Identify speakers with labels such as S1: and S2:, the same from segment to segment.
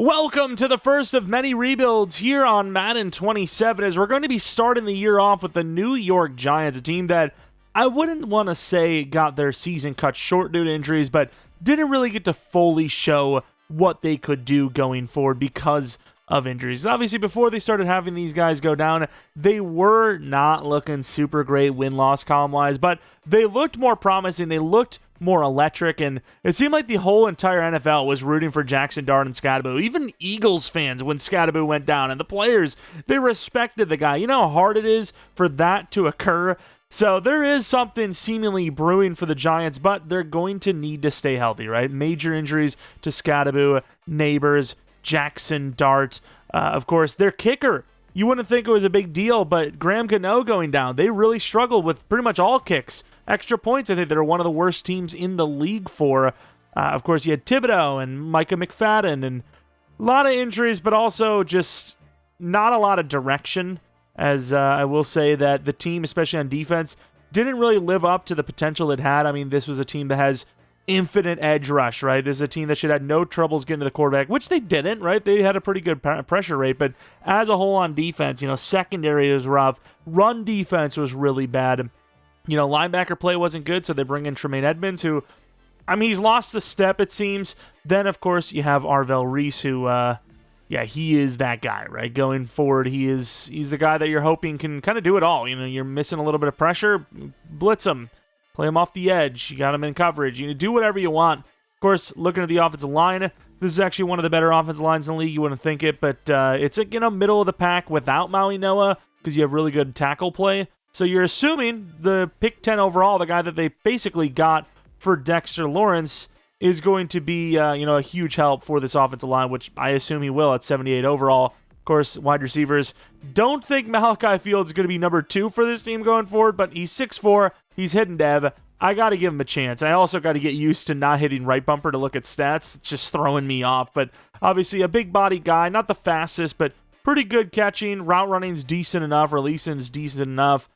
S1: Welcome to the first of many rebuilds here on Madden 27, as we're going to be starting the year off with the New York Giants, a team that I wouldn't want to say got their season cut short due to injuries, but didn't really get to fully show what they could do going forward because of injuries. Obviously, before they started having these guys go down, they were not looking super great win-loss column-wise, but they looked more promising. They looked more electric, and it seemed like the whole entire NFL was rooting for Jackson Dart and Scadaboo. Even Eagles fans, when Scadaboo went down, and the players, they respected the guy. You know how hard it is for that to occur? So there is something seemingly brewing for the Giants, but they're going to need to stay healthy, right? Major injuries to Scadaboo, Neighbors, Jackson Dart. Of course, their kicker. You wouldn't think it was a big deal, but Graham Gano going down, they really struggled with pretty much all kicks. Extra points, I think they're one of the worst teams in the league for. Of course, you had Thibodeau and Micah McFadden, and a lot of injuries, but also just not a lot of direction, as I will say that the team, especially on defense, didn't really live up to the potential it had. I mean, this was a team that has infinite edge rush, right? This is a team that should have no troubles getting to the quarterback, which they didn't, right? They had a pretty good pressure rate, but as a whole on defense, secondary was rough. Run defense was really bad. Linebacker play wasn't good, so they bring in Tremaine Edmonds, who, he's lost a step, it seems. Then, of course, you have Arvell Reese, who, he is that guy, right? Going forward, he's the guy that you're hoping can kind of do it all. You're missing a little bit of pressure, blitz him, play him off the edge, you got him in coverage, do whatever you want. Of course, looking at the offensive line, this is actually one of the better offensive lines in the league. You wouldn't think it, but it's middle of the pack without Maui Noah, because you have really good tackle play. So you're assuming the pick 10 overall, the guy that they basically got for Dexter Lawrence, is going to be a huge help for this offensive line, which I assume he will at 78 overall. Of course, wide receivers. Don't think Malachi Fields is going to be number 2 for this team going forward, but he's 6'4", he's hitting dev. I got to give him a chance. I also got to get used to not hitting right bumper to look at stats. It's just throwing me off, but obviously a big body guy, not the fastest, but pretty good catching. Route running's decent enough, releasing's decent enough.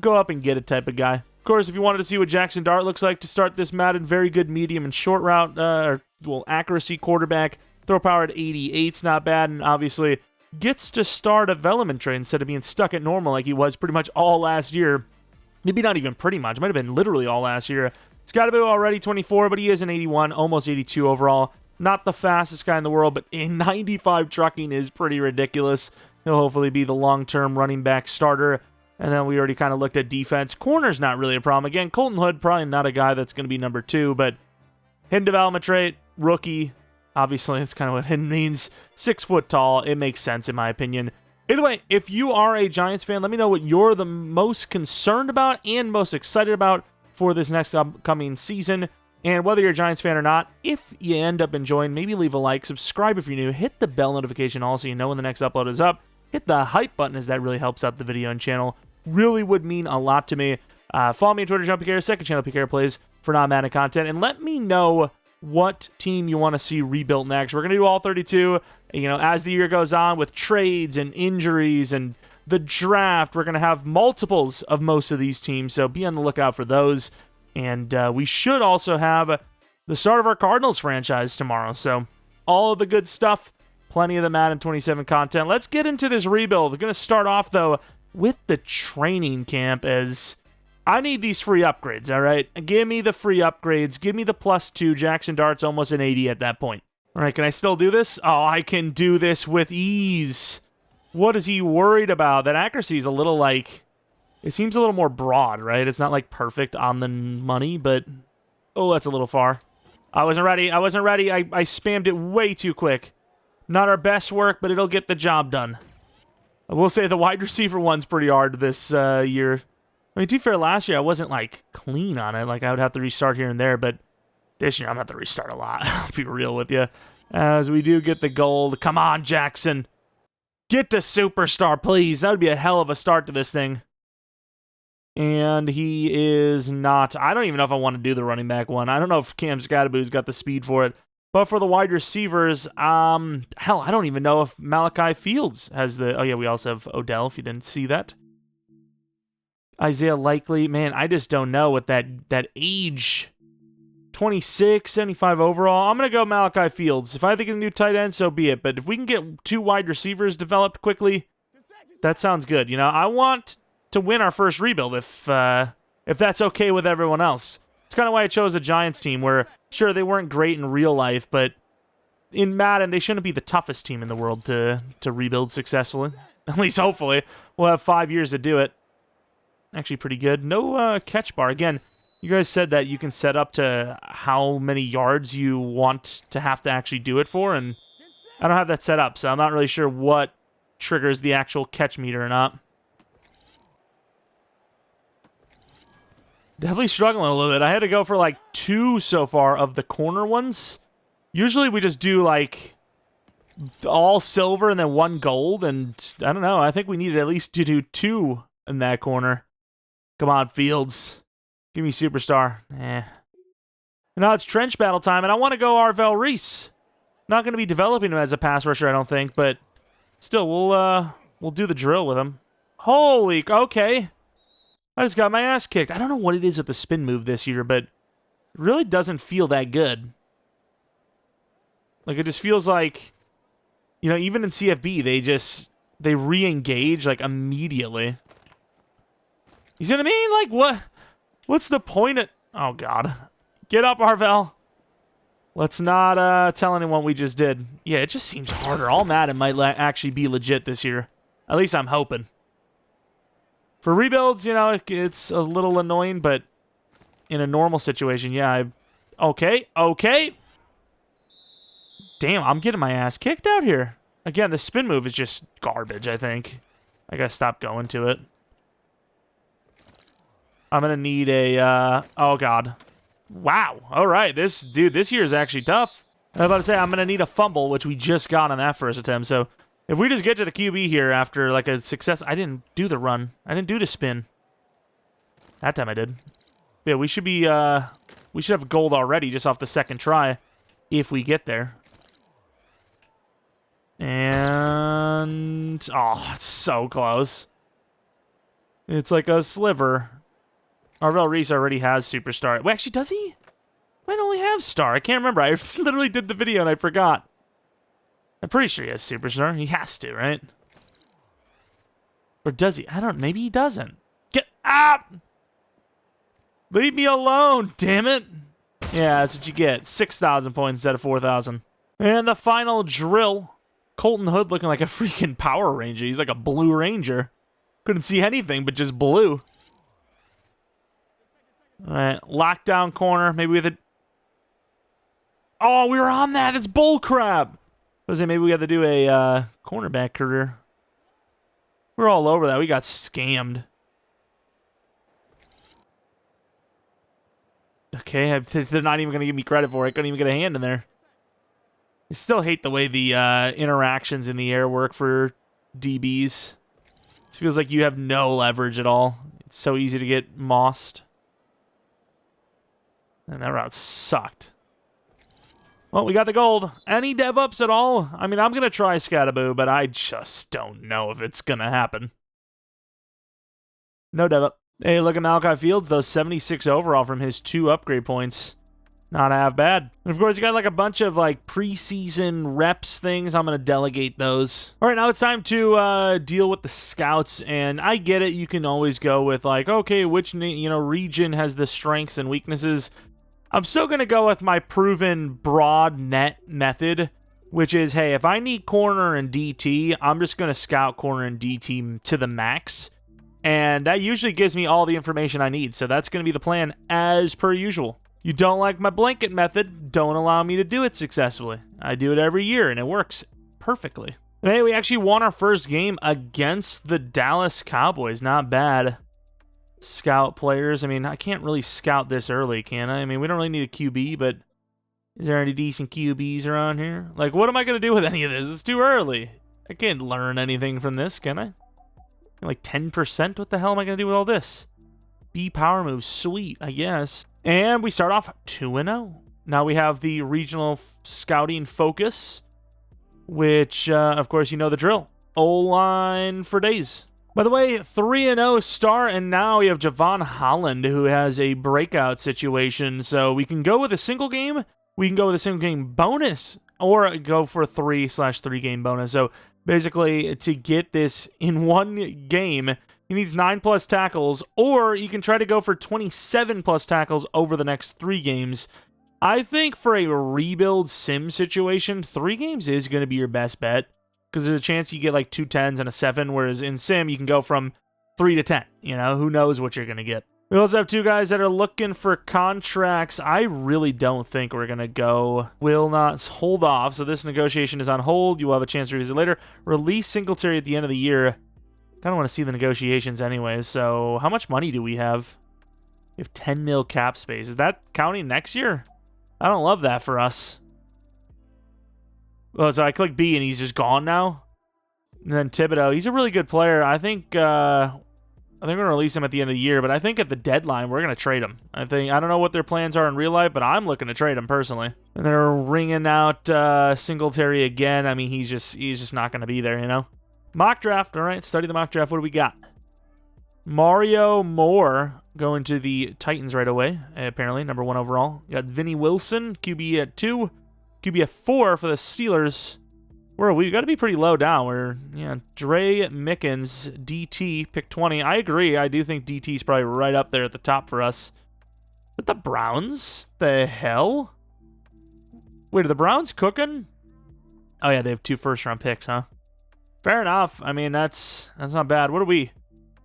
S1: Go up and get it type of guy. Of course, if you wanted to see what Jackson Dart looks like to start this Madden, very good medium and short route, accuracy quarterback. Throw power at 88's not bad, and obviously gets to start a development trade instead of being stuck at normal like he was pretty much all last year. Maybe not even pretty much. It might have been literally all last year. Scadaboo already 24, but he is an 81, almost 82 overall. Not the fastest guy in the world, but in 95 trucking is pretty ridiculous. He'll hopefully be the long-term running back starter. And then we already kind of looked at defense. Corner's not really a problem. Again, Colton Hood, probably not a guy that's going to be number 2, but hidden development trait, rookie. Obviously, that's kind of what hidden means. 6 foot tall. It makes sense, in my opinion. Either way, if you are a Giants fan, let me know what you're the most concerned about and most excited about for this next upcoming season. And whether you're a Giants fan or not, if you end up enjoying, maybe leave a like, subscribe if you're new, hit the bell notification also, you know when the next upload is up. Hit the hype button, as that really helps out the video and channel. Really would mean a lot to me. Follow me on Twitter, Jeromepkr, second channel, PKR Plays, for non-Madden content. And let me know what team you want to see rebuilt next. We're going to do all 32. As the year goes on with trades and injuries and the draft, we're going to have multiples of most of these teams. So be on the lookout for those. And we should also have the start of our Cardinals franchise tomorrow. So all of the good stuff. Plenty of the Madden 27 content. Let's get into this rebuild. We're going to start off, though, with the training camp, as I need these free upgrades, all right? Give me the free upgrades. Give me the +2. Jackson Dart's almost an 80 at that point. All right, can I still do this? Oh, I can do this with ease. What is he worried about? That accuracy is a little it seems a little more broad, right? It's not perfect on the money, but oh, that's a little far. I wasn't ready. I spammed it way too quick. Not our best work, but it'll get the job done. I will say the wide receiver one's pretty hard this year. To be fair, last year I wasn't, clean on it. I would have to restart here and there, but this year I'm going to have to restart a lot. I'll be real with you. As we do get the gold. Come on, Jackson. Get to superstar, please. That would be a hell of a start to this thing. And he is not. I don't even know if I want to do the running back one. I don't know if Cam Scadaboo's got the speed for it. But for the wide receivers, hell, I don't even know if Malachi Fields has the... Oh, yeah, we also have Odell, if you didn't see that. Isaiah Likely, man, I just don't know with that age 26, 75 overall. I'm going to go Malachi Fields. If I think of a new tight end, so be it. But if we can get 2 wide receivers developed quickly, that sounds good. You know, I want to win our first rebuild if that's okay with everyone else. It's kind of why I chose a Giants team where, sure, they weren't great in real life, but in Madden, they shouldn't be the toughest team in the world to rebuild successfully. At least, hopefully. We'll have 5 years to do it. Actually, pretty good. No catch bar. Again, you guys said that you can set up to how many yards you want to have to actually do it for, and I don't have that set up, so I'm not really sure what triggers the actual catch meter or not. Definitely struggling a little bit. I had to go for like 2 so far of the corner ones. Usually we just do like all silver and then 1 gold, and I don't know. I think we needed at least to do 2 in that corner. Come on, Fields. Give me superstar. Now it's trench battle time, and I want to go Arvell Reese. Not going to be developing him as a pass rusher, I don't think, but still, we'll do the drill with him. Holy, okay. I just got my ass kicked. I don't know what it is with the spin move this year, but it really doesn't feel that good. Like, it just feels like, you know, even in CFB, they re-engage, like, immediately. You see what I mean? Like, what? What's the point of... Oh, God. Get up, Arvell. Let's not tell anyone we just did. Yeah, it just seems harder. All Madden might actually be legit this year. At least I'm hoping. For rebuilds, you know, it's a little annoying, but in a normal situation, yeah, okay. Damn, I'm getting my ass kicked out here. Again, the spin move is just garbage, I think. I gotta stop going to it. I'm gonna need a, oh god. Wow, alright, this year is actually tough. I was about to say, I'm gonna need a fumble, which we just got on that first attempt, so if we just get to the QB here after, like, a success... I didn't do the run. I didn't do the spin. That time I did. Yeah, we should be, we should have gold already just off the second try, if we get there. And... oh, it's so close. It's like a sliver. Arvell Reese already has superstar. Wait, actually, does he? Might only have star. I can't remember. I literally did the video and I forgot. I'm pretty sure he has superstar. He has to, right? Or does he? I don't... maybe he doesn't. Get up! Leave me alone, damn it! Yeah, that's what you get. 6,000 points instead of 4,000. And the final drill. Colton Hood looking like a freaking Power Ranger. He's like a Blue Ranger. Couldn't see anything but just blue. Alright, lockdown corner. Maybe with a... oh, we were on that! It's bullcrap! I was saying maybe we had to do a cornerback career. We're all over that. We got scammed. Okay, they're not even going to give me credit for it. I couldn't even get a hand in there. I still hate the way the interactions in the air work for DBs. It feels like you have no leverage at all. It's so easy to get mossed. And that route sucked. Well, we got the gold. Any dev-ups at all? I mean, I'm going to try Scataboo, but I just don't know if it's going to happen. No dev-up. Hey, look at Malachi Fields, though. 76 overall from his 2 upgrade points. Not half bad. And of course, you got like a bunch of like preseason reps things. I'm going to delegate those. All right, now it's time to deal with the scouts. And I get it. You can always go with like, okay, which region has the strengths and weaknesses. I'm still going to go with my proven broad net method, which is, hey, if I need corner and DT, I'm just going to scout corner and DT to the max. And that usually gives me all the information I need. So that's going to be the plan as per usual. You don't like my blanket method, don't allow me to do it successfully. I do it every year, and it works perfectly. And hey, we actually won our first game against the Dallas Cowboys. Not bad. Scout players. I mean, I can't really scout this early, can I? I mean, we don't really need a QB, but is there any decent QBs around here? Like, what am I going to do with any of this? It's too early. I can't learn anything from this, can I? Like 10%? What the hell am I going to do with all this? B power move. Sweet, I guess. And we start off 2-0. Now we have the regional scouting focus, which, of course, you know the drill. O-line for days. By the way, 3-0 star, and now we have Javon Holland, who has a breakout situation. So we can go with a single game, we can go with a single game bonus, or go for a 3/3 game bonus. So basically, to get this in one game, he needs 9+ tackles, or you can try to go for 27+ tackles over the next 3 games. I think for a rebuild sim situation, 3 games is going to be your best bet, because there's a chance you get like 2 10s and a 7, whereas in sim, you can go from 3 to 10. You know, who knows what you're going to get. We also have 2 guys that are looking for contracts. I really don't think we're going to go. Will not hold off. So this negotiation is on hold. You will have a chance to revisit later. Release Singletary at the end of the year. Kind of want to see the negotiations anyways. So how much money do we have? We have 10 mil cap space. Is that counting next year? I don't love that for us. Oh, so I click B and he's just gone now. And then Thibodeau, he's a really good player. I think we're gonna release him at the end of the year, but I think at the deadline we're gonna trade him. I don't know what their plans are in real life, but I'm looking to trade him personally. And they're ringing out Singletary again. I mean, he's just not gonna be there, you know. Mock draft. All right, study the mock draft. What do we got? Mario Moore going to the Titans right away. Apparently, number 1 overall. You got Vinny Wilson, QB at 2. QB at 4 for the Steelers. Where are we? We got to be pretty low down. We're, Dre Mickens, DT, pick 20. I agree. I do think DT is probably right up there at the top for us. But the Browns? The hell? Wait, are the Browns cooking? Oh, yeah, they have 2 first-round picks, huh? Fair enough. I mean, that's not bad. What are we?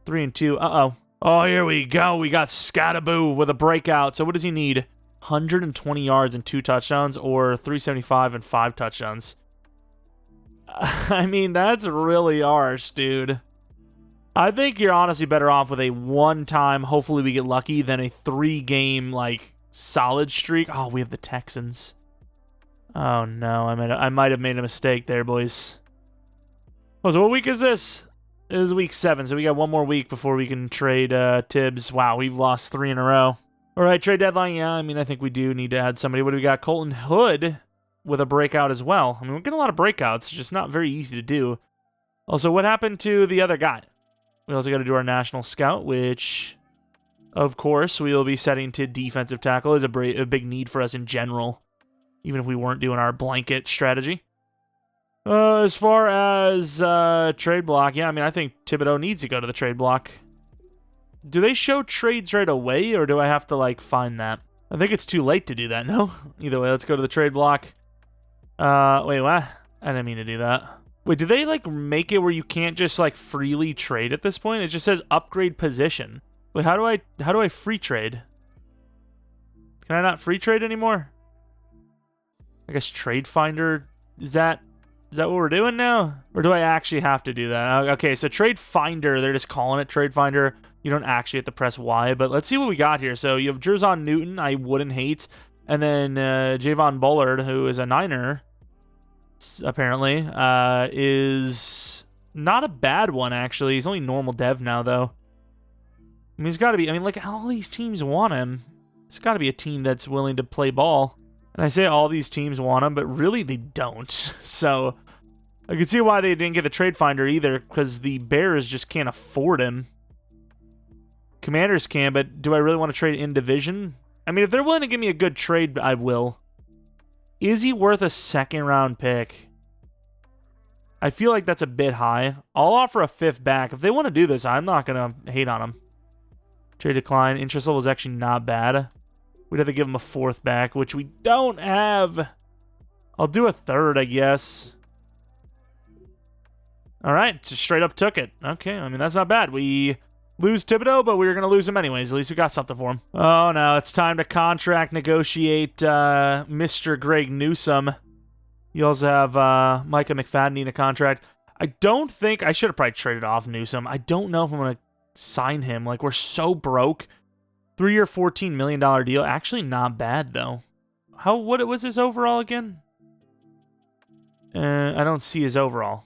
S1: 3-2. Uh-oh. Oh, here we go. We got Scattaboo with a breakout. So what does he need? 120 yards and 2 touchdowns, or 375 and 5 touchdowns. I mean, that's really harsh, dude. I think you're honestly better off with a one-time, hopefully we get lucky, than a 3-game, like, solid streak. Oh, we have the Texans. Oh, no. I might have made a mistake there, boys. Oh, so what week is this? This is week 7, so we got 1 more week before we can trade Tibbs. Wow, we've lost 3 in a row. All right, trade deadline. Yeah, I mean, I think we do need to add somebody. What do we got? Colton Hood with a breakout as well. I mean, we're getting a lot of breakouts. It's just not very easy to do. Also, what happened to the other guy? We also got to do our national scout, which, of course, we will be setting to defensive tackle. Is a big need for us in general, even if we weren't doing our blanket strategy. As far as trade block, yeah, I mean, I think Thibodeau needs to go to the trade block. Do they show trades right away, or do I have to, like, find that? I think it's too late to do that, no? Either way, let's go to the trade block. Wait, what? I didn't mean to do that. Wait, do they, like, make it where you can't just, like, freely trade at this point? It just says upgrade position. Wait, how do I free trade? Can I not free trade anymore? I guess Trade Finder, is that what we're doing now? Or do I actually have to do that? Okay, so Trade Finder, they're just calling it Trade Finder. You don't actually have to press Y, but let's see what we got here. So you have Jerzon Newton, I wouldn't hate. And then Javon Bullard, who is a Niner, apparently, is not a bad one, actually. He's only normal dev now, though. I mean, he's got to be, I mean, like, all these teams want him. It's got to be a team that's willing to play ball. And I say all these teams want him, but really they don't. So I can see why they didn't get the Trade Finder either, because the Bears just can't afford him. Commanders can, but do I really want to trade in division? I mean, if they're willing to give me a good trade, I will. Is he worth a 2nd-round pick? I feel like that's a bit high. I'll offer a 5th back. If they want to do this, I'm not going to hate on them. Trade decline. Interest level is actually not bad. We'd have to give him a 4th back, which we don't have. I'll do a 3rd, I guess. All right, just straight up took it. Okay, I mean, that's not bad. We lose Thibodeau, but we were going to lose him anyways. At least we got something for him. Oh, no, it's time to contract negotiate Mr. Greg Newsome. You also have Micah McFadden in a contract. I don't think... I should have probably traded off Newsome. I don't know if I'm going to sign him. Like, we're so broke. 3-year, $14 million deal. Actually, not bad, though. What was his overall again? I don't see his overall.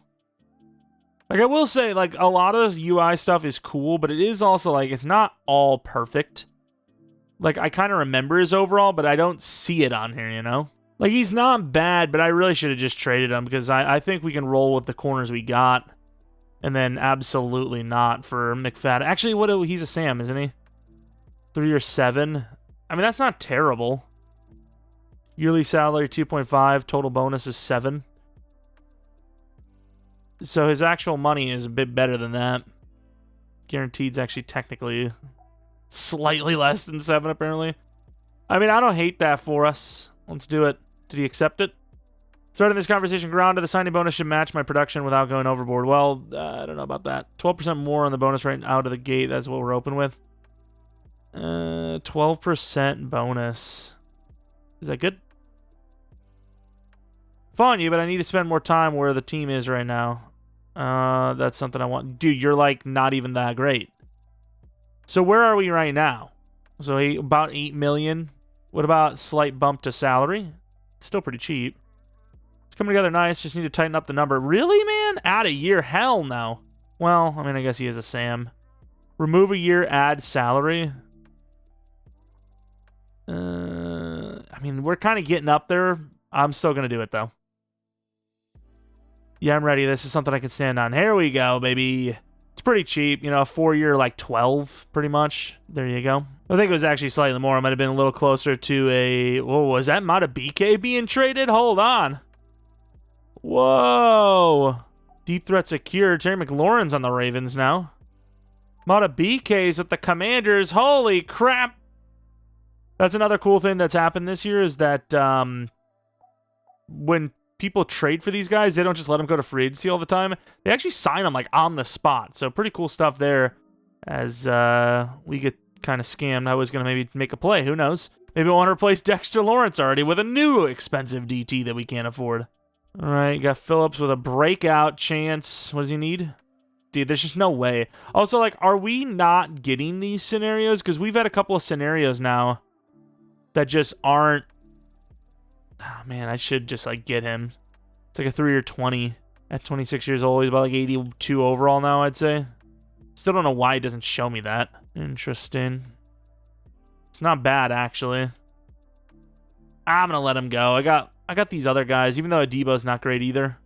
S1: Like, I will say, like, a lot of this UI stuff is cool, but it is also, like, it's not all perfect. Like, I kind of remember his overall, but I don't see it on here, you know? Like, he's not bad, but I really should have just traded him, because I think we can roll with the corners we got. And then absolutely not for McFadden. Actually, he's a Sam, isn't he? 3 or 7. I mean, that's not terrible. Yearly salary 2.5, total bonus is 7. So his actual money is a bit better than that. Guaranteed's actually technically slightly less than 7, apparently. I mean, I don't hate that for us. Let's do it. Did he accept it? Starting this conversation, grounded. The signing bonus should match my production without going overboard. Well, I don't know about that. 12% more on the bonus right out of the gate. That's what we're open with. 12% bonus. Is that good? Fun you, but I need to spend more time where the team is right now. That's something I want. Dude, you're like not even that great. So where are we right now? So about 8 million. What about slight bump to salary? Still pretty cheap. It's coming together nice. Just need to tighten up the number. Really, man? Add a year? Hell no. Well, I mean, I guess he is a Sam. Remove a year, add salary. I mean, we're kind of getting up there. I'm still going to do it, though. Yeah, I'm ready. This is something I can stand on. Here we go, baby. It's pretty cheap. You know, a 4-year, like 12, pretty much. There you go. I think it was actually slightly more. It might have been a little closer to a... Whoa, was that Madden being traded? Hold on. Whoa. Deep threat secure. Terry McLaurin's on the Ravens now. Madden with the Commanders. Holy crap. That's another cool thing that's happened this year is that when people trade for these guys, they don't just let them go to free agency all the time. They actually sign them like on the spot. So pretty cool stuff there as we get kind of scammed. I was going to maybe make a play. Who knows? Maybe I want to replace Dexter Lawrence already with a new expensive DT that we can't afford. All right, got Phillips with a breakout chance. What does he need? Dude, there's just no way. Also, like, are we not getting these scenarios? Because we've had a couple of scenarios now that just aren't... Oh, man, I should just, like, get him. It's like a 3 or 20 at 26 years old. He's about, like, 82 overall now, I'd say. Still don't know why he doesn't show me that. Interesting. It's not bad, actually. I'm going to let him go. I got these other guys, even though Adebo's not great either.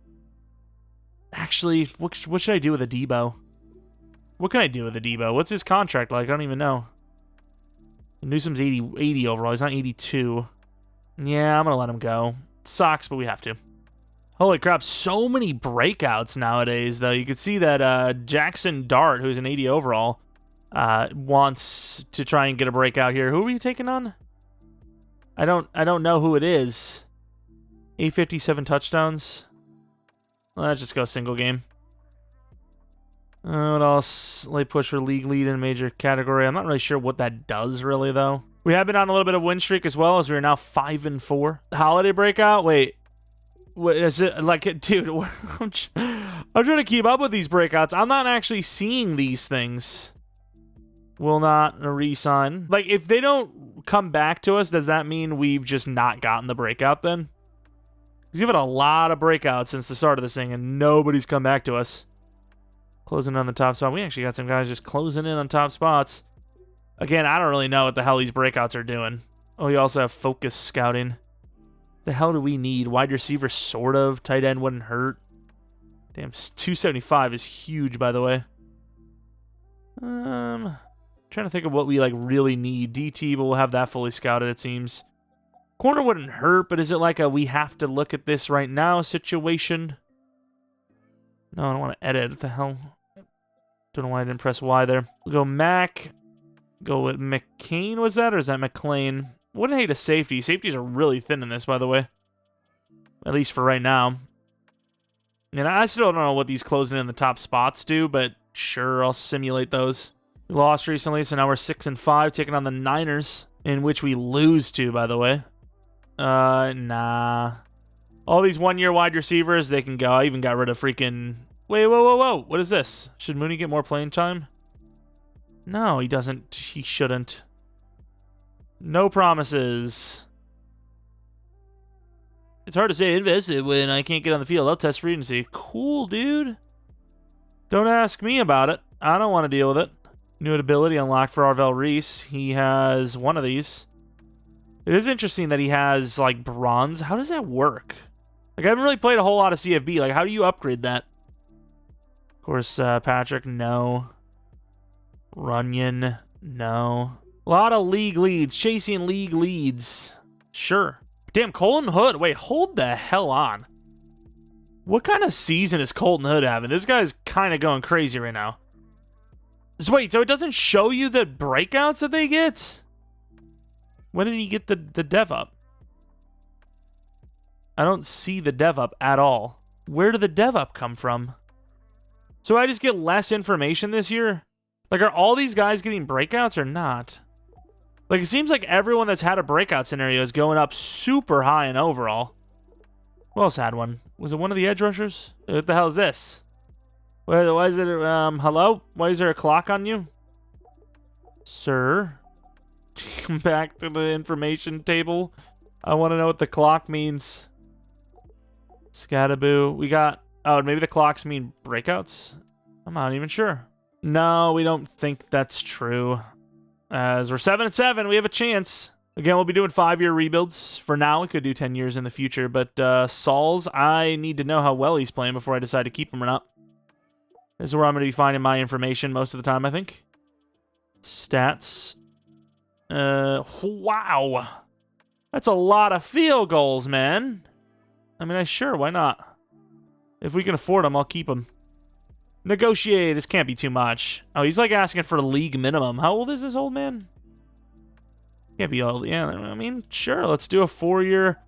S1: Actually, what should I do with Adebo? What can I do with Adebo? What's his contract like? I don't even know. Newsom's 80 overall. He's not 82. Yeah, I'm going to let him go. Sucks, but we have to. Holy crap, so many breakouts nowadays, though. You could see that Jackson Dart, who's an 80 overall, wants to try and get a breakout here. Who are you taking on? I don't know who it is. 857 touchdowns. Let's just go single game. What else? Late push for league lead in a major category. I'm not really sure what that does, really, though. We have been on a little bit of win streak as well, as we are now 5-4. Holiday breakout? Wait. What is it? Like, dude, I'm trying to keep up with these breakouts. I'm not actually seeing these things. Will not re-sign. Like, if they don't come back to us, does that mean we've just not gotten the breakout then? He's given a lot of breakouts since the start of this thing, and nobody's come back to us. Closing on the top spot. We actually got some guys just closing in on top spots. Again, I don't really know what the hell these breakouts are doing. Oh, you also have focus scouting. The hell do we need? Wide receiver, sort of. Tight end wouldn't hurt. Damn, 275 is huge, by the way. Trying to think of what we like really need. DT, but we'll have that fully scouted, it seems. Corner wouldn't hurt, but is it like a we have to look at this right now situation? No, I don't want to edit. What the hell? Don't know why I didn't press Y there. We'll go Mac. Go with McCain, was that? Or is that McLean? Wouldn't hate a safety. Safeties are really thin in this, by the way. At least for right now. And I still don't know what these closing in the top spots do, but sure, I'll simulate those. We lost recently, so now we're 6-5, taking on the Niners, in which we lose to, by the way. Nah. All these one-year wide receivers, they can go. I even got rid of freaking... Wait, whoa. What is this? Should Mooney get more playing time? No, he doesn't. He shouldn't. No promises. It's hard to say invested when I can't get on the field. I'll test free agency. Cool, dude. Don't ask me about it. I don't want to deal with it. New ability unlocked for Arvell Reese. He has one of these. It is interesting that he has, like, bronze. How does that work? Like, I haven't really played a whole lot of CFB. Like, how do you upgrade that? Of course, Patrick, no. Runyon, no. A lot of league leads. Chasing league leads. Sure. Damn, Colton Hood. Wait, hold the hell on. What kind of season is Colton Hood having? This guy's kind of going crazy right now. So wait, so it doesn't show you the breakouts that they get? When did he get the dev up? I don't see the dev up at all. Where did the dev up come from? So I just get less information this year? Like, are all these guys getting breakouts or not? Like, it seems like everyone that's had a breakout scenario is going up super high in overall. Who else had one? Was it one of the edge rushers? What the hell is this? Why is it, hello? Why is there a clock on you? Sir? Come back to the information table. I want to know what the clock means. Scattaboo. We got... Oh, maybe the clocks mean breakouts? I'm not even sure. No, we don't think that's true. As we're 7-7, we have a chance. Again, we'll be doing 5-year rebuilds. For now, we could do 10 years in the future. But Sauls, I need to know how well he's playing before I decide to keep him or not. This is where I'm going to be finding my information most of the time, I think. Stats. Wow. That's a lot of field goals, man. I mean, sure, why not? If we can afford them, I'll keep them. Negotiate. This can't be too much. Oh, he's like asking for a league minimum. How old is this old man? Can't be old. Yeah, I mean, sure. Let's do a 4-year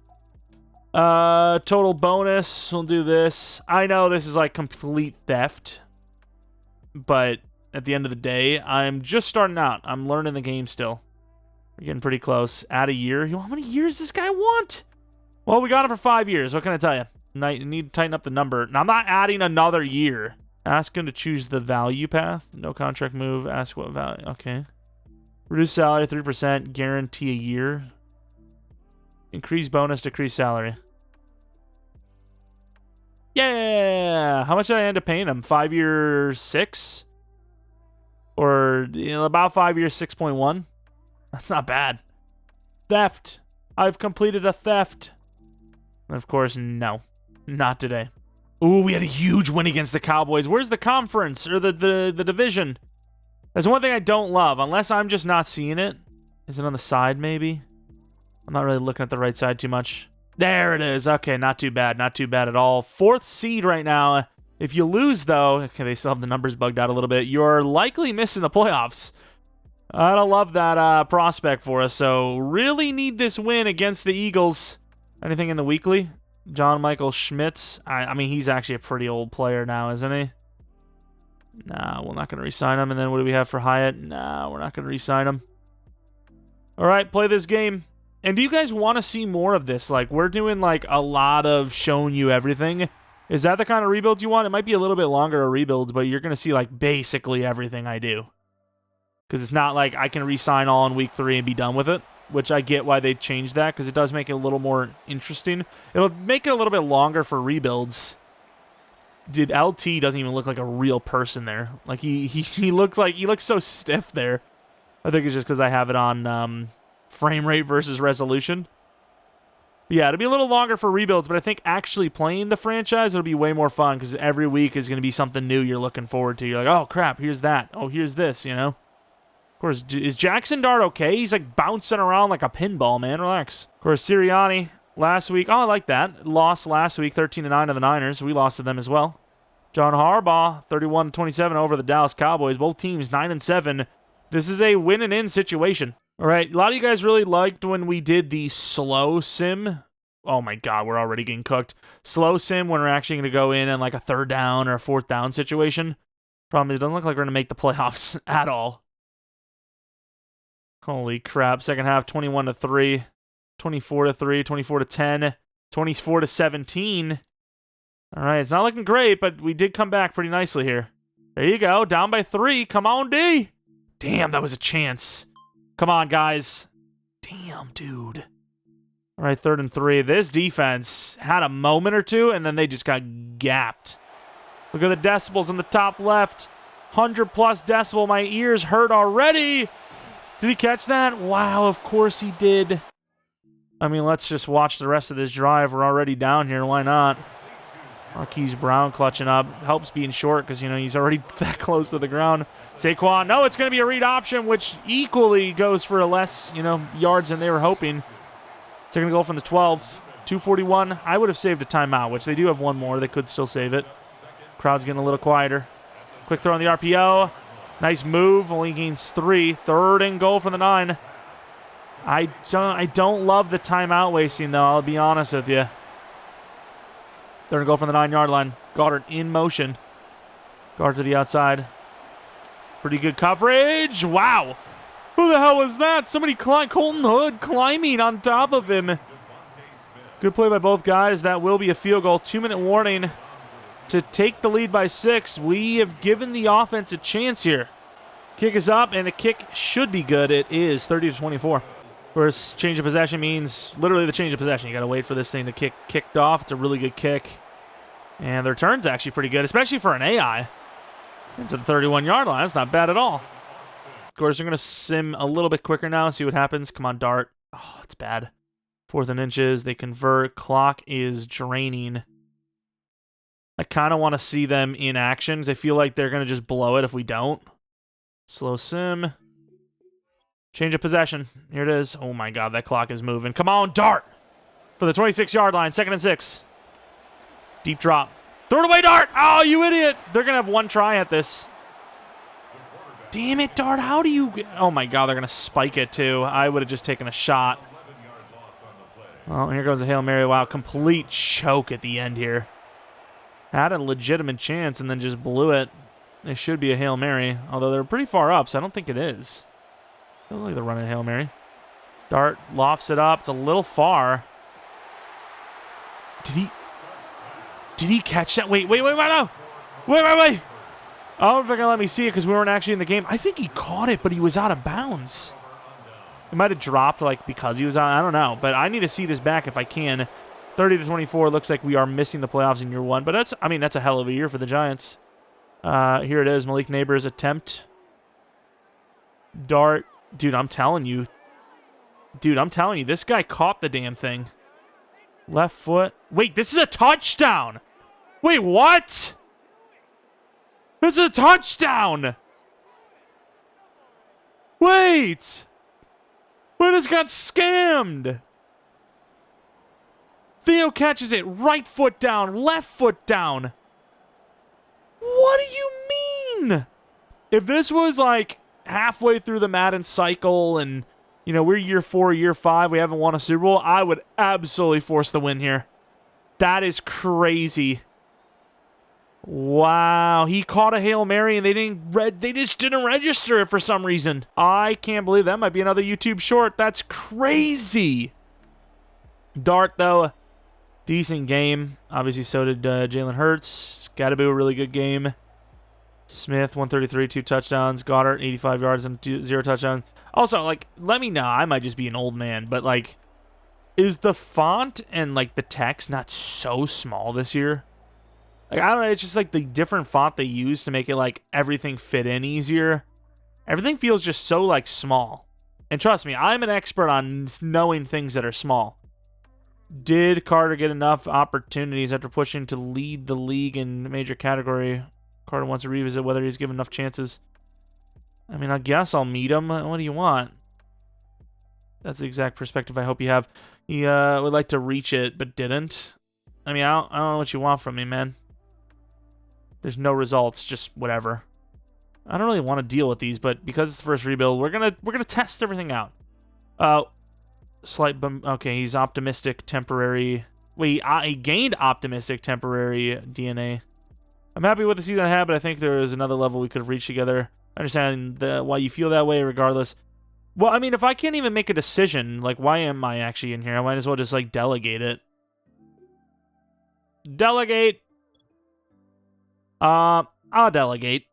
S1: total bonus. We'll do this. I know this is like complete theft, but at the end of the day, I'm just starting out. I'm learning the game still. We're getting pretty close. Add a year. How many years does this guy want? Well, we got him for 5 years. What can I tell you? I need to tighten up the number. Now, I'm not adding another year. Ask him to choose the value path. No contract move. Ask what value. Okay. Reduce salary 3%. Guarantee a year. Increase bonus. Decrease salary. Yeah. How much did I end up paying him? 5 years 6? Or about 5 years 6.1? That's not bad. Theft. I've completed a theft. And of course, no. Not today. Ooh, we had a huge win against the Cowboys. Where's the conference or the division? That's one thing I don't love, unless I'm just not seeing it. Is it on the side, maybe? I'm not really looking at the right side too much. There it is. Okay, not too bad. Not too bad at all. 4th seed right now. If you lose, though, okay, they still have the numbers bugged out a little bit. You're likely missing the playoffs. I don't love that prospect for us, so really need this win against the Eagles. Anything in the weekly? John Michael Schmitz. I mean, he's actually a pretty old player now, isn't he? Nah, we're not going to re-sign him. And then what do we have for Hyatt? Nah, we're not going to re-sign him. All right, play this game. And do you guys want to see more of this? Like, we're doing, like, a lot of showing you everything. Is that the kind of rebuilds you want? It might be a little bit longer of rebuilds, but you're going to see, like, basically everything I do. Because it's not like I can re-sign all in week 3 and be done with it. Which I get why they changed that, because it does make it a little more interesting. It'll make it a little bit longer for rebuilds. Dude, LT doesn't even look like a real person there. Like, he looks so stiff there. I think it's just because I have it on frame rate versus resolution. But yeah, it'll be a little longer for rebuilds, but I think actually playing the franchise, it'll be way more fun, because every week is going to be something new you're looking forward to. You're like, oh, crap, here's that. Oh, here's this, you know? Of course, is Jackson Dart okay? He's like bouncing around like a pinball, man. Relax. Of course, Sirianni last week. Oh, I like that. Lost last week, 13-9 to the Niners. We lost to them as well. John Harbaugh, 31-27 over the Dallas Cowboys. Both teams 9-7. This is a win and in situation. All right, a lot of you guys really liked when we did the slow sim. Oh my God, we're already getting cooked. Slow sim when we're actually going to go in like a 3rd down or a 4th down situation. Problem is, it doesn't look like we're going to make the playoffs at all. Holy crap. Second half, 21-3, 24-3, 24-10, 24-17. All right, it's not looking great, but we did come back pretty nicely here. There you go. Down by 3. Come on, D. Damn, that was a chance. Come on, guys. Damn, dude. All right, 3rd and 3. This defense had a moment or two, and then they just got gapped. Look at the decibels in the top left. 100-plus decibel. My ears hurt already. Did he catch that? Wow, of course he did. I mean, let's just watch the rest of this drive. We're already down here. Why not? Marquise Brown clutching up. Helps being short because, you know, he's already that close to the ground. Saquon, no, it's going to be a read option, which equally goes for a less, you know, yards than they were hoping. Taking a goal from the 12. 2:41. I would have saved a timeout, which they do have one more. They could still save it. Crowd's getting a little quieter. Quick throw on the RPO. Nice move. Only gains 3. 3rd and goal from the 9. I don't love the timeout wasting, though. I'll be honest with you. They're going to go from the 9-yard line. Goddard in motion. Guard to the outside. Pretty good coverage. Wow. Who the hell was that? Somebody Colton Hood climbing on top of him. Good play by both guys. That will be a field goal. 2-minute warning to take the lead by 6. We have given the offense a chance here. Kick is up, and the kick should be good. It is 30-24. Whereas change of possession means literally the change of possession. You got to wait for this thing to kick kicked off. It's a really good kick. And the return's actually pretty good, especially for an AI. Into the 31-yard line. That's not bad at all. Of course, they're going to sim a little bit quicker now and see what happens. Come on, Dart. Oh, it's bad. 4th and inches. They convert. Clock is draining. I kind of want to see them in action because I feel like they're going to just blow it if we don't. Slow sim. Change of possession. Here it is. Oh, my God. That clock is moving. Come on, Dart. For the 26-yard line. 2nd and 6. Deep drop. Throw it away, Dart. Oh, you idiot. They're going to have one try at this. Damn it, Dart. How do you... Oh, my God. They're going to spike it, too. I would have just taken a shot. Well, here goes a Hail Mary. Wow, complete choke at the end here. Had a legitimate chance and then just blew it. It should be a Hail Mary, although they're pretty far up, so I don't think it is. Doesn't look like they're running a Hail Mary. Dart lofts it up. It's a little far. Did he catch that? Wait, no. Wait. I don't know if they're going to let me see it because we weren't actually in the game. I think he caught it, but he was out of bounds. It might have dropped like because he was out. I don't know, but I need to see this back if I can. 30-24. Looks like we are missing the playoffs in year 1, but that's a hell of a year for the Giants. Here it is. Malik Neighbors attempt. Dart. Dude, I'm telling you. This guy caught the damn thing. Left foot. Wait, this is a touchdown. Wait, what? This is a touchdown. Wait. We just got scammed. Theo catches it. Right foot down. Left foot down. What do you mean? If this was like halfway through the Madden cycle and, you know, we're year 4, year 5, we haven't won a Super Bowl, I would absolutely force the win here. That is crazy. Wow, he caught a Hail Mary and they just didn't register it for some reason. I can't believe that might be another YouTube short. That's crazy. Dart, though, decent game. Obviously, so did Jalen Hurts. Gadaboo, a really good game. Smith, 133, 2 touchdowns. Goddard, 85 yards and 0 touchdowns. Also, like, let me know. I might just be an old man, but, like, is the font and, like, the text not so small this year? Like, I don't know. It's just, like, the different font they use to make it, like, everything fit in easier. Everything feels just so, like, small. And trust me, I'm an expert on knowing things that are small. Did Carter get enough opportunities after pushing to lead the league in major category? Carter wants to revisit whether he's given enough chances. I mean, I guess I'll meet him. What do you want? That's the exact perspective I hope you have. He would like to reach it, but didn't. I mean, I don't know what you want from me, man. There's no results, just whatever. I don't really want to deal with these, but because it's the first rebuild, we're gonna test everything out. Slight bump. Okay, he's optimistic temporary. Wait, he gained optimistic temporary DNA. I'm happy with the season I had, but I think there is another level we could have reached together. I understand why you feel that way, regardless. Well, I mean, if I can't even make a decision, like, why am I actually in here? I might as well just, like, delegate it. Delegate. I'll delegate.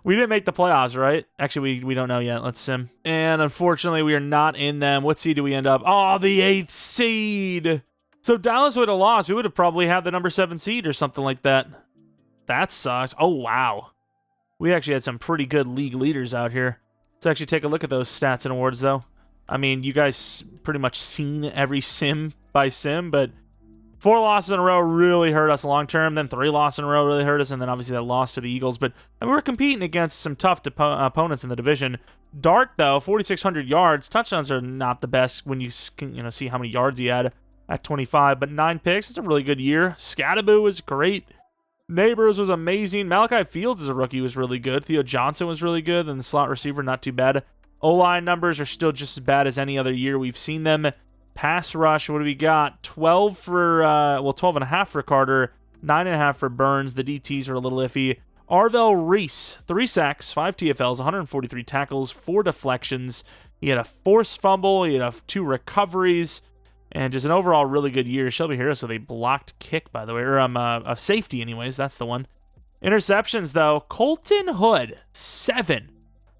S1: We didn't make the playoffs, right? Actually, we don't know yet. Let's sim. And unfortunately, we are not in them. What seed do we end up? Oh, the 8th seed. So Dallas would have lost. We would have probably had the number 7 seed or something like that. That sucks. Oh, wow. We actually had some pretty good league leaders out here. Let's actually take a look at those stats and awards, though. I mean, you guys pretty much seen every sim by sim, but 4 losses in a row really hurt us long term. Then 3 losses in a row really hurt us. And then obviously that loss to the Eagles. But I mean, we're competing against some tough opponents in the division. Dart, though, 4,600 yards. Touchdowns are not the best when you see how many yards he had at 25. But 9 picks. It's a really good year. Scattaboo was great. Neighbors was amazing. Malachi Fields as a rookie was really good. Theo Johnson was really good. And the slot receiver, not too bad. O-line numbers are still just as bad as any other year we've seen them. Pass rush, what do we got? 12 for, 12.5 for Carter, 9.5 for Burns. The DTs are a little iffy. Arvell Reese, 3 sacks, 5 TFLs, 143 tackles, 4 deflections. He had a forced fumble. He had 2 recoveries. And just an overall really good year. Shelby Harris with a blocked kick, by the way. Or a safety, anyways. That's the one. Interceptions, though. Colton Hood, 7.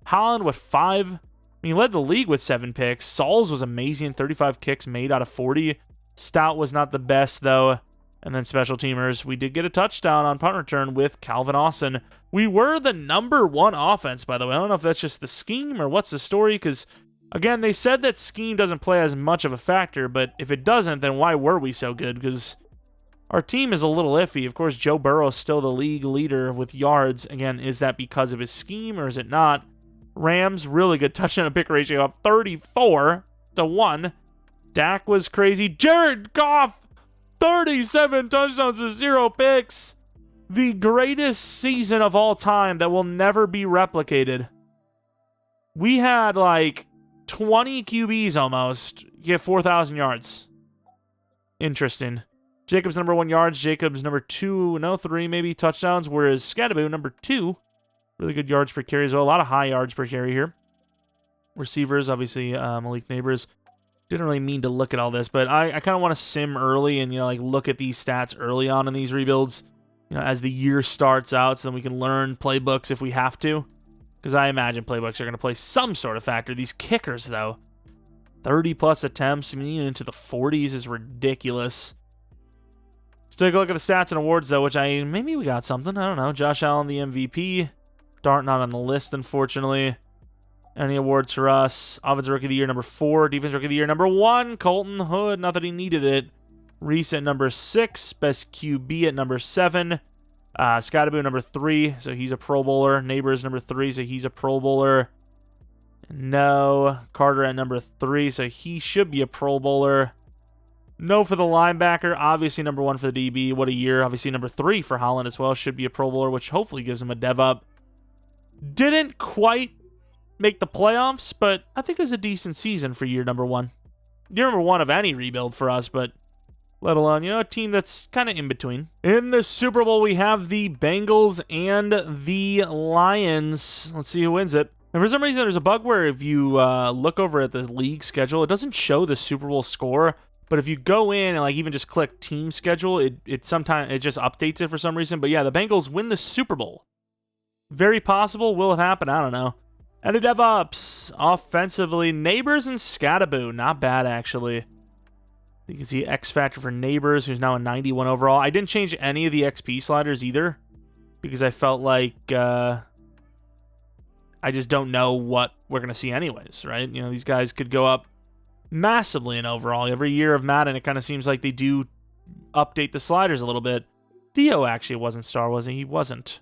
S1: Holland with 5. He led the league with 7 picks. Sauls was amazing. 35 kicks made out of 40. Stout was not the best, though. And then special teamers. We did get a touchdown on punt return with Calvin Austin. We were the #1 offense, by the way. I don't know if that's just the scheme or what's the story, because, again, they said that scheme doesn't play as much of a factor, but if it doesn't, then why were we so good? Because our team is a little iffy. Of course, Joe Burrow is still the league leader with yards. Again, is that because of his scheme or is it not? Rams, really good touchdown to pick ratio up 34-1. Dak was crazy. Jared Goff, 37 touchdowns to 0 picks. The greatest season of all time that will never be replicated. We had like 20 QBs almost get 4,000 yards. Interesting. Jacobs #1 yards. Jacobs #2, 3 maybe touchdowns, whereas Scattaboo #2. Really good yards per carry as well. A lot of high yards per carry here. Receivers, obviously, Malik Neighbors. Didn't really mean to look at all this, but I kind of want to sim early and, look at these stats early on in these rebuilds, as the year starts out, so then we can learn playbooks if we have to. Because I imagine playbooks are going to play some sort of factor. These kickers, though, 30-plus attempts, into the 40s is ridiculous. Let's take a look at the stats and awards, though, which maybe we got something. I don't know. Josh Allen, the MVP. Dart not on the list, unfortunately. Any awards for us? Offensive Rookie of the Year, #4. Defensive Rookie of the Year, #1. Colton Hood, not that he needed it. Reese at #6. Best QB at #7. Scottaboo, #3, so he's a Pro Bowler. Neighbors, #3, so he's a Pro Bowler. No. Carter at #3, so he should be a Pro Bowler. No for the linebacker. Obviously, #1 for the DB. What a year. Obviously, #3 for Holland as well. Should be a Pro Bowler, which hopefully gives him a dev up. Didn't quite make the playoffs, but I think it was a decent season for year #1. Year #1 of any rebuild for us, but let alone, a team that's kind of in between. In the Super Bowl, we have the Bengals and the Lions. Let's see who wins it. And for some reason, there's a bug where if you look over at the league schedule, it doesn't show the Super Bowl score. But if you go in and even just click team schedule, it sometimes it just updates it for some reason. But yeah, the Bengals win the Super Bowl. Very possible. Will it happen? I don't know. And the DevOps. Offensively, Neighbors and Scattaboo. Not bad, actually. You can see X Factor for Neighbors, who's now a 91 overall. I didn't change any of the XP sliders either, because I felt like I just don't know what we're going to see anyways, right? These guys could go up massively in overall. Every year of Madden, it kind of seems like they do update the sliders a little bit. Theo actually wasn't star, was he? He wasn't.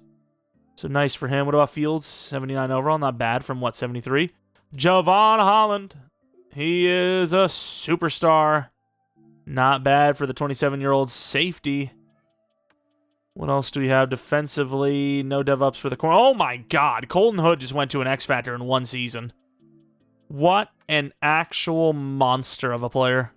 S1: So nice for him. What about Fields? 79 overall. Not bad from, 73? Javon Holland. He is a superstar. Not bad for the 27-year-old safety. What else do we have defensively? No dev-ups for the corner. Oh, my God. Colton Hood just went to an X Factor in one season. What an actual monster of a player.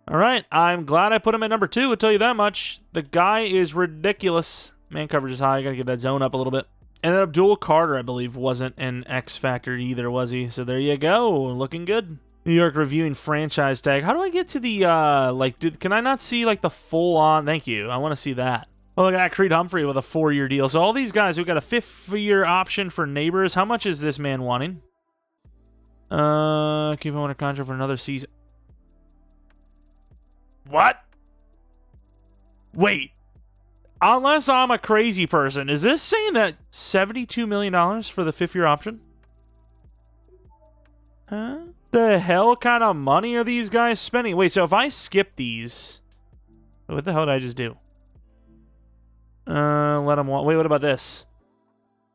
S1: All right. I'm glad I put him at #2. I'll tell you that much. The guy is ridiculous. Man coverage is high. I got to get that zone up a little bit. And then Abdul Carter, I believe, wasn't an X Factor either, was he? So there you go. Looking good. New York reviewing franchise tag. How do I get to the, can I not see, the full-on? Thank you. I want to see that. Oh, look at that. Creed Humphrey with a 4-year deal. So all these guys, we've got a 5th-year option for Neighbors. How much is this man wanting? Keep him under contract for another season. What? Wait. Unless I'm a crazy person, is this saying that $72 million for the 5th-year option? Huh? The hell kind of money are these guys spending? Wait, so if I skip these, What the hell did I just do? Let him walk. Wait, what about this?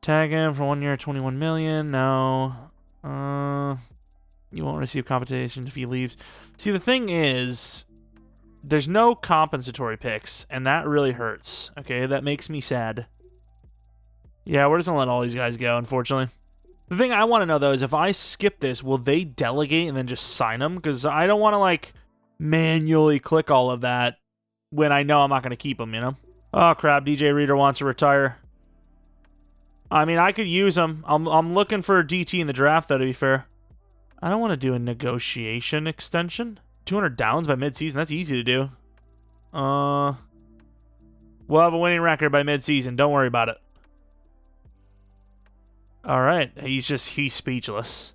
S1: Tag him for 1 year, 21 million. No. You won't receive compensation if he leaves. See, the thing is, there's no compensatory picks, and that really hurts. Okay, that makes me sad. Yeah, we're just gonna let all these guys go, unfortunately. The thing I want to know, though, is if I skip this, will they delegate and then just sign them? Because I don't want to, like, manually click all of that when I know I'm not going to keep them, you know? Oh, crap. DJ Reader wants to retire. I mean, I could use him. I'm looking for a DT in the draft, though, to be fair. I don't want to do a negotiation extension. 200 downs by midseason. That's easy to do. We'll have a winning record by midseason. Don't worry about it. All right. He's speechless.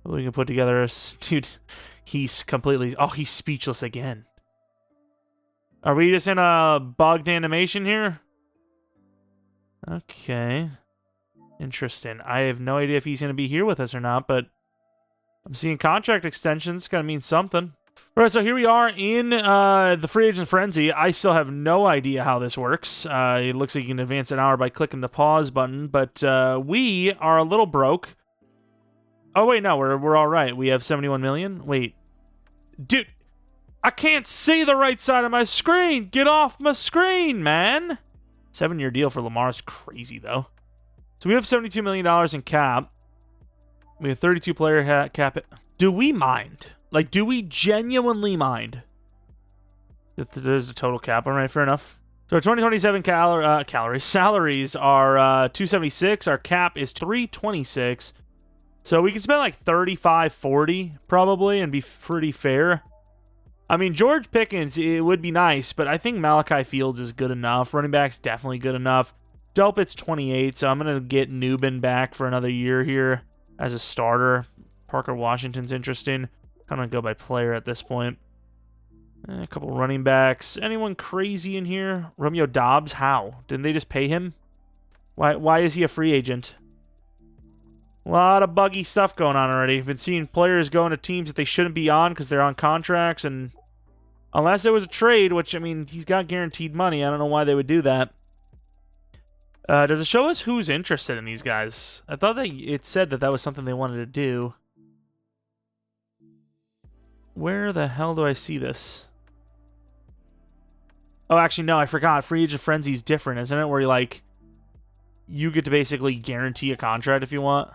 S1: We can put together a... Dude, he's completely... Oh, he's speechless again. Are we just in a bugged animation here? Okay. Interesting. I have no idea if he's going to be here with us or not, but I'm seeing contract extensions. Going to mean something. All right, so here we are in the free agent frenzy. I still have no idea how this works. It looks like you can advance an hour by clicking the pause button, but we are a little broke. Oh, wait, no, we're all right. We have 71 million. Wait. Dude, I can't see the right side of my screen. Get off my screen, man. 7-year deal for Lamar is crazy, though. So we have $72 million in cap. We have 32 player cap. Do we mind? Like, do we genuinely mind? There's the total cap. All right, fair enough. So our 2027 salaries are 276. Our cap is 326. So we can spend like 35, 40 probably and be pretty fair. I mean, George Pickens, it would be nice, but I think Malachi Fields is good enough. Running back's definitely good enough. Delpit's 28, so I'm going to get Newbin back for another year here as a starter. Parker Washington's interesting. I'm going to go by player at this point. A couple running backs. Anyone crazy in here? Romeo Dobbs? How? Didn't they just pay him? Why is he a free agent? A lot of buggy stuff going on already. Been seeing players going to teams that they shouldn't be on because they're on contracts, and unless it was a trade, which, I mean, he's got guaranteed money. I don't know why they would do that. Does it show us who's interested in these guys? I thought that it said that was something they wanted to do. Where the hell do I see this? Oh, actually, no, I forgot. Free Agent Frenzy's different, isn't it? Where you get to basically guarantee a contract if you want.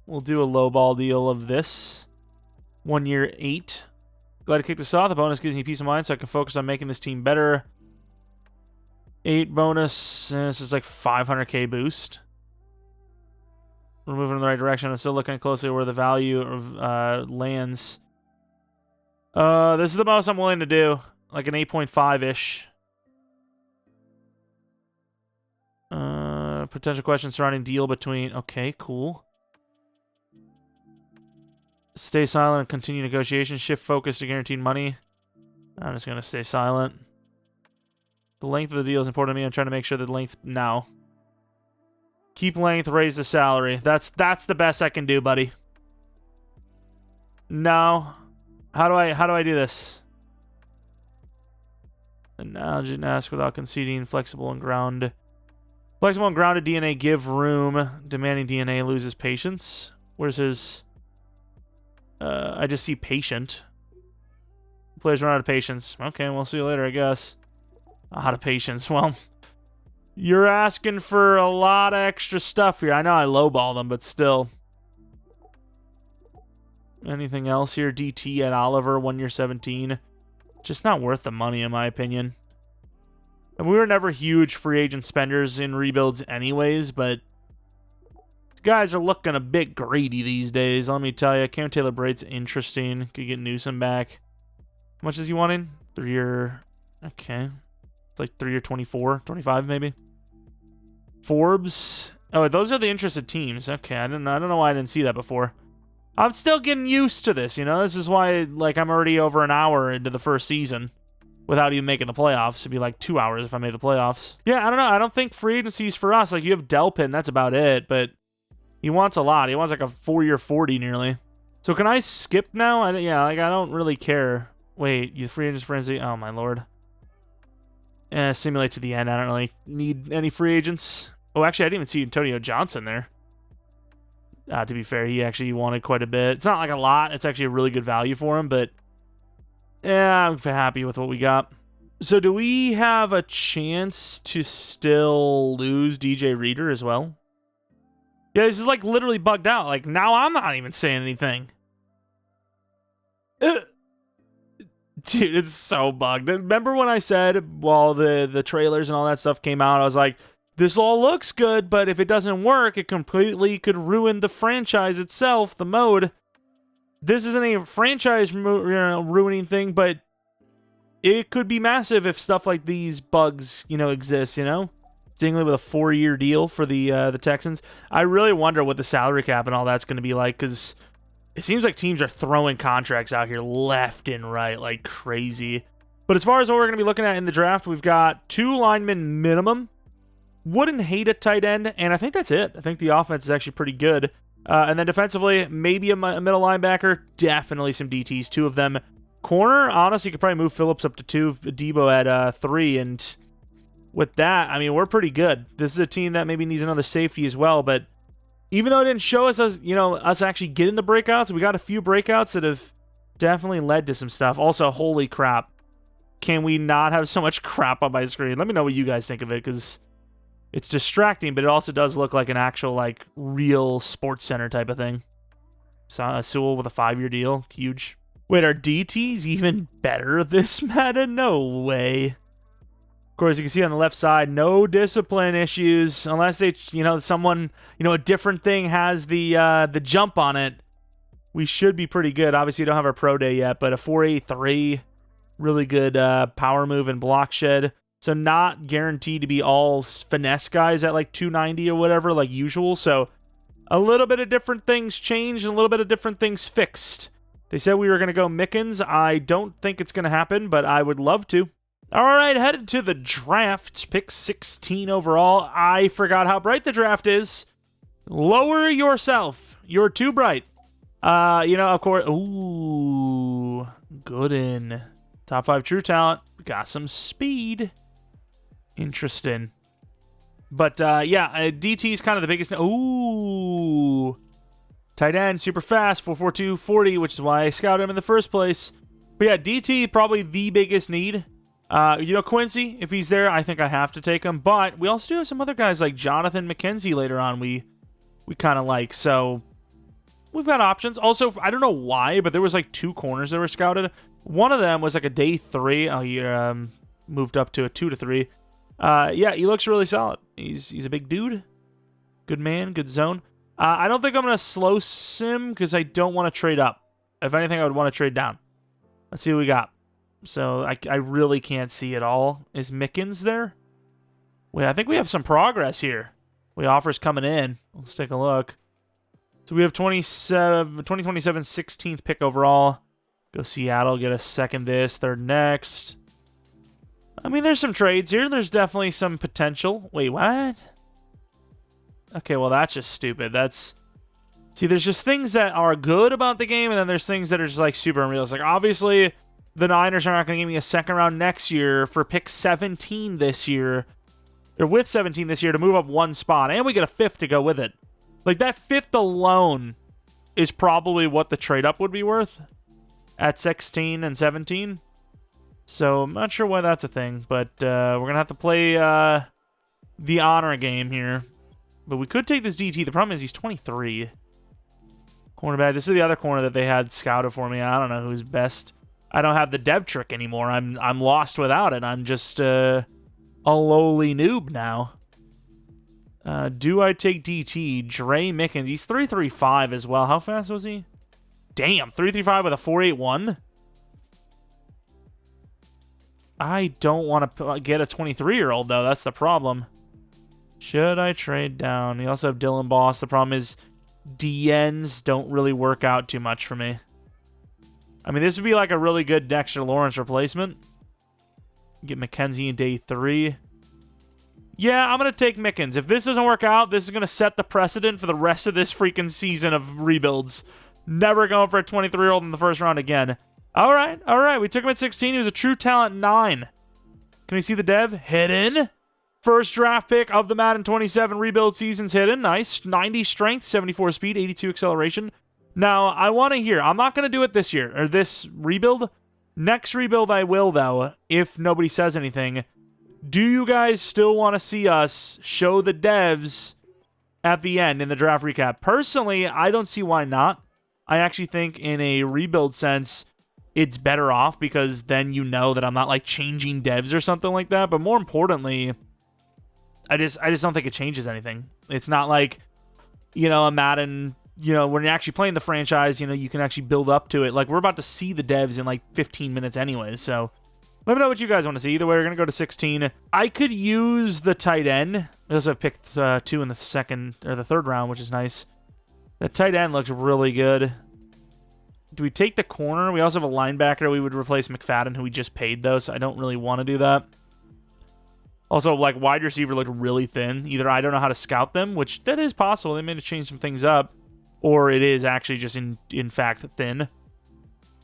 S1: We'll do a lowball deal of this. 1 year, 8. Glad to kick this off. The bonus gives me peace of mind so I can focus on making this team better. 8 bonus. This is like 500k boost. We're moving in the right direction. I'm still looking closely where the value of, lands. This is the most I'm willing to do. Like an 8.5-ish. Potential questions surrounding deal between... Okay, cool. Stay silent and continue negotiations. Shift focus to guaranteed money. I'm just going to stay silent. The length of the deal is important to me. I'm trying to make sure the length... now. Keep length, raise the salary. That's the best I can do, buddy. No. How do I do this? Analogy and ask without conceding. Flexible and ground. Flexible and grounded DNA give room. Demanding DNA loses patience. Where's his... I just see patient. Players run out of patience. Okay, we'll see you later, I guess. Out of patience. Well, you're asking for a lot of extra stuff here. I know I lowball them, but still. Anything else here? DT at Oliver, 1 year, 17. Just not worth the money, in my opinion. And we were never huge free agent spenders in rebuilds anyways, but these guys are looking a bit greedy these days, let me tell you. Cam Taylor-Bright's interesting. Could get Newsom back. How much is he wanting? 3 year... Okay. It's like 3 year, 24, 25 maybe. Forbes. Oh, those are the interested teams. Okay, I don't know why I didn't see that before. I'm still getting used to this, you know? This is why, like, I'm already over an hour into the first season without even making the playoffs. It'd be like 2 hours if I made the playoffs. Yeah, I don't know. I don't think free agency's for us. Like, you have Delpin, that's about it, but he wants a lot. He wants like a 4 year, 40 nearly. So can I skip now? Yeah, like, I don't really care. Wait, you free agents frenzy? Oh, my lord. Simulate to the end. I don't really need any free agents. Oh, actually, I didn't even see Antonio Johnson there. To be fair, he actually wanted quite a bit. It's not like a lot. It's actually a really good value for him, but yeah, I'm happy with what we got. So do we have a chance to still lose DJ Reader as well? Yeah, this is like literally bugged out. Like now I'm not even saying anything. Dude, it's so bugged. Remember when I said, while the trailers and all that stuff came out, I was like, this all looks good, but if it doesn't work, it completely could ruin the franchise itself, the mode. This isn't a franchise ruining thing, but it could be massive if stuff like these bugs, exist, Stingley with a 4-year deal for the Texans. I really wonder what the salary cap and all that's going to be like, because it seems like teams are throwing contracts out here left and right like crazy. But as far as what we're going to be looking at in the draft, we've got 2 linemen minimum. Wouldn't hate a tight end, and I think that's it. I think the offense is actually pretty good. And then defensively, maybe a middle linebacker, definitely some DTs, 2 of them. Corner, honestly, you could probably move Phillips up to 2, Debo at 3, and with that, I mean, we're pretty good. This is a team that maybe needs another safety as well, but even though it didn't show us, us actually getting the breakouts, we got a few breakouts that have definitely led to some stuff. Also, holy crap. Can we not have so much crap on my screen? Let me know what you guys think of it, because it's distracting, but it also does look like an actual, like, real Sports Center type of thing. Sewell with a 5-year deal. Huge. Wait, are DTs even better this Madden? No way. Of course, you can see on the left side, no discipline issues. Unless they, someone, a different thing has the jump on it. We should be pretty good. Obviously, we don't have our pro day yet, but a 4.83. Really good power move and block shed. So not guaranteed to be all finesse guys at like 290 or whatever, like usual. So a little bit of different things changed and a little bit of different things fixed. They said we were going to go Mickens. I don't think it's going to happen, but I would love to. All right, headed to the draft. Pick 16 overall. I forgot how bright the draft is. Lower yourself. You're too bright. Of course. Ooh, good in. Top 5 true talent. Got some speed. Interesting. But, DT is kind of the biggest. Ooh. Tight end, super fast, 4.42, 40, which is why I scouted him in the first place. But yeah, DT, probably the biggest need. Quincy, if he's there, I think I have to take him. But we also do have some other guys like Jonathan McKenzie later on we kind of like. So we've got options. Also, I don't know why, but there was like 2 corners that were scouted. One of them was like a day 3. Oh, he moved up to a 2 to 3. He looks really solid. He's a big dude. Good man, good zone. I don't think I'm going to slow sim because I don't want to trade up. If anything, I would want to trade down. Let's see what we got. So I really can't see it all. Is Mickens there? Wait, I think we have some progress here. Offers coming in. Let's take a look. So we have 2027 16th pick overall. Go Seattle, get a second this, third next. I mean, there's some trades here. There's definitely some potential. Wait, what? Okay, well, that's just stupid. See, there's just things that are good about the game, and then there's things that are just, like, super unrealistic. Obviously, the Niners are not going to give me a second round next year for pick 17 this year. Or with 17 this year to move up 1 spot. And we get a 5th to go with it. Like, that 5th alone is probably what the trade-up would be worth at 16 and 17. So, I'm not sure why that's a thing. But we're going to have to play the honor game here. But we could take this DT. The problem is he's 23. Cornerback. This is the other corner that they had scouted for me. I don't know who's best. I don't have the dev trick anymore. I'm lost without it. I'm just a lowly noob now. Do I take DT? Dre Mickens. He's 3.35 as well. How fast was he? Damn, 3.35 with a 4.81? I don't want to get a 23-year-old, though. That's the problem. Should I trade down? You also have Dylan Boss. The problem is DNs don't really work out too much for me. I mean, this would be like a really good Dexter Lawrence replacement. Get McKenzie in day 3. Yeah, I'm going to take Mickens. If this doesn't work out, this is going to set the precedent for the rest of this freaking season of rebuilds. Never going for a 23-year-old in the first round again. All right. We took him at 16. He was a true talent 9. Can we see the dev? Hidden. First draft pick of the Madden 27 rebuild season's hidden. Nice. 90 strength, 74 speed, 82 acceleration. Now, I want to hear. I'm not going to do it this year, or this rebuild. Next rebuild I will, though, if nobody says anything. Do you guys still want to see us show the devs at the end in the draft recap? Personally, I don't see why not. I actually think in a rebuild sense, it's better off because then you know that I'm not like changing devs or something like that. But more importantly, I just don't think it changes anything. It's not like, a Madden, when you're actually playing the franchise, you can actually build up to it. Like, we're about to see the devs in like 15 minutes anyways, so let me know what you guys want to see. Either way, we're going to go to 16. I could use the tight end. I also have picked 2 in the third round, which is nice. The tight end looks really good. Do we take the corner? We also have a linebacker. We would replace McFadden, who we just paid, though, so I don't really want to do that. Also, like, wide receiver looked really thin. Either I don't know how to scout them, which that is possible. They may have changed some things up, or it is actually just, in fact, thin.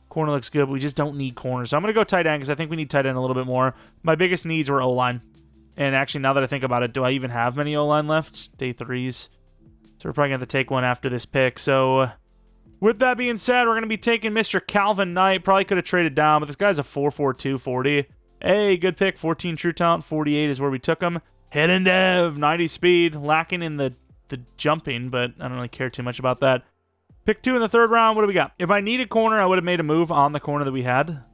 S1: Corner looks good, but we just don't need corners. So I'm going to go tight end because I think we need tight end a little bit more. My biggest needs were O-line. And actually, now that I think about it, do I even have many O-line left? Day 3s. So we're probably going to have to take one after this pick. So with that being said, we're going to be taking Mr. Calvin Knight. Probably could have traded down, but this guy's a 4.42 40. Hey, good pick. 14 true talent. 48 is where we took him. Hidden dev. 90 speed. Lacking in the jumping, but I don't really care too much about that. Pick 2 in the third round. What do we got? If I needed corner, I would have made a move on the corner that we had.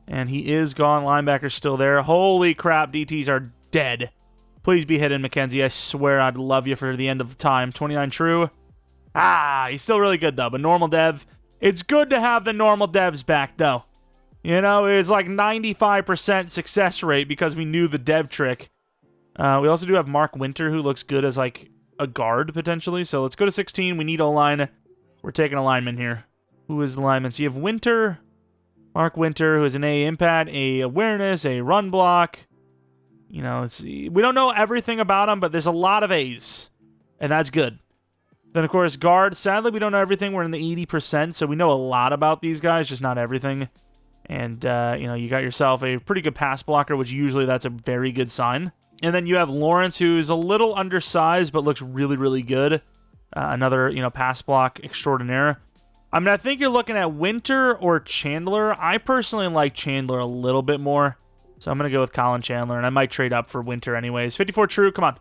S1: And he is gone. Linebacker's still there. Holy crap, DTs are dead. Please be hidden, McKenzie. I swear I'd love you for the end of the time. 29 true. He's still really good, though. But normal dev. It's good to have the normal devs back, though. It was like 95% success rate because we knew the dev trick. We also do have Mark Winter, who looks good as, like, a guard, potentially. So let's go to 16. We need O-line. We're taking a lineman here. Who is the lineman? So you have Winter. Mark Winter, who is an A impact, A awareness, A run block. We don't know everything about him, but there's a lot of A's. And that's good. Then, of course, guard. Sadly, we don't know everything. We're in the 80%, so we know a lot about these guys, just not everything. And, you got yourself a pretty good pass blocker, which usually that's a very good sign. And then you have Lawrence, who's a little undersized, but looks really, really good. Another, pass block extraordinaire. I mean, I think you're looking at Winter or Chandler. I personally like Chandler a little bit more. So I'm going to go with Colin Chandler, and I might trade up for Winter anyways. 54 true, come on.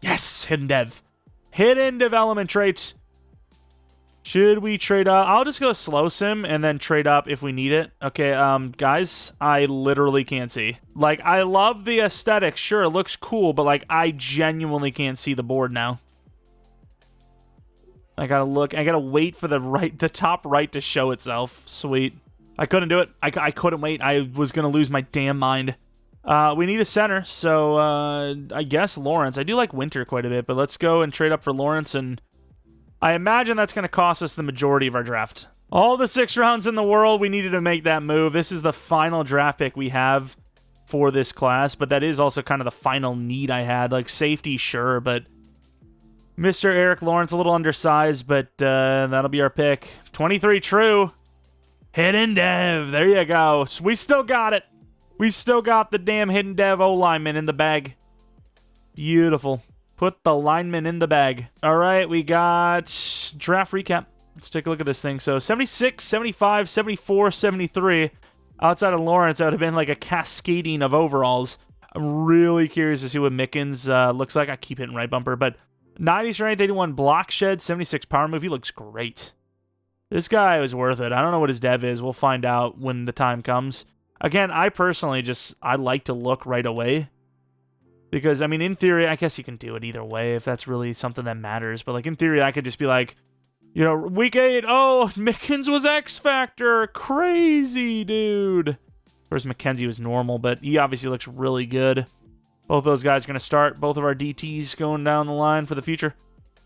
S1: Yes, hidden dev. Hidden development traits. Should we trade up? I'll just go slow sim and then trade up if we need it. Okay, guys, I literally can't see. Like, I love the aesthetic. Sure, it looks cool, but, like, I genuinely can't see the board now. I gotta look. I gotta wait for the top right to show itself. Sweet. I couldn't do it. I couldn't wait. I was gonna lose my damn mind. We need a center, so I guess Lawrence. I do like Winter quite a bit, but let's go and trade up for Lawrence, and I imagine that's gonna cost us the majority of our draft. All the 6 rounds in the world, we needed to make that move. This is the final draft pick we have for this class, but that is also kind of the final need I had. Like, safety, sure, but Mr. Eric Lawrence, a little undersized, but that'll be our pick. 23 true. Hidden dev. There you go. So we still got it. We still got the damn hidden dev O-lineman in the bag. Beautiful. Put the lineman in the bag. All right, we got draft recap. Let's take a look at this thing. So 76, 75, 74, 73. Outside of Lawrence, that would have been like a cascading of overalls. I'm really curious to see what Mickens looks like. I keep hitting right bumper, but 90 strength, 81 block shed, 76 power move. He looks great. This guy was worth it. I don't know what his dev is. We'll find out when the time comes. Again, I personally I like to look right away. Because, I mean, in theory, I guess you can do it either way if that's really something that matters. But, like, in theory, I could just be like, week 8, oh, Mickens was X Factor. Crazy, dude. Of course, McKenzie was normal, but he obviously looks really good. Both those guys are going to start. Both of our DTs going down the line for the future.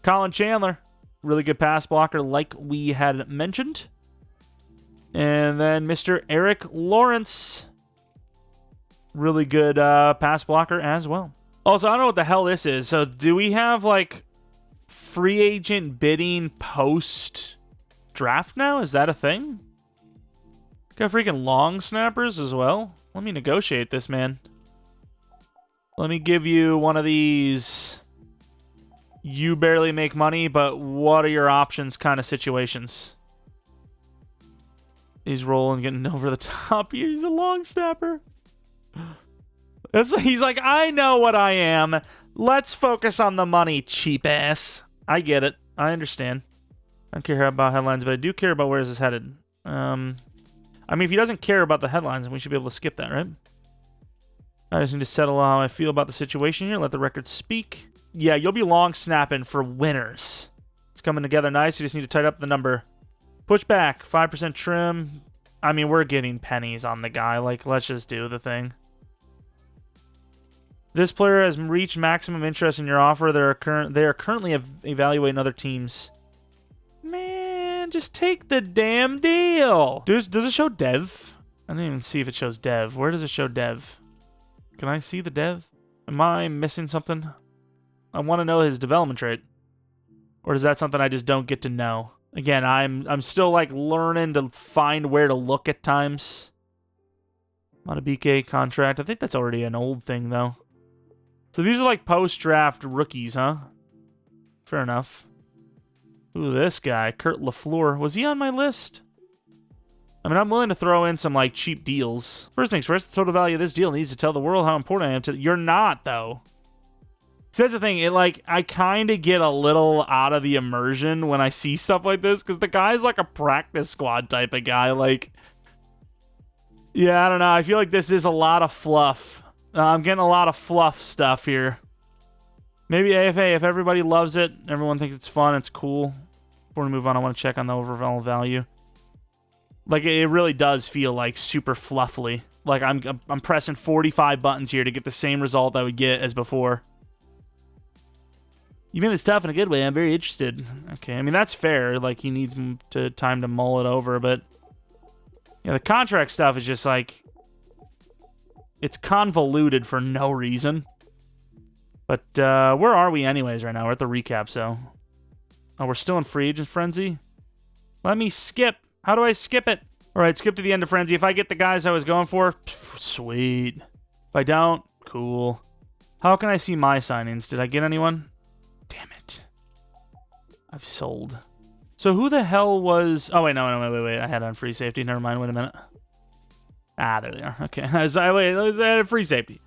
S1: Colin Chandler, really good pass blocker like we had mentioned. And then Mr. Eric Lawrence, really good pass blocker as well. Also, I don't know what the hell this is. So do we have, like, free agent bidding post-draft now? Is that a thing? Got freaking long snappers as well? Let me negotiate this, man. Let me give you one of these. You barely make money, but what are your options kind of situations? He's rolling, getting over the top. He's a long snapper. He's like, I know what I am. Let's focus on the money, cheap ass. I get it. I understand. I don't care about headlines, but I do care about where this is headed. I mean, if he doesn't care about the headlines, then we should be able to skip that, right? I just need to settle how I feel about the situation here. Let the record speak. Yeah, you'll be long snapping for winners. It's coming together nice. You just need to tighten up the number. Push back. 5% trim. I mean, we're getting pennies on the guy. Like, let's just do the thing. This player has reached maximum interest in your offer. They are currently evaluating other teams. Man, just take the damn deal. Does it show dev? I didn't even see if it shows dev. Where does it show dev? Can I see the dev? Am I missing something? I want to know his development rate. Or is that something I just don't get to know? Again, I'm still like learning to find where to look at times. On a BK contract. I think that's already an old thing though. So these are like post-draft rookies, huh? Fair enough. Ooh, this guy, Kurt LaFleur. Was he on my list? I mean, I'm willing to throw in some, like, cheap deals. First things first, the total value of this deal needs to tell the world how important I am to... You're not, though. So that's the thing. I kind of get a little out of the immersion when I see stuff like this, because the guy's like a practice squad type of guy. Like, yeah, I don't know. I feel like this is a lot of fluff. I'm getting a lot of fluff stuff here. Maybe AFA, if everybody loves it, everyone thinks it's fun, it's cool. Before we move on, I want to check on the overall value. Like, it really does feel, like, super fluffily. Like, I'm pressing 45 buttons here to get the same result I would get as before. You mean it's tough in a good way. I'm very interested. Okay, I mean, that's fair. Like, he needs time to mull it over, but... Yeah, the contract stuff is just, like... It's convoluted for no reason. But, where are we anyways right now? We're at the recap, so... Oh, we're still in free agent frenzy? Let me skip. How do I skip it? All right, skip to the end of frenzy. If I get the guys I was going for, sweet. If I don't, cool. How can I see my signings? Did I get anyone? Damn it. I've sold. So who the hell was... Oh, wait, no, wait. I had on free safety. Never mind, wait a minute. Ah, there they are. Okay, I had free safety.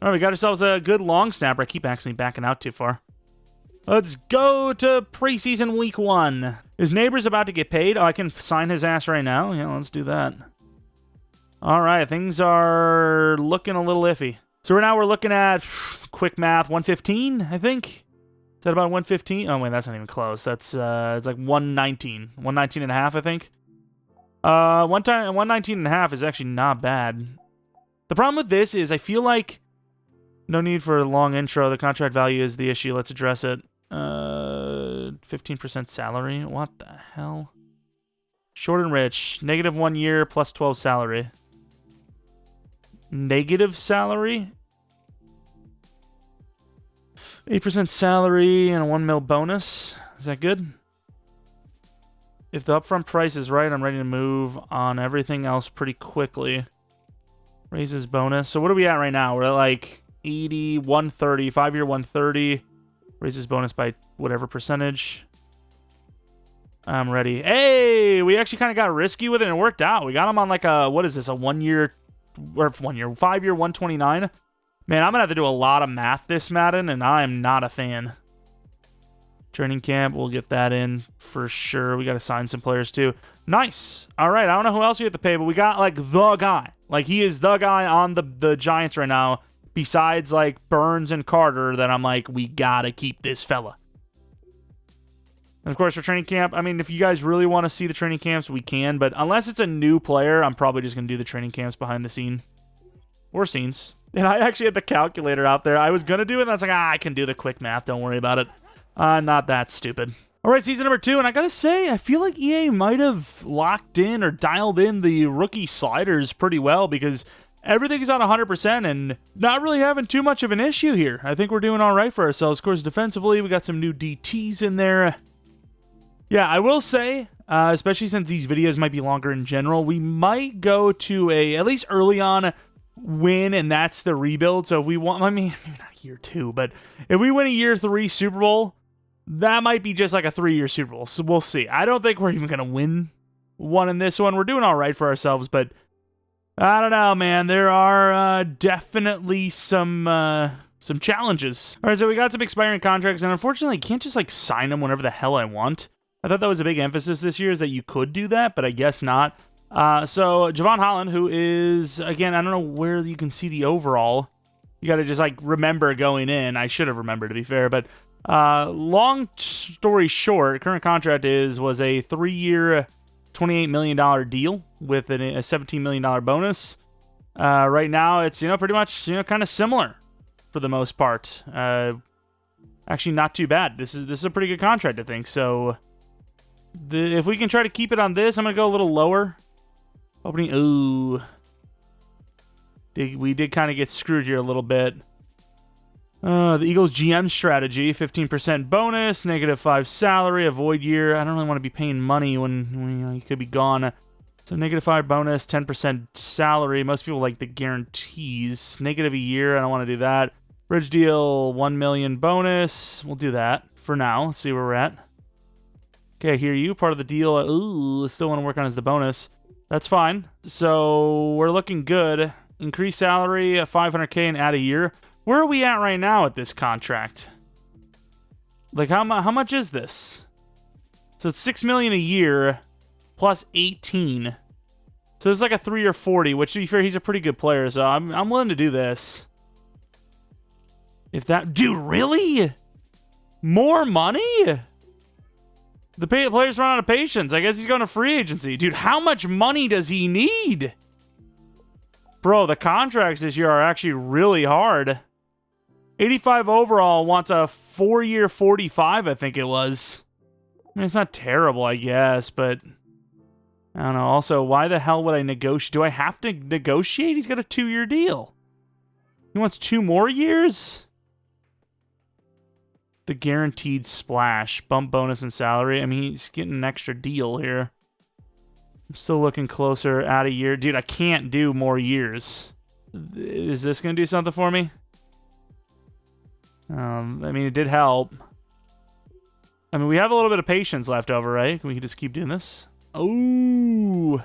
S1: All right, we got ourselves a good long snapper. I keep accidentally backing out too far. Let's go to preseason week 1. His neighbor's about to get paid. Oh, I can sign his ass right now. Yeah, let's do that. All right, things are looking a little iffy. So right now we're looking at, quick math, 115, I think. Is that about 115? Oh, wait, that's not even close. That's, it's like 119. 119 and a half, I think. 119 and a half is actually not bad. The problem with this is I feel like no need for a long intro. The contract value is the issue. Let's address it. 15% salary. What the hell? Short and rich. Negative 1 year plus 12 salary. Negative salary? 8% salary and a 1 mil bonus. Is that good? If the upfront price is right, I'm ready to move on everything else pretty quickly. Raises bonus. So what are we at right now? We're at like 80, 130, 5-year 130. Raises bonus by whatever percentage. I'm ready. Hey, we actually kind of got risky with it and it worked out. We got him on like a, what is this, a 5-year 129. Man, I'm going to have to do a lot of math this Madden, and I am not a fan. Training camp, we'll get that in for sure. We got to sign some players too. Nice. All right, I don't know who else you have to pay, but we got like the guy. Like he is the guy on the Giants right now, besides like Burns and Carter, that I'm like, we got to keep this fella. And of course, for training camp, I mean, if you guys really want to see the training camps, we can, but unless it's a new player, I'm probably just going to do the training camps behind the scene. Or scenes. And I actually had the calculator out there. I was going to do it, and I was like, I can do the quick math. Don't worry about it. I'm not that stupid. All right, season number 2, and I got to say, I feel like EA might have locked in or dialed in the rookie sliders pretty well because everything's on 100% and not really having too much of an issue here. I think we're doing all right for ourselves. Of course, defensively, we got some new DTs in there. Yeah, I will say, especially since these videos might be longer in general, we might go to at least early on, win, and that's the rebuild. So if we want, I mean, maybe not year 2, but if we win a year 3 Super Bowl, that might be just like a 3-year Super Bowl. So we'll see. I don't think we're even going to win one in this one. We're doing all right for ourselves, but I don't know, man. There are definitely some challenges. All right, so we got some expiring contracts, and unfortunately, I can't just like sign them whenever the hell I want. I thought that was a big emphasis this year, is that you could do that, but I guess not. So Javon Holland, who is, again, I don't know where you can see the overall. You got to just like remember going in. I should have remembered, to be fair, but long story short, current contract was a 3-year, $28 million deal with a $17 million bonus. Right now, it's, pretty much, kind of similar for the most part. Actually, not too bad. This is a pretty good contract, I think. So if we can try to keep it on this, I'm going to go a little lower. Opening, ooh. We did kind of get screwed here a little bit. The Eagles GM strategy, 15% bonus, -5 salary, a void year. I don't really want to be paying money when you could be gone. So -5 bonus, 10% salary. Most people like the guarantees. Negative a year, I don't want to do that. Bridge deal, 1 million bonus. We'll do that for now. Let's see where we're at. Okay, I hear you. Part of the deal. Ooh, still want to work on is the bonus. That's fine. So we're looking good. Increase salary, $500K and add a year. Where are we at right now at this contract? Like, how much is this? So it's $6 million a year plus 18. So it's like a 3 or 40, which, to be fair, he's a pretty good player. So I'm willing to do this. If that, dude, really? More money? The players run out of patience. I guess he's going to free agency. Dude, how much money does he need? Bro, the contracts this year are actually really hard. 85 overall, wants a 4-year 45, I think it was. I mean, it's not terrible, I guess, but I don't know. Also, why the hell would I negotiate? Do I have to negotiate? He's got a 2-year deal. He wants 2 more years? The guaranteed splash, bump bonus and salary. I mean, he's getting an extra deal here. I'm still looking closer. Add a year. Dude, I can't do more years. Is this going to do something for me? I mean, it did help. I mean, we have a little bit of patience left over, right? We can just keep doing this. Ooh.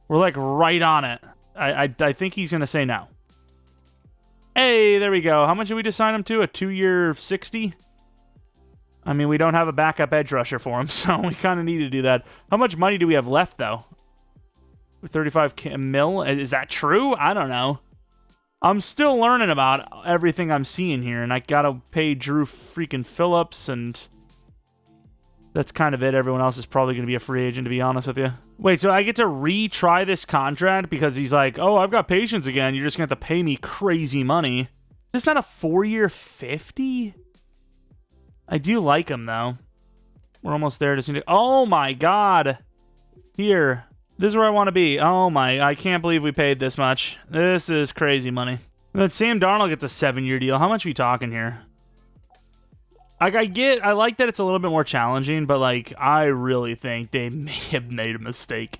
S1: We're like right on it. I think he's going to say no. Hey, there we go. How much did we just sign him to? A 2-year 60? I mean, we don't have a backup edge rusher for him, so we kind of need to do that. How much money do we have left, though? 35 mil? Is that true? I don't know. I'm still learning about everything I'm seeing here, and I gotta pay Drew freaking Phillips, and that's kind of it. Everyone else is probably going to be a free agent, to be honest with you. Wait, so I get to retry this contract because he's like, oh, I've got patience again. You're just going to have to pay me crazy money. Is this not a 4-year 50? I do like him, though. We're almost there. Oh, my God. Here. This is where I want to be. Oh, my. I can't believe we paid this much. This is crazy money. And then Sam Darnold gets a 7-year deal. How much are we talking here? Like, I like that it's a little bit more challenging, but, like, I really think they may have made a mistake.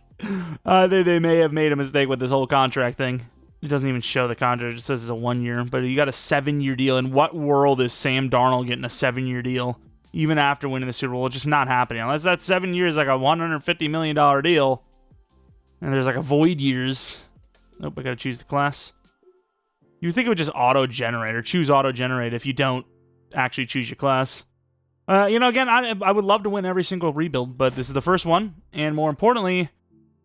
S1: They may have made a mistake with this whole contract thing. It doesn't even show the contract. It just says it's a 1-year, but you got a 7-year deal. In what world is Sam Darnold getting a 7-year deal, even after winning the Super Bowl? It's just not happening. Unless that 7 years like a $150 million deal, and there's like a void years. Nope, I got to choose the class. You would think it would just auto-generate or choose auto-generate if you don't actually choose your class. Again, I would love to win every single rebuild, but this is the first one, and more importantly,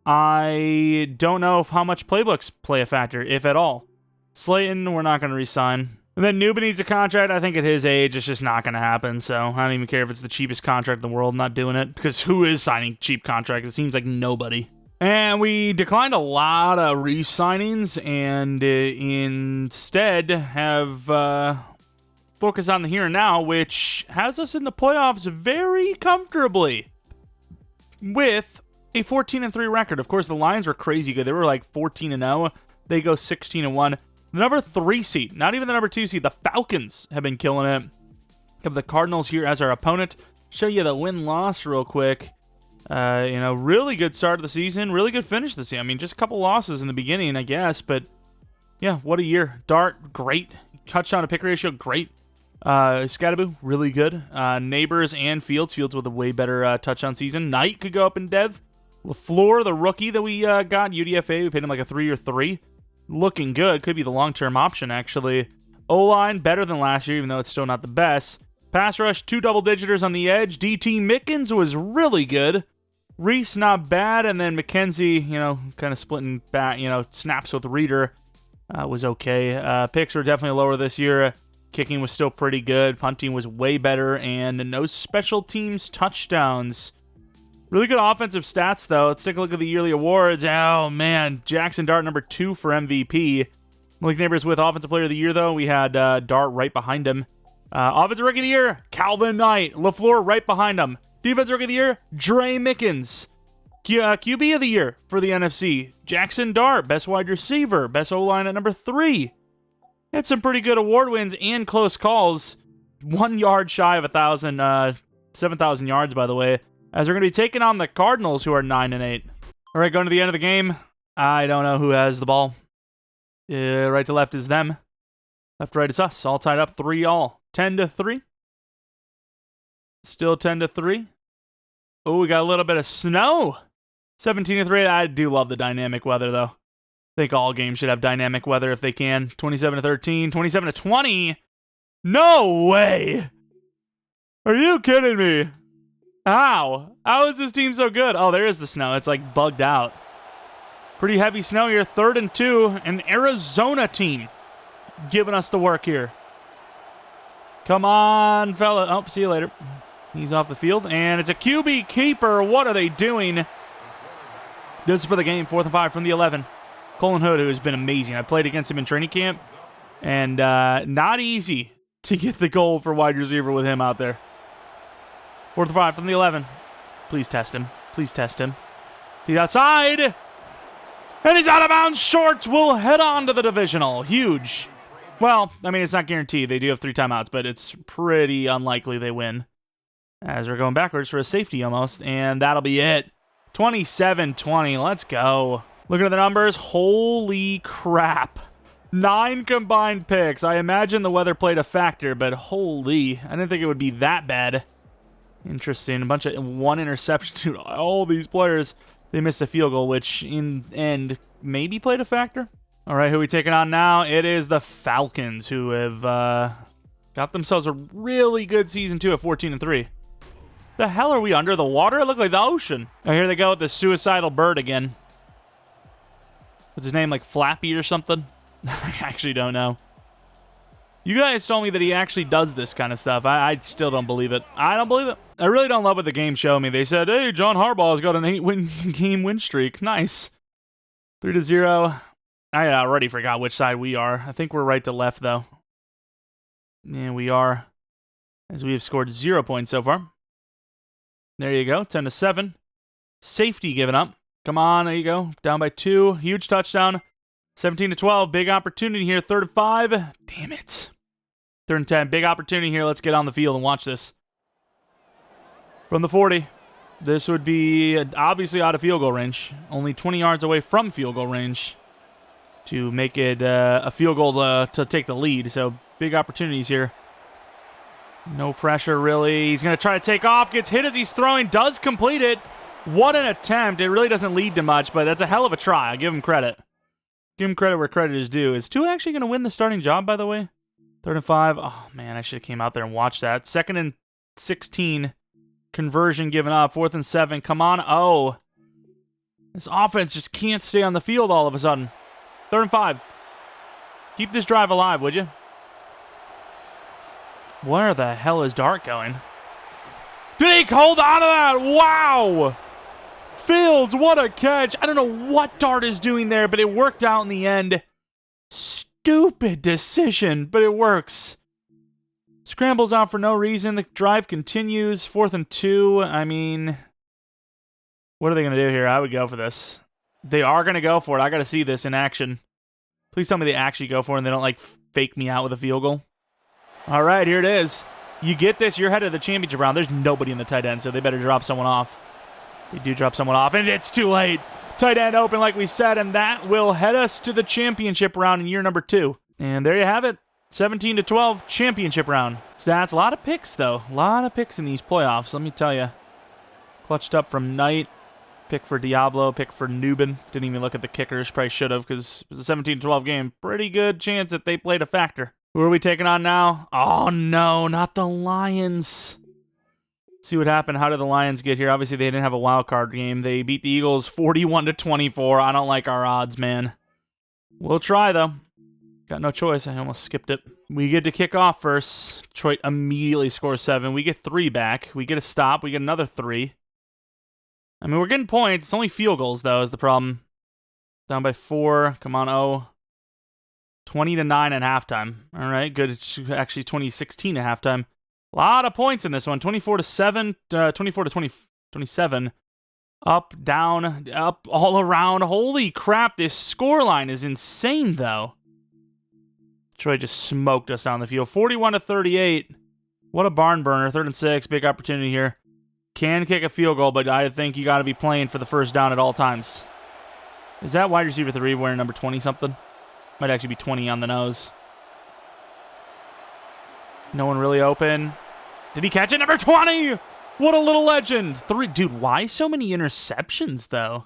S1: I don't know how much playbooks play a factor, if at all. Slayton, we're not going to re-sign. And then Newman needs a contract. I think at his age, it's just not going to happen, so I don't even care if it's the cheapest contract in the world. I'm not doing it, because who is signing cheap contracts? It seems like nobody. And we declined a lot of re-signings, and instead have focused on the here and now, which has us in the playoffs very comfortably with a 14-3 record. Of course, the Lions were crazy good. They were like 14-0. They go 16-1. The number 3 seed, not even the number 2 seed, the Falcons have been killing it. We have the Cardinals here as our opponent. Show you the win-loss real quick. Really good start of the season. Really good finish of the season. I mean, just a couple losses in the beginning, I guess, but Yeah, what a year. Dart, great. Touchdown to pick ratio, great. Scatterboo, really good. Neighbors and Fields. Fields with a way better touchdown season. Knight could go up in dev. LaFleur, the rookie that we got, UDFA, we paid him like a 3 or 3. Looking good. Could be the long-term option, actually. O-line, better than last year, even though it's still not the best. Pass rush, 2 double-digiters on the edge. DT Mickens was really good. Reese, not bad. And then McKenzie, kind of splitting back, snaps with Reader, was okay. Picks were definitely lower this year. Kicking was still pretty good. Punting was way better. And no special teams touchdowns. Really good offensive stats, though. Let's take a look at the yearly awards. Oh, man. Jackson Dart, number 2 for MVP. Malik Neighbors with Offensive Player of the Year, though. We had Dart right behind him. Offensive Rookie of the Year, Calvin Knight. LaFleur right behind him. Defensive Rookie of the Year, Jeromepkr. QB of the Year for the NFC, Jackson Dart. Best wide receiver. Best O-line at number 3. Had some pretty good award wins and close calls. 1 yard shy of 7,000 yards, by the way. As we're going to be taking on the Cardinals, who are 9-8. All right, going to the end of the game. I don't know who has the ball. Right to left is them. Left to right is us. All tied up 3-all. 10-3. Still 10-3. Oh, we got a little bit of snow. 17-3. I do love the dynamic weather, though. I think all games should have dynamic weather if they can. 27-13. 27-20. No way. Are you kidding me? How? How is this team so good? Oh, there is the snow. It's like bugged out. Pretty heavy snow here. 3rd and 2. An Arizona team giving us the work here. Come on, fella. Oh, see you later. He's off the field. And it's a QB keeper. What are they doing? This is for the game. 4th and 5 from the 11. Colin Hood, who has been amazing. I played against him in training camp. And not easy to get the goal for wide receiver with him out there. 4th and 5 from the 11. Please test him. Please test him. He's outside. And he's out of bounds. Short will head on to the divisional. Huge. Well, I mean, it's not guaranteed. They do have 3 timeouts, but it's pretty unlikely they win. As we're going backwards for a safety almost. And that'll be it. 27-20. Let's go. Looking at the numbers. Holy crap. 9 combined picks. I imagine the weather played a factor, but holy. I didn't think it would be that bad. Interesting. A bunch of 1 interception. Dude, all these players, they missed a field goal, which in end maybe played a factor. All right, who are we taking on now? It is the Falcons, who have got themselves a really good season, too, at 14-3. The hell are we under the water? It looked like the ocean. Oh, here they go with the suicidal bird again. What's his name, like Flappy or something? I actually don't know. You guys told me that he actually does this kind of stuff. I still don't believe it. I don't believe it. I really don't love what the game showed me. They said, hey, John Harbaugh's got an 8-game win streak. Nice. 3-0. I already forgot which side we are. I think we're right to left, though. Yeah, we are. As we have scored 0 points so far. There you go. 10-7. Safety given up. Come on, there you go. Down by 2. Huge touchdown. 17-12. Big opportunity here. 3rd and 5. Damn it. 3rd and 10. Big opportunity here. Let's get on the field and watch this. From the 40. This would be obviously out of field goal range. Only 20 yards away from field goal range to make it a field goal to take the lead. So big opportunities here. No pressure, really. He's going to try to take off. Gets hit as he's throwing. Does complete it. What an attempt. It really doesn't lead to much, but that's a hell of a try. I'll give him credit. Give him credit where credit is due. Is Tua actually going to win the starting job, by the way? 3rd and 5. Oh, man, I should have came out there and watched that. 2nd and 16. Conversion given up. 4th and 7. Come on. Oh. This offense just can't stay on the field all of a sudden. 3rd and 5. Keep this drive alive, would you? Where the hell is Dart going? Did he hold on to that? Wow! Fields, what a catch. I don't know what Dart is doing there, but it worked out in the end. Stupid decision, but it works. Scrambles out for no reason. The drive continues. 4th and 2. I mean, what are they going to do here? I would go for this. They are going to go for it. I got to see this in action. Please tell me they actually go for it and they don't, like, fake me out with a field goal. All right, here it is. You get this, you're headed to the championship round. There's nobody in the tight end, so they better drop someone off. They do drop someone off, and it's too late. Tight end open like we said, and that will head us to the championship round in year number 2. And there you have it. 17-12 championship round. Stats, a lot of picks though. A lot of picks in these playoffs, let me tell you. Clutched up from Knight. Pick for Diablo, pick for Nubin. Didn't even look at the kickers, probably should have because it was a 17-12 game. Pretty good chance that they played a factor. Who are we taking on now? Oh no, not the Lions. Let's see what happened. How did the Lions get here? Obviously they didn't have a wild card game. They beat the Eagles 41-24. I don't like our odds, man. We'll try though. Got no choice. I almost skipped it. We get to kick off first. Detroit immediately scores 7. We get 3 back. We get a stop. We get another 3. I mean, we're getting points. It's only field goals, though, is the problem. Down by 4. Come on, 20-9 at halftime. All right, good. It's actually 20-16 at halftime. A lot of points in this one. 24-7, 24-27. Up, down, up, all around. Holy crap, this scoreline is insane, though. Detroit just smoked us down the field. 41-38. What a barn burner. 3rd and 6. Big opportunity here. Can kick a field goal, but I think you got to be playing for the first down at all times. Is that wide receiver 3 wearing number 20-something? Might actually be 20 on the nose. No one really open. Did he catch it? Number 20! What a little legend. 3. Dude, why so many interceptions, though?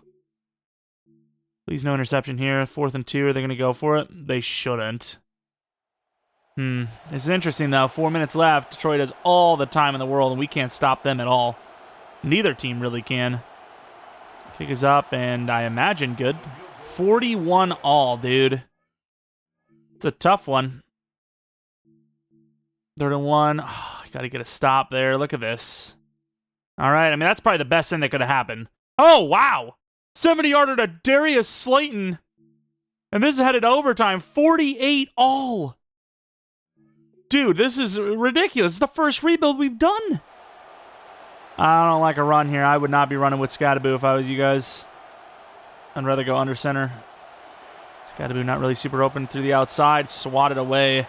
S1: Please no interception here. 4th and 2. Are they going to go for it? They shouldn't. This is interesting, though. 4 minutes left. Detroit has all the time in the world, and we can't stop them at all. Neither team really can. Kick is up, and I imagine good. 41 all, dude. It's a tough one. 3rd and 1. Oh, got to get a stop there. Look at this. All right, I mean, that's probably the best thing that could have happened. Oh, wow. 70-yarder to Darius Slayton. And this is headed to overtime. 48 all. Dude, this is ridiculous. It's the first rebuild we've done. I don't like a run here. I would not be running with Scadaboo if I was you guys. I'd rather go under center. Scadaboo not really super open through the outside. Swatted away.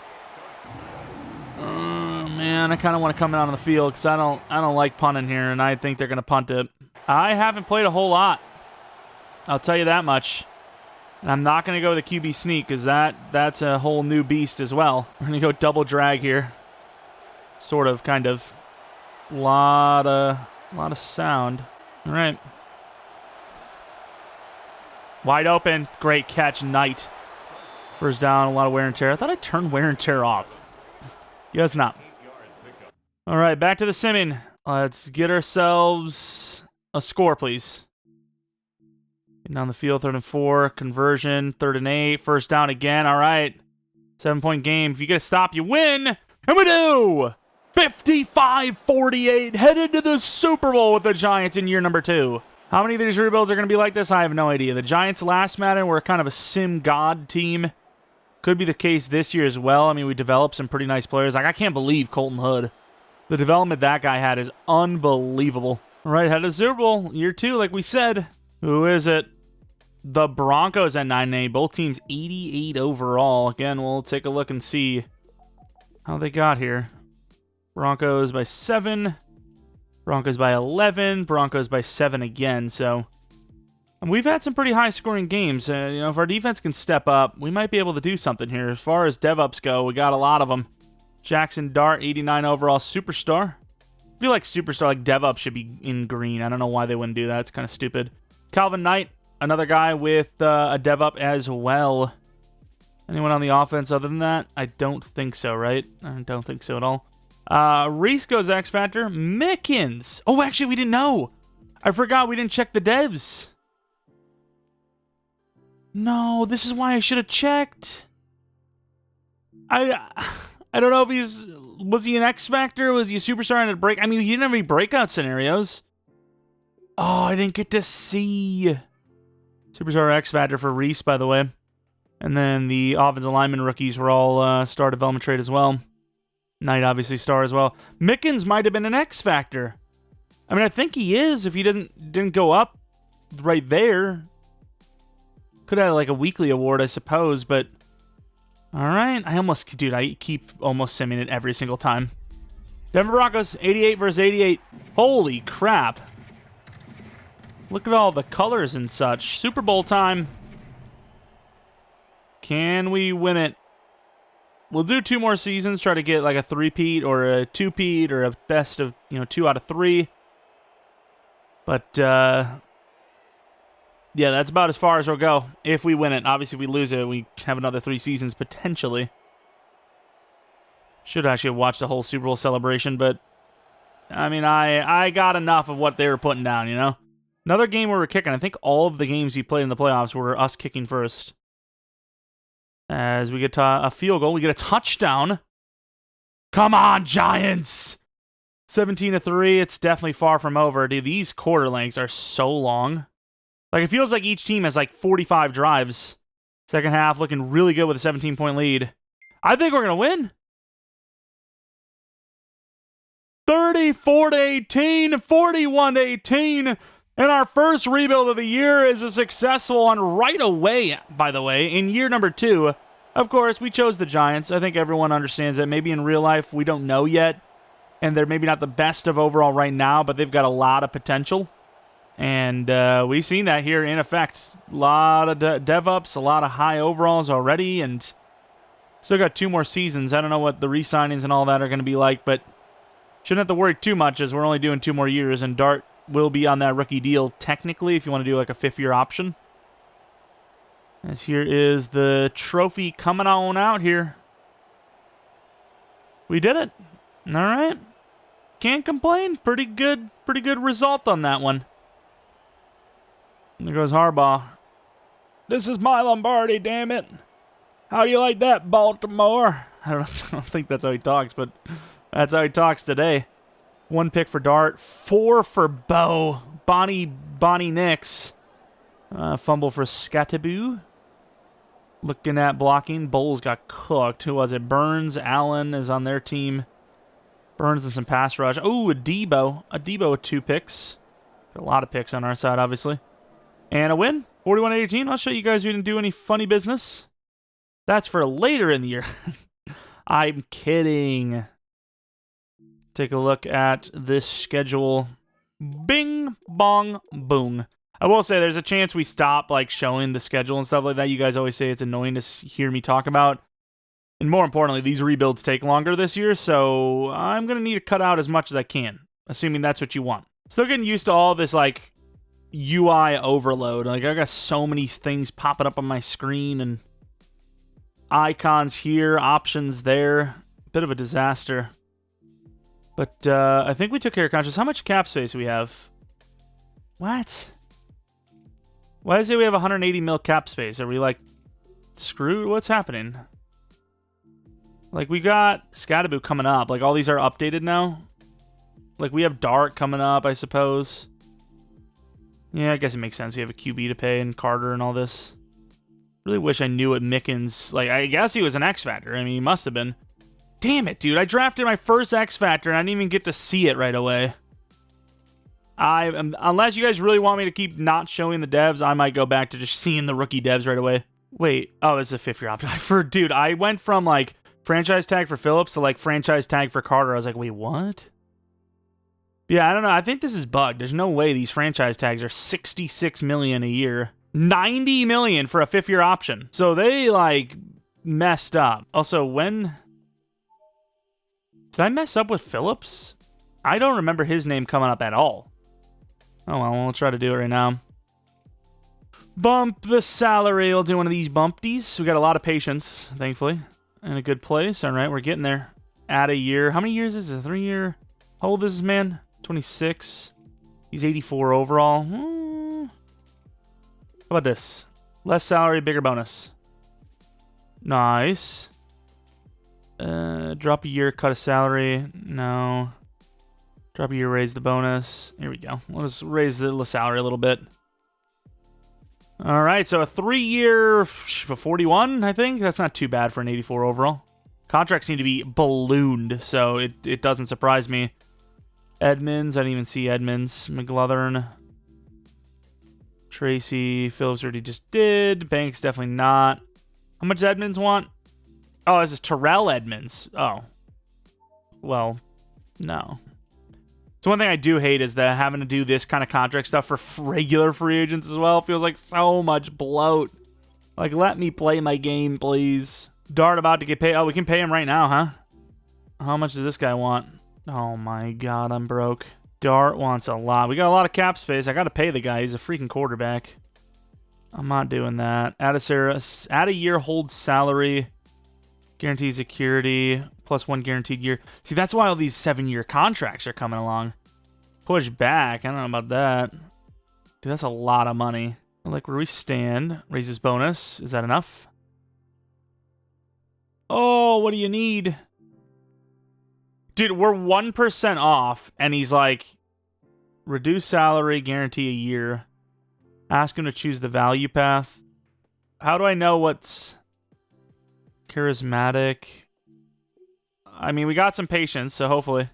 S1: Man, I kind of want to come out on the field because I don't like punting here, and I think they're going to punt it. I haven't played a whole lot. I'll tell you that much. And I'm not going to go with a QB sneak because that's a whole new beast as well. We're going to go double drag here. Sort of, kind of. Lot of sound. All right. Wide open. Great catch, Knight. First down, a lot of wear and tear. I thought I turned wear and tear off. Guess not. All right, back to the simming. Let's get ourselves a score, please. Getting down the field, 3rd and 4. Conversion, 3rd and 8. First down again. All right. 7-point game. If you get a stop, you win. And we do! 55-48, headed to the Super Bowl with the Giants in year number 2. How many of these rebuilds are going to be like this? I have no idea. The Giants last Madden were kind of a sim god team. Could be the case this year as well. I mean, we developed some pretty nice players. Like, I can't believe Colton Hood. The development that guy had is unbelievable. All right, headed to the Super Bowl, year 2, like we said. Who is it? The Broncos at 9-8. Both teams 88 overall. Again, we'll take a look and see how they got here. Broncos by 7. Broncos by 11. Broncos by 7 again. So, and we've had some pretty high-scoring games. If our defense can step up, we might be able to do something here. As far as dev-ups go, we got a lot of them. Jackson Dart, 89 overall, superstar. I feel like superstar, like dev-up, should be in green. I don't know why they wouldn't do that. It's kind of stupid. Calvin Knight, another guy with a dev-up as well. Anyone on the offense other than that? I don't think so, right? I don't think so at all. Reese goes X Factor. Mickens. Oh, actually, we didn't know. I forgot we didn't check the devs. No, this is why I should have checked. I don't know if was he an X Factor? Was he a superstar in a break? I mean, he didn't have any breakout scenarios. Oh, I didn't get to see. Superstar X Factor for Reese, by the way. And then the offensive lineman rookies were all star development trade as well. Knight, obviously, star as well. Mickens might have been an X Factor. I mean, I think he is if he didn't go up right there. Could have had like a weekly award, I suppose, but all right. I keep almost simming it every single time. Denver Broncos, 88 versus 88. Holy crap. Look at all the colors and such. Super Bowl time. Can we win it? We'll do 2 more seasons, try to get like a 3-peat or a 2-peat or a best of, 2 out of 3. But, yeah, that's about as far as we'll go if we win it. Obviously, if we lose it, we have another 3 seasons potentially. Should actually have watched the whole Super Bowl celebration, but, I mean, I got enough of what they were putting down, Another game where we're kicking. I think all of the games we played in the playoffs were us kicking first. As we get a field goal, we get a touchdown. Come on, Giants! 17-3, it's definitely far from over. Dude, these quarter lengths are so long. Like, it feels like each team has, 45 drives. Second half looking really good with a 17-point lead. I think we're going to win. 34-18, 41-18. And our first rebuild of the year is a successful one right away, by the way, in year number 2. Of course, we chose the Giants. I think everyone understands that. Maybe in real life, we don't know yet. And they're maybe not the best of overall right now, but they've got a lot of potential. And we've seen that here in effect. A lot of dev-ups, a lot of high overalls already, and still got 2 more seasons. I don't know what the re-signings and all that are going to be like, but shouldn't have to worry too much as we're only doing 2 more years, and Dart will be on that rookie deal technically if you want to do like a 5th-year option. As here is the trophy coming on out here. We did it. All right. Can't complain. Pretty good result on that one. There goes Harbaugh. This is my Lombardi, damn it. How do you like that, Baltimore? I don't think that's how he talks, but that's how he talks today. 1 pick for Dart, 4 for Bo. Bonnie Nix. Fumble for Skataboo. Looking at blocking, Bowles got cooked. Who was it? Burns, Allen is on their team. Burns and some pass rush. Oh, a Debo. A Debo with 2 picks. A lot of picks on our side, obviously. And a win, 41-18. I'll show you guys who didn't do any funny business. That's for later in the year. I'm kidding. Take a look at this schedule. Bing, bong, boom. I will say there's a chance we stop showing the schedule and stuff like that. You guys always say it's annoying to hear me talk about. And more importantly, these rebuilds take longer this year, so I'm going to need to cut out as much as I can, assuming that's what you want. Still getting used to all this UI overload. I got so many things popping up on my screen and icons here, options there. Bit of a disaster. But I think we took care of conscious. How much cap space do we have? What? Why does it say we have 180 mil cap space? Are we screwed? What's happening? We got Skataboo coming up. All these are updated now. We have Dart coming up, I suppose. Yeah, I guess it makes sense. We have a QB to pay and Carter and all this. Really wish I knew what Mickens... I guess he was an X Factor. I mean, he must have been. Damn it, dude. I drafted my first X Factor and I didn't even get to see it right away. Unless you guys really want me to keep not showing the devs, I might go back to just seeing the rookie devs right away. Wait. Oh, this is a 5th-year option. Dude, I went from, franchise tag for Phillips to, franchise tag for Carter. I was like, wait, what? Yeah, I don't know. I think this is bugged. There's no way these franchise tags are $66 million a year. $90 million for a 5th-year option. So they, messed up. Also, when... Did I mess up with Phillips? I don't remember his name coming up at all. Oh, well, we'll try to do it right now. Bump the salary. We'll do one of these bumpties. We got a lot of patience, thankfully. In a good place. All right, we're getting there. Add a year. How many years is it? 3-year? How old is this man? 26. He's 84 overall. How about this? Less salary, bigger bonus. Nice. Drop a year, cut a salary. No. Drop a year, raise the bonus. Here we go. We'll just raise the salary a little bit. All right, so a 3-year for 41, I think. That's not too bad for an 84 overall. Contracts seem to be ballooned, so it doesn't surprise me. Edmonds, I didn't even see Edmonds. McLaurin. Tracy, Phillips already just did. Banks, definitely not. How much does Edmonds want? Oh, this is Terrell Edmonds. Oh. Well, no. So one thing I do hate is that having to do this kind of contract stuff for regular free agents as well feels like so much bloat. Like, let me play my game, please. Dart about to get paid. Oh, we can pay him right now, huh? How much does this guy want? Oh my god, I'm broke. Dart wants a lot. We got a lot of cap space. I got to pay the guy. He's a freaking quarterback. I'm not doing that. Add a year hold salary. Guaranteed security. +1 guaranteed year. See, that's why all these 7-year contracts are coming along. Push back. I don't know about that. Dude, that's a lot of money. I like where we stand. Raises bonus. Is that enough? Oh, what do you need? Dude, we're 1% off, and he's like, reduce salary, guarantee a year. Ask him to choose the value path. How do I know what's charismatic? I mean, we got some patience, so hopefully.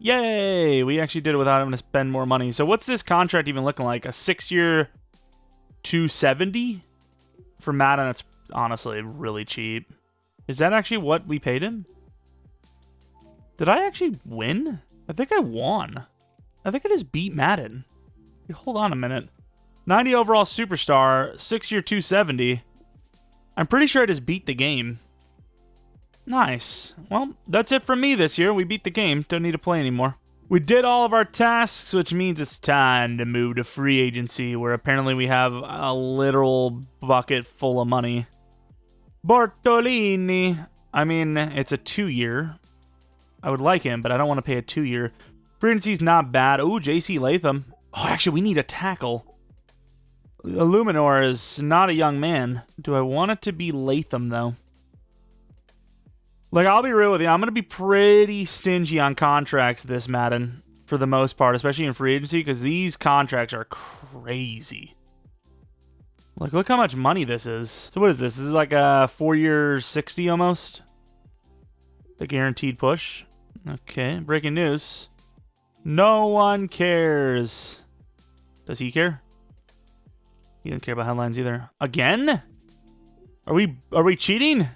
S1: Yay! We actually did it without having to spend more money. So what's this contract even looking like? A 6-year 270? For Madden, it's honestly really cheap. Is that actually what we paid him? Did I actually win? I think I won. I think I just beat Madden. Wait, hold on a minute. 90 overall superstar, 6-year 270. I'm pretty sure I just beat the game. Nice. Well, that's it from me this year. We beat the game. Don't need to play anymore. We did all of our tasks, which means it's time to move to free agency, where apparently we have a literal bucket full of money. Bartolini. I mean, it's a 2-year. I would like him, but I don't want to pay a 2-year. Free agency's not bad. Ooh, JC Latham. Oh, actually, we need a tackle. Illuminor is not a young man. Do I want it to be Latham, though? Like, I'll be real with you. I'm going to be pretty stingy on contracts this Madden, for the most part, especially in free agency, because these contracts are crazy. Like, look how much money this is. So what is this? This is like a 4-year 60 almost? The guaranteed push. Okay, breaking news. No one cares. Does he care? He doesn't care about headlines either. Again? Are we cheating?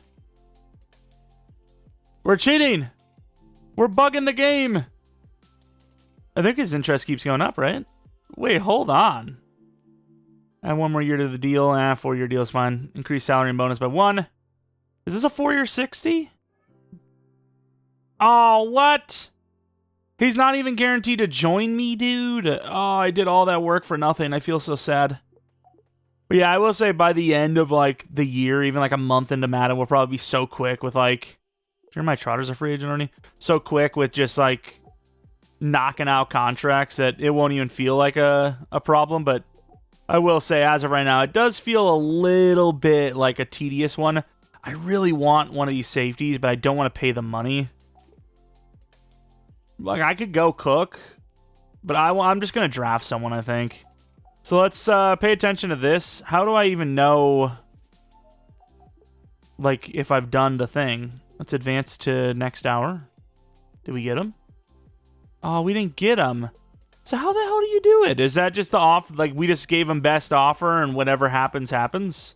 S1: We're cheating. We're bugging the game. I think his interest keeps going up, right? Wait, hold on. Add 1 more year to the deal. 4-year deal is fine. Increase salary and bonus by 1. Is this a 4-year 60? Oh, what? He's not even guaranteed to join me, dude. Oh, I did all that work for nothing. I feel so sad. But yeah, I will say by the end of like the year, even like a month into Madden, we'll probably be so quick with like, Jeremiah Trotter's a free agent, already. So quick with just like knocking out contracts that it won't even feel like a problem. But I will say, as of right now, it does feel a little bit like a tedious one. I really want one of these safeties, but I don't want to pay the money. Like, I could go Cook, but I'm just going to draft someone, I think. So let's pay attention to this. How do I even know, like, if I've done the thing? Let's advance to next hour. Did we get him? Oh, we didn't get him. So how the hell do you do it? Is that just the off? Like, we just gave him best offer and whatever happens, happens?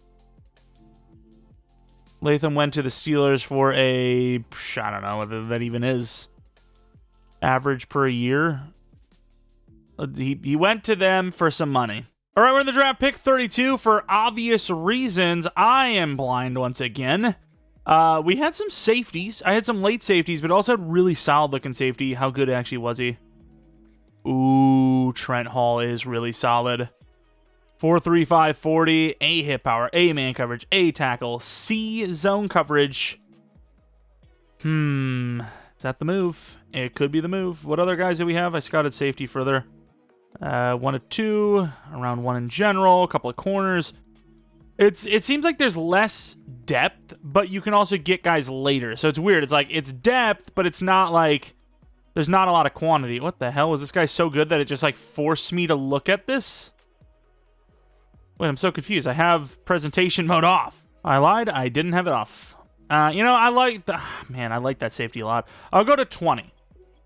S1: Latham went to the Steelers for a, I don't know whether that even is average per year. He went to them for some money. All right, we're in the draft, pick 32. For obvious reasons, I am blind once again. We had some safeties. I had some late safeties, but also had really solid-looking safety. How good actually was he? Ooh, Trent Hall is really solid. 4.35 40, A hit power, A man coverage, A tackle, C zone coverage. Is that the move? It could be the move. What other guys do we have? I scouted safety further. 1 of 2, around 1 in general, a couple of corners. It seems like there's less depth, but you can also get guys later. So it's weird. It's like, it's depth, but it's not like, there's not a lot of quantity. What the hell? Was this guy so good that it just like forced me to look at this? Wait, I'm so confused. I have presentation mode off. I lied. I didn't have it off. You know, I like that safety a lot. I'll go to 20.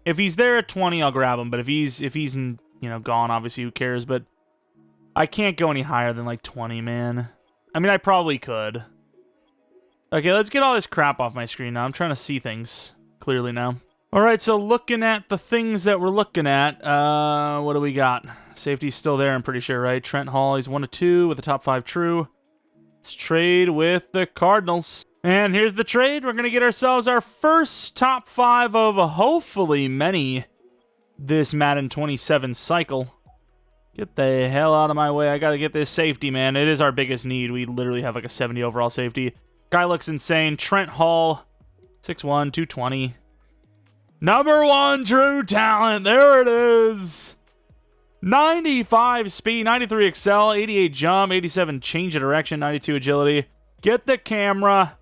S1: If he's there at 20, I'll grab him. But if he's you know, gone, obviously, who cares? But I can't go any higher than like 20, man. I mean, I probably could. Okay, let's get all this crap off my screen now. I'm trying to see things clearly now. All right, so looking at the things that we're looking at, what do we got? Safety's still there, I'm pretty sure, right? Trent Hall, he's 1 of 2 with the top 5 true. Let's trade with the Cardinals. And here's the trade. We're going to get ourselves our first top 5 of hopefully many this Madden 27 cycle. Get the hell out of my way. I got to get this safety, man. It is our biggest need. We literally have like a 70 overall safety. Guy looks insane. Trent Hall, 6'1", 220. Number 1 true talent. There it is. 95 speed, 93 excel, 88 jump, 87 change of direction, 92 agility. Get the camera.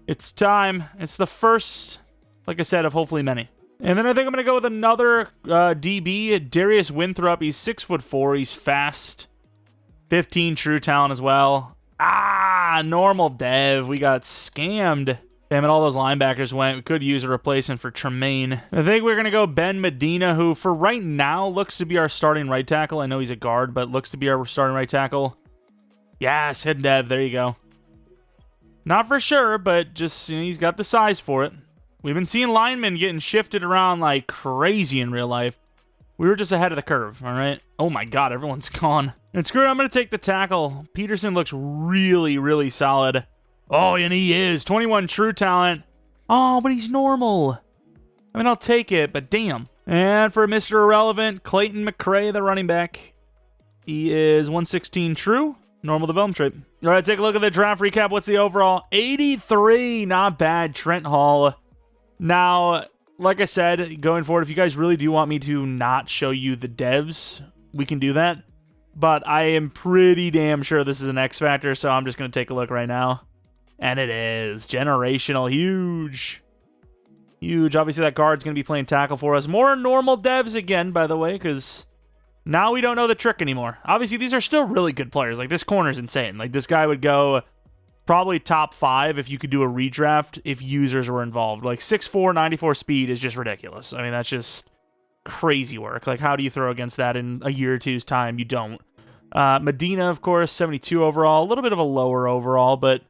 S1: It's time. It's the first, like I said, of hopefully many. And then I think I'm going to go with another DB, Darius Winthrop. He's 6'4". He's fast. 15 true talent as well. Normal dev. We got scammed. Damn it, all those linebackers went. We could use a replacement for Tremaine. I think we're going to go Ben Medina, who for right now looks to be our starting right tackle. I know he's a guard, but looks to be our starting right tackle. Yes, hidden dev. There you go. Not for sure, but just, you know, he's got the size for it. We've been seeing linemen getting shifted around like crazy in real life. We were just ahead of the curve, all right? Oh my God, everyone's gone. And screw it, I'm going to take the tackle. Peterson looks really, really solid. Oh, and he is. 21 true talent. Oh, but he's normal. I mean, I'll take it, but damn. And for Mr. Irrelevant, Clayton McCray, the running back. He is 116 true. Normal development trait. All right, take a look at the draft recap. What's the overall? 83. Not bad. Trent Hall. Now, like I said, going forward, if you guys really do want me to not show you the devs, we can do that. But I am pretty damn sure this is an X Factor, so I'm just going to take a look right now. And it is. Generational. Huge. Huge. Obviously, that guard's going to be playing tackle for us. More normal devs again, by the way, because now we don't know the trick anymore. Obviously, these are still really good players. Like, this corner's insane. Like, this guy would go probably top 5 if you could do a redraft if users were involved. Like, 6'4", 94 speed is just ridiculous. I mean, that's just crazy work. Like, how do you throw against that in a year or two's time? You don't. Medina, of course, 72 overall. A little bit of a lower overall, but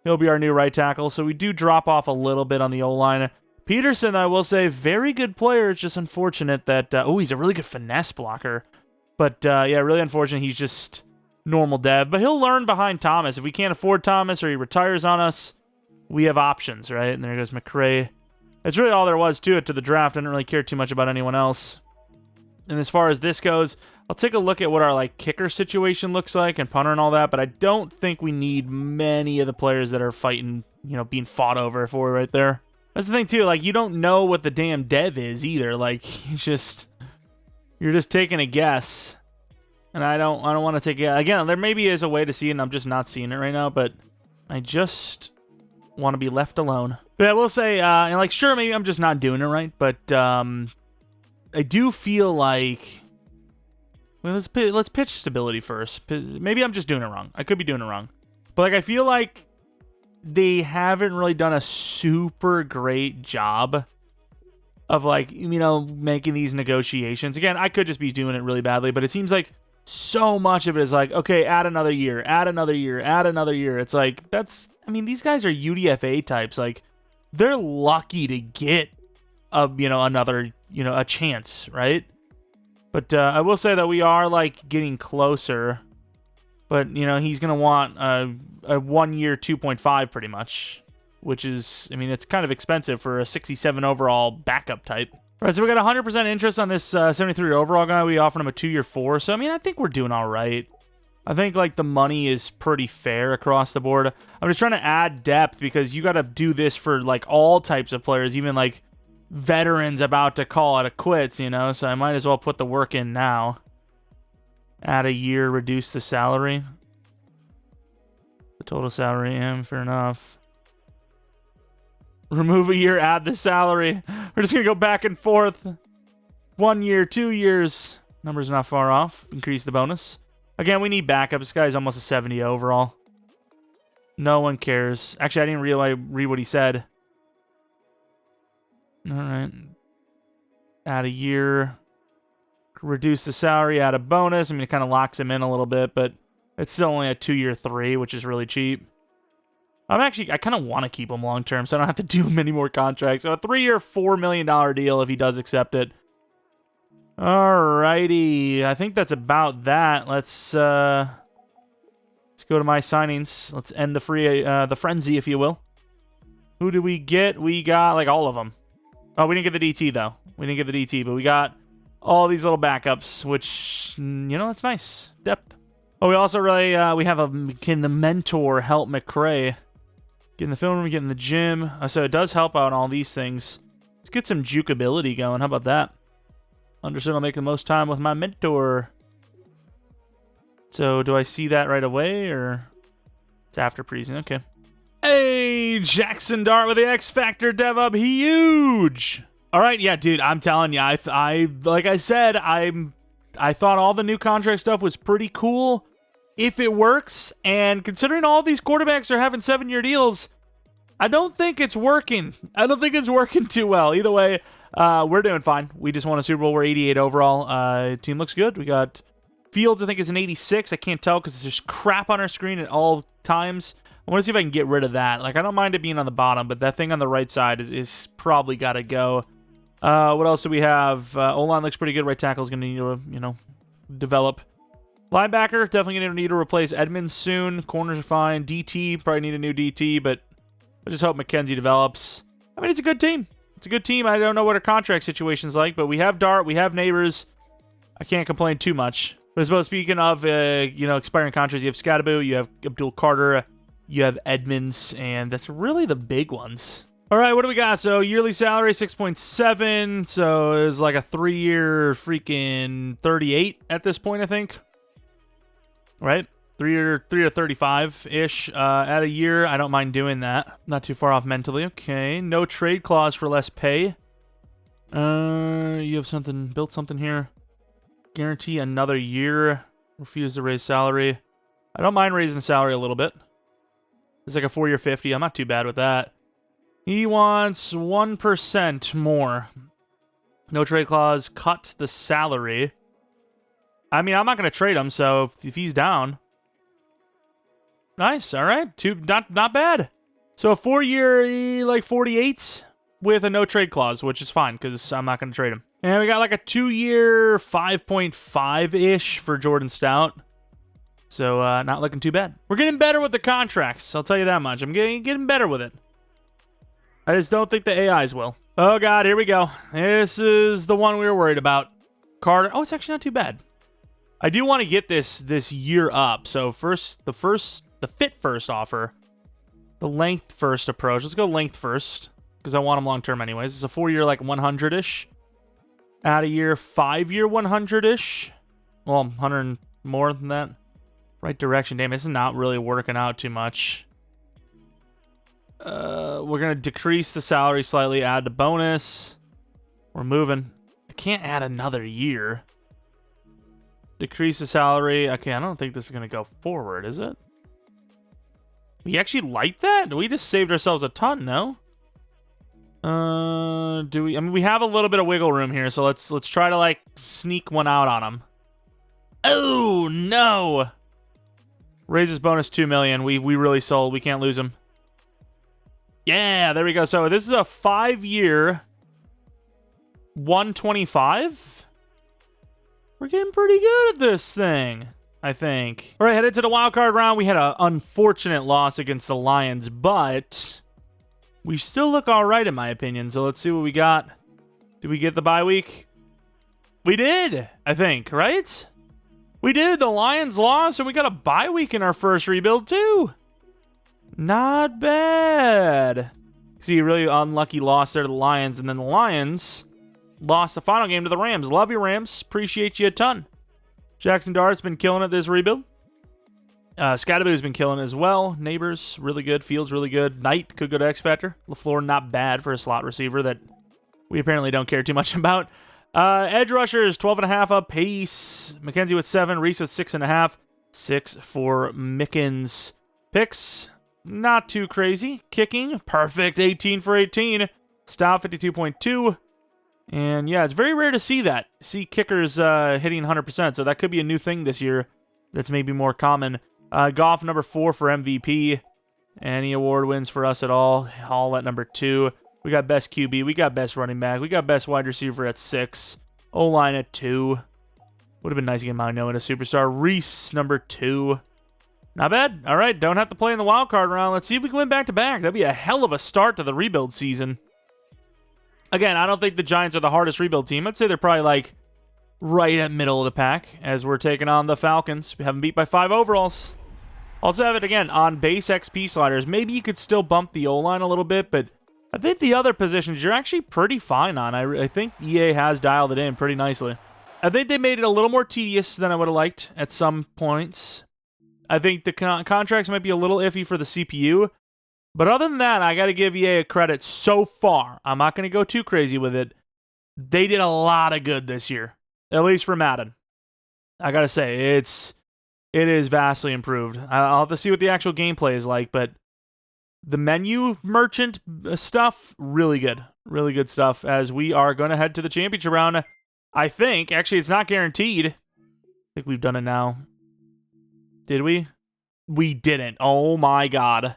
S1: he'll be our new right tackle, so we do drop off a little bit on the O-line. Peterson, I will say, very good player. It's just unfortunate that... he's a really good finesse blocker. But, yeah, really unfortunate he's just normal dev. But he'll learn behind Thomas. If we can't afford Thomas or he retires on us, we have options, right? And there goes McCray. That's really all there was to it, to the draft. I didn't really care too much about anyone else. And as far as this goes, I'll take a look at what our like kicker situation looks like and punter and all that, but I don't think we need many of the players that are fighting, you know, being fought over for right there. That's the thing too, like you don't know what the damn dev is either. Like you're just taking a guess. And I don't want to take it. Again, there maybe is a way to see it and I'm just not seeing it right now, but I just want to be left alone. But I will say, and like sure, maybe I'm just not doing it right, but I do feel like, well, let's pitch stability first. Maybe I'm just doing it wrong. I could be doing it wrong. But like I feel like they haven't really done a super great job of like, you know, making these negotiations. Again, I could just be doing it really badly, but it seems like so much of it is like, okay, add another year, add another year, add another year. It's like, that's, I mean, these guys are UDFA types. Like, they're lucky to get another, a chance, right? But I will say that we are like getting closer. But, he's going to want a 1 year 2.5 pretty much, which is, I mean, it's kind of expensive for a 67 overall backup type. All right, so we got 100% interest on this 73 overall guy. We offered him a 2 year 4. So, I mean, I think we're doing all right. I think, like, the money is pretty fair across the board. I'm just trying to add depth because you got to do this for, like, all types of players, even, like, veterans about to call it a quits, So I might as well put the work in now. Add a year, reduce the salary. The total salary, fair enough. Remove a year, add the salary. We're just going to go back and forth. 1 year, 2 years. Number's not far off. Increase the bonus. Again, we need backup. This guy's almost a 70 overall. No one cares. Actually, I didn't read what he said. All right. Add a year. Reduce the salary, add a bonus. I mean, it kind of locks him in a little bit, but it's still only a 2 year 3, which is really cheap. I kind of want to keep him long-term, so I don't have to do many more contracts. So a 3-year, $4 million deal if he does accept it. Alrighty. I think that's about that. Let's go to my signings. Let's end the frenzy, if you will. Who did we get? We got, like, all of them. Oh, we didn't get the DT, though. We didn't get the DT, but we got all these little backups, which, you know, it's nice. Depth. Oh, we also really, we have can the mentor help McRae get in the film room, get in the gym. So it does help out all these things. Let's get some jukeability going. How about that? Understood I'll make the most time with my mentor. So do I see that right away, or it's after preseason? Okay. Hey, Jackson Dart with the X Factor dev up. Huge. All right, yeah, dude, I'm telling you, I like I said, I thought all the new contract stuff was pretty cool if it works, and considering all these quarterbacks are having 7-year deals, I don't think it's working. I don't think it's working too well. Either way, we're doing fine. We just won a Super Bowl. We're 88 overall. Team looks good. We got Fields, I think, is an 86. I can't tell because there's just crap on our screen at all times. I want to see if I can get rid of that. Like, I don't mind it being on the bottom, but that thing on the right side is probably got to go. What else do we have? O-line looks pretty good. Right tackle is going to need to, you know, develop. Linebacker, definitely going to need to replace Edmonds soon. Corners are fine. DT, probably need a new DT, but I just hope McKenzie develops. I mean, it's a good team. It's a good team. I don't know what our contract situation's like, but we have Dart. We have Neighbors. I can't complain too much. But as well, speaking of, you know, expiring contracts, you have Scadaboo, you have Abdul Carter, you have Edmonds, and that's really the big ones. All right, what do we got? So yearly salary, 6.7. So it's like a 3-year freaking 38 at this point, I think. Right? 3 or 35-ish at a year. I don't mind doing that. Not too far off mentally. Okay. No trade clause for less pay. You have something, built something here. Guarantee another year. Refuse to raise salary. I don't mind raising the salary a little bit. It's like a 4-year 50. I'm not too bad with that. He wants 1% more. No trade clause. Cut the salary. I mean, I'm not going to trade him, so if he's down. Nice. All right. Not bad. So a 4-year, like 48s with a no trade clause, which is fine because I'm not going to trade him. And we got like a 2-year 5.5-ish for Jordan Stout. So not looking too bad. We're getting better with the contracts. I'll tell you that much. I'm getting better with it. I just don't think the AIs will. Oh, God. Here we go. This is the one we were worried about. Carter. Oh, it's actually not too bad. I do want to get this year up. So the fit first offer, the length first approach. Let's go length first because I want them long term anyways. It's a 4-year like 100-ish. Add a year 5-year 100-ish. Well, 100 more than that. Right direction. Damn, this is not really working out too much. We're gonna decrease the salary slightly. Add the bonus. We're moving. I can't add another year. Decrease the salary. Okay, I don't think this is going to go forward, is it? We actually like that? We just saved ourselves a ton, no? Do we? I mean, we have a little bit of wiggle room here, so let's try to, like, sneak one out on him. Oh, no! Raises bonus 2 million. We really sold. We can't lose him. Yeah, there we go. So this is a 5-year 125. We're getting pretty good at this thing, I think. All right, headed to the wild card round. We had an unfortunate loss against the Lions, but we still look all right, in my opinion. So let's see what we got. Did we get the bye week? We did, I think, right? We did. The Lions lost, and we got a bye week in our first rebuild, too. Not bad. See, a really unlucky loss there to the Lions, and then the Lions lost the final game to the Rams. Love you, Rams. Appreciate you a ton. Jackson Dart's been killing it this rebuild. Scadaboo's been killing it as well. Neighbors, really good. Fields, really good. Knight could go to X Factor. LaFleur, not bad for a slot receiver that we apparently don't care too much about. Edge rushers, 12.5 up pace. McKenzie with 7. Reese with 6.5. 6 for Mickens. Picks, not too crazy. Kicking, perfect. 18 for 18. Stop, 52.2. And yeah, it's very rare to see that. See kickers hitting 100%, so that could be a new thing this year that's maybe more common. Goff, number 4 for MVP. Any award wins for us at all. Hall at number 2. We got best QB. We got best running back. We got best wide receiver at 6. O-line at 2. Would have been nice to get Magno into superstar. Reese, number 2. Not bad. All right, don't have to play in the wild card round. Let's see if we can win back-to-back. That'd be a hell of a start to the rebuild season. Again, I don't think the Giants are the hardest rebuild team. I'd say they're probably like right at middle of the pack as we're taking on the Falcons. We have them beat by 5 overalls. Also have it again on base XP sliders. Maybe you could still bump the O-line a little bit, but I think the other positions you're actually pretty fine on. I think EA has dialed it in pretty nicely. I think they made it a little more tedious than I would have liked at some points. I think the contracts might be a little iffy for the CPU. But other than that, I got to give EA a credit so far. I'm not going to go too crazy with it. They did a lot of good this year, at least for Madden. I got to say, it is vastly improved. I'll have to see what the actual gameplay is like, but the menu merchant stuff, really good. Really good stuff as we are going to head to the championship round. I think, actually, it's not guaranteed. I think we've done it now. Did we? We didn't. Oh my god.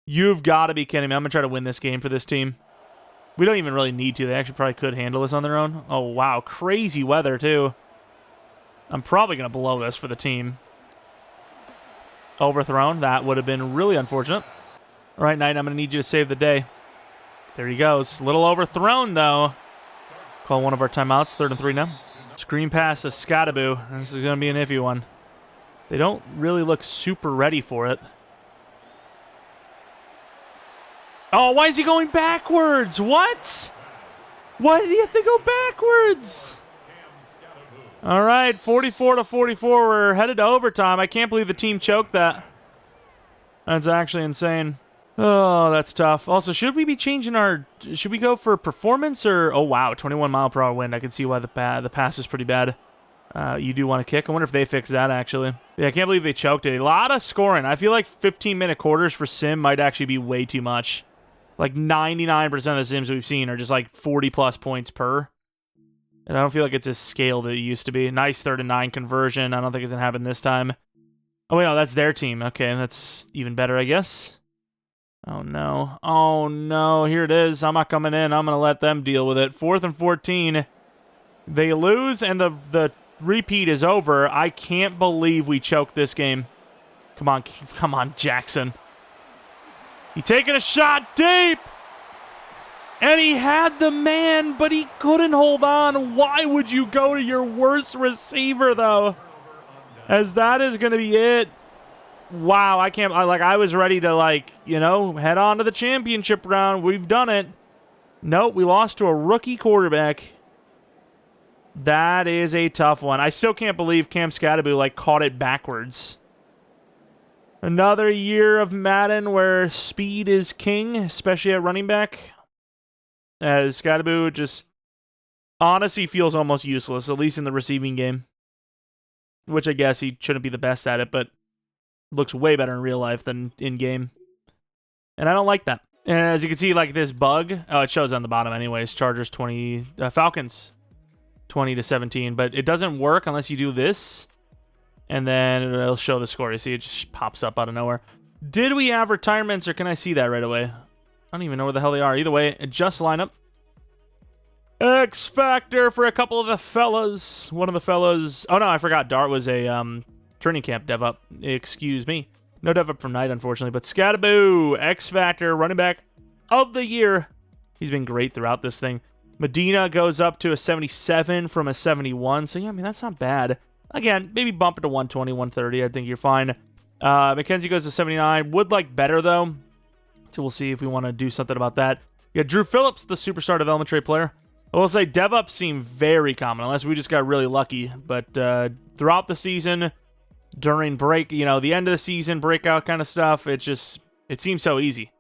S1: You've got to be kidding me. I'm going to try to win this game for this team. We don't even really need to. They actually probably could handle this on their own. Oh, wow. Crazy weather, too. I'm probably going to blow this for the team. Overthrown. That would have been really unfortunate. All right, Knight, I'm going to need you to save the day. There he goes. A little overthrown, though. Call one of our timeouts. 3rd and 3 now. Screen pass to Scadaboo. This is going to be an iffy one. They don't really look super ready for it. Oh, why is he going backwards? What? Why did he have to go backwards? All right, 44-44. We're headed to overtime. I can't believe the team choked that. That's actually insane. Oh, that's tough. Also, should we be changing our... Should we go for performance or... Oh, wow, 21-mile-per-hour wind. I can see why the pass is pretty bad. You do want to kick. I wonder if they fixed that, actually. Yeah, I can't believe they choked it. A lot of scoring. I feel like 15-minute quarters for Sim might actually be way too much. Like 99% of the Sims we've seen are just like 40-plus points per. And I don't feel like it's as scaled as it used to be. Nice 3rd and 9 conversion. I don't think it's going to happen this time. Oh, wait, no, that's their team. Okay, that's even better, I guess. Oh, no. Oh, no. Here it is. I'm not coming in. I'm going to let them deal with it. 4th and 14. They lose, and the repeat is over. I can't believe we choked this game. Come on, Jackson. He taking a shot deep. And he had the man, but he couldn't hold on. Why would you go to your worst receiver, though? As that is going to be it. Wow, I was ready to, head on to the championship round. We've done it. Nope, we lost to a rookie quarterback. That is a tough one. I still can't believe Cam Scadaboo, caught it backwards. Another year of Madden where speed is king, especially at running back. As Scadaboo just honestly feels almost useless, at least in the receiving game. Which I guess he shouldn't be the best at it, but looks way better in real life than in-game. And I don't like that. And as you can see, this bug, it shows on the bottom anyways, Chargers 20, Falcons 20-17, but it doesn't work unless you do this. And then it'll show the score. You see, it just pops up out of nowhere. Did we have retirements, or can I see that right away? I don't even know where the hell they are. Either way, adjust lineup. X Factor for a couple of the fellas. One of the fellas... Oh, no, I forgot. Dart was a training camp dev up. Excuse me. No dev up from Night, unfortunately. But Scadaboo, X Factor, running back of the year. He's been great throughout this thing. Medina goes up to a 77 from a 71. So, yeah, I mean, that's not bad. Again, maybe bump it to 120, 130. I think you're fine. McKenzie goes to 79. Would like better, though. So we'll see if we want to do something about that. Yeah, Drew Phillips, the superstar development trade player. I will say dev-ups seem very common, unless we just got really lucky. But throughout the season, during break, the end of the season, breakout kind of stuff, it seems so easy.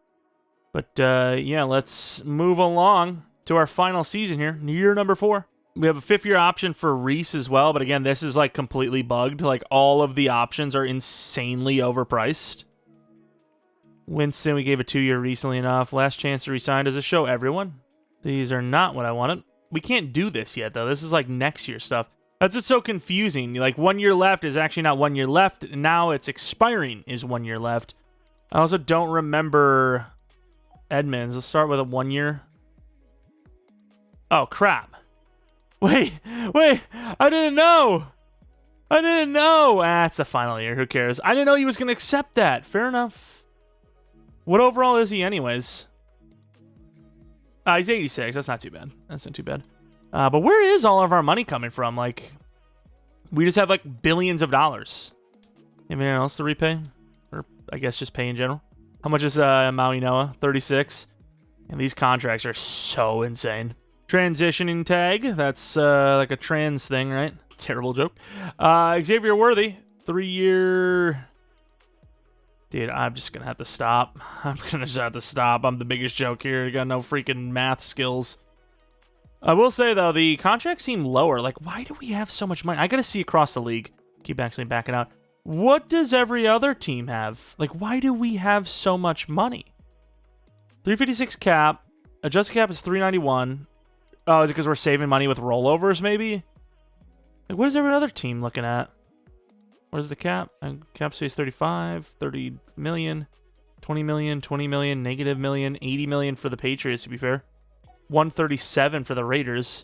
S1: But, yeah, let's move along to our final season here, year number 4. We have a 5th-year option for Reese as well, but again, this is completely bugged. All of the options are insanely overpriced. Winston, we gave a 2-year recently enough. Last chance to resign. Does it show everyone? These are not what I wanted. We can't do this yet, though. This is next year stuff. That's what's so confusing. 1 year left is actually not 1 year left. Now it's expiring is 1 year left. I also don't remember Edmonds. Let's start with a 1 year. Oh, crap. Wait. I didn't know. It's a final year. Who cares? I didn't know he was going to accept that. Fair enough. What overall is he anyways? He's 86. That's not too bad. But where is all of our money coming from? Like, we just have like billions of dollars. Anything else to repay? Or I guess just pay in general? How much is Maui Noah? 36. And these contracts are so insane. Transitioning tag. That's like a trans thing, right? Terrible joke. Xavier Worthy. 3-year... Dude, I'm just going to have to stop. I'm the biggest joke here. I got no freaking math skills. I will say, though, the contracts seem lower. Like, why do we have so much money? I got to see across the league. Keep actually backing out. What does every other team have? Like, why do we have so much money? 356 cap. Adjusted cap is 391. Oh, is it because we're saving money with rollovers, maybe? Like, what is every other team looking at? Where's the cap? Cap space 35, 30 million, 20 million, 20 million, negative million, 80 million for the Patriots, to be fair. 137 for the Raiders.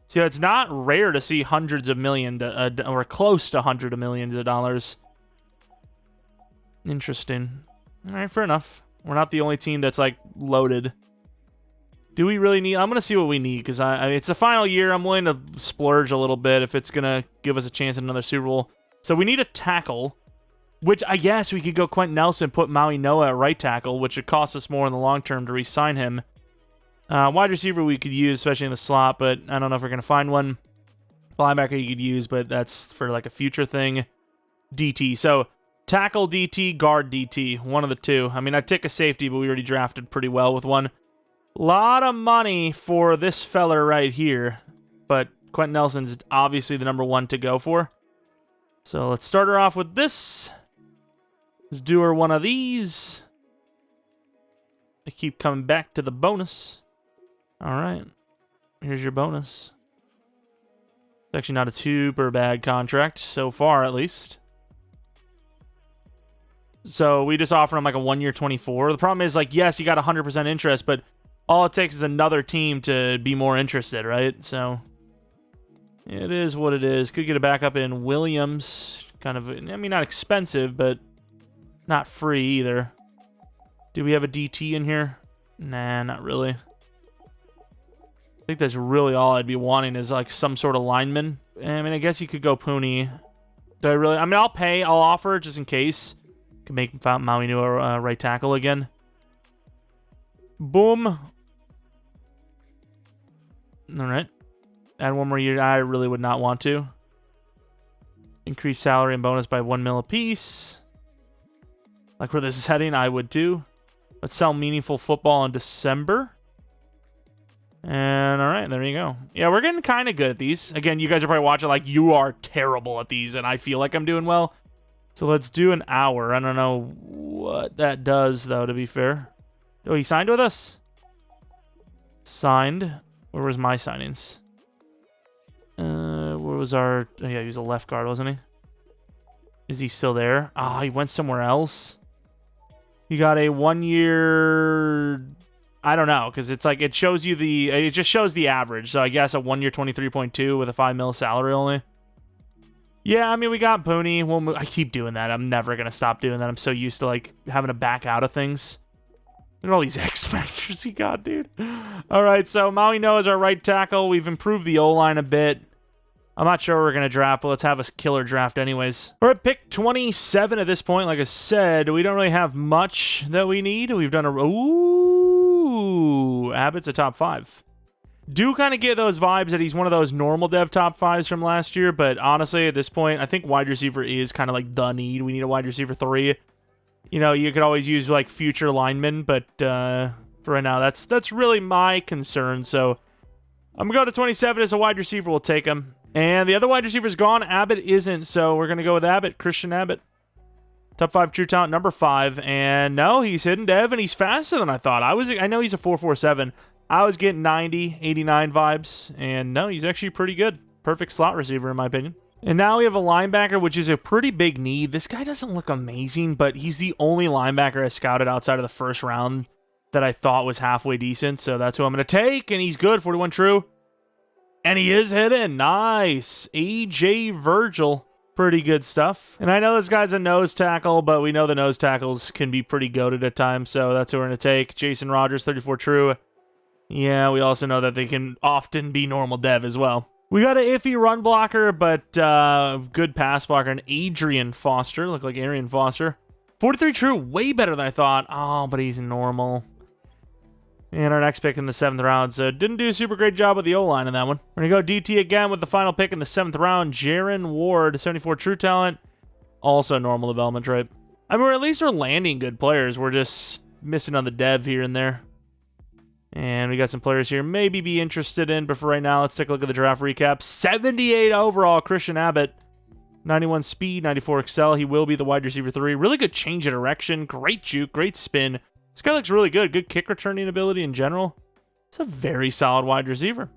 S1: So it's not rare to see hundreds of millions, or close to hundreds of millions of dollars. Interesting. All right, fair enough. We're not the only team that's, like, loaded. Do we really need... I'm going to see what we need, because it's the final year. I'm willing to splurge a little bit if it's going to give us a chance at another Super Bowl. So we need a tackle, which I guess we could go Quentin Nelson, put Maui Noah at right tackle, which would cost us more in the long term to re-sign him. Wide receiver we could use, especially in the slot, but I don't know if we're going to find one. Linebacker you could use, but that's for like a future thing. DT. So tackle DT, guard DT. One of the two. I mean, I'd take a safety, but we already drafted pretty well with one. Lot of money for this feller right here, but Quentin Nelson's obviously the number one to go for. So let's start her off with this. Let's do her one of these. I keep coming back to the bonus. All right. Here's your bonus. It's actually not a super bad contract so far, at least. So we just offer him like a 1 year 24. The problem is, like, yes, you got 100% interest, but all it takes is another team to be more interested, right? So it is what it is. Could get a backup in Williams. Kind of, I mean, not expensive, but not free either. Do we have a DT in here? Nah, not really. I think that's really all I'd be wanting is like some sort of lineman. I mean, I guess you could go Pooney. Do I really? I mean, I'll offer just in case. Could make Maui Noah right tackle again. Boom. All right. Add one more year. I really would not want to. Increase salary and bonus by 1 mil apiece. Like where this is heading, I would too. Let's sell meaningful football in December. And all right, there you go. Yeah, we're getting kind of good at these. Again, you guys are probably watching like, you are terrible at these, and I feel like I'm doing well. So let's do an hour. I don't know what that does, though, to be fair. Oh, he signed with us? Signed. Where was my signings? Where was our... Oh, yeah, he was a left guard, wasn't he? Is he still there? Ah, he went somewhere else. He got a 1 year... I don't know, because it's like, it shows you the... It just shows the average. So I guess a 1 year 23.2 with a 5 mil salary only. Yeah, I mean, we got Pooney. Well, I keep doing that. I'm never going to stop doing that. I'm so used to, like, having to back out of things. Look at all these X factors he got, dude. All right, so Maui Noah is our right tackle. We've improved the O-line a bit. I'm not sure we're going to draft, but let's have a killer draft anyways. We're at pick 27 at this point. Like I said, we don't really have much that we need. We've done a... Ooh, Abbott's a top 5. Do kind of get those vibes that he's one of those normal dev top 5s from last year, but honestly, at this point, I think wide receiver is kind of like the need. We need a wide receiver 3. You know, you could always use like future linemen, but for right now, that's really my concern. So I'm going to go to 27 as a wide receiver. We'll take him. And the other wide receiver's gone. Abbott isn't, so we're going to go with Abbott, Christian Abbott. Top 5 true talent, number 5. And no, he's hidden dev, and he's faster than I thought. I know he's a 4.47. I was getting 90, 89 vibes, and no, he's actually pretty good. Perfect slot receiver, in my opinion. And now we have a linebacker, which is a pretty big need. This guy doesn't look amazing, but he's the only linebacker I scouted outside of the first round that I thought was halfway decent. So that's who I'm going to take, and he's good, 41 true. And he is hitting. Nice. A.J. Virgil. Pretty good stuff. And I know this guy's a nose tackle, but we know the nose tackles can be pretty goated at times, so that's who we're going to take. Jason Rogers, 34 true. Yeah, we also know that they can often be normal dev as well. We got an iffy run blocker, but good pass blocker. And Adrian Foster. Look like Arian Foster. 43 true. Way better than I thought. Oh, but he's normal. And our next pick in the 7th round. So didn't do a super great job with the O-line in that one. We're going to go DT again with the final pick in the 7th round. Jaron Ward, 74 true talent. Also normal development trait. I mean, at least we're landing good players. We're just missing on the dev here and there. And we got some players here maybe be interested in, but for right now, let's take a look at the draft recap. 78 overall, Christian Abbott. 91 speed, 94 excel. He will be the wide receiver 3. Really good change of direction. Great juke, great spin. This guy looks really good. Good kick returning ability in general. It's a very solid wide receiver.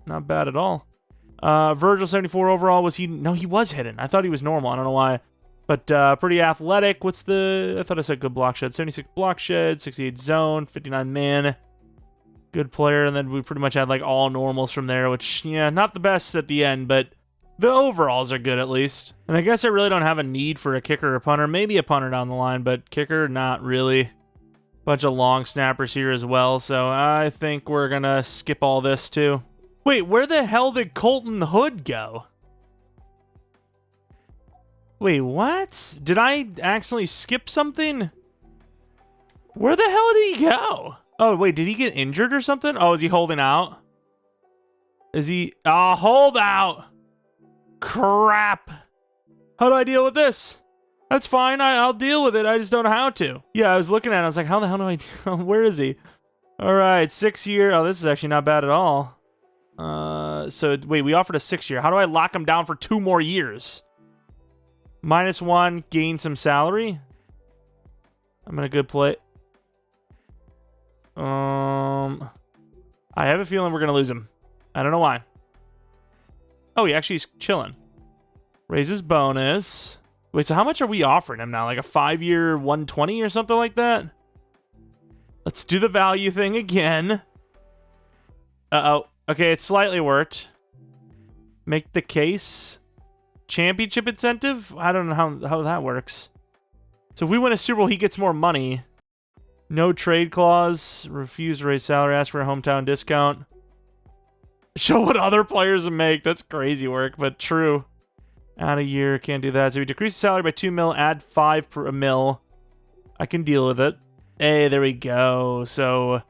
S1: Not bad at all. Virgil, 74 overall. Was he? No, he was hidden. I thought he was normal. I don't know why. But pretty athletic. What's the... I thought I said good block shed. 76 block shed, 68 zone, 59 man. Good player, and then we pretty much had like all normals from there, which, yeah, not the best at the end, but the overalls are good at least. And I guess I really don't have a need for a kicker or a punter. Maybe a punter down the line, but kicker, not really. Bunch of long snappers here as well, so I think we're gonna skip all this too. Wait, where the hell did Colton Hood go? Wait, what? Did I accidentally skip something? Where the hell did he go? Oh, wait, did he get injured or something? Oh, is he holding out? Is he... Oh, hold out! Crap! How do I deal with this? That's fine, I'll deal with it, I just don't know how to. Yeah, I was looking at it, I was like, how the hell do I deal? Where is he? Alright, 6 year... Oh, this is actually not bad at all. So, wait, we offered a 6 year. How do I lock him down for 2 more years? -1, gain some salary. I'm in a good play. I have a feeling we're going to lose him. I don't know why. Oh, he actually is chilling. Raises bonus. Wait, so how much are we offering him now? Like a 5-year 120 or something like that? Let's do the value thing again. Uh-oh. Okay, it slightly worked. Make the case. Championship incentive? I don't know how that works. So if we win a Super Bowl, he gets more money. No trade clause. Refuse to raise salary. Ask for a hometown discount. Show what other players make. That's crazy work, but true. Add a year. Can't do that. So we decrease the salary by 2 mil. Add 5 per mil. I can deal with it. Hey, there we go. So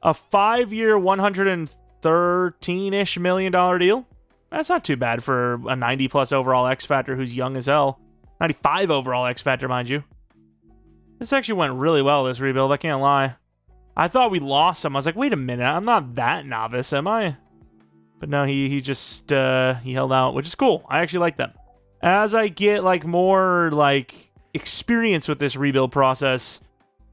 S1: a 5-year, $113-ish million deal. That's not too bad for a 90-plus overall X Factor who's young as hell. 95 overall X Factor, mind you. This actually went really well, this rebuild. I can't lie. I thought we lost him. I was like, wait a minute. I'm not that novice, am I? But no, he just, he held out, which is cool. I actually like that. As I get, like, more, like, experience with this rebuild process,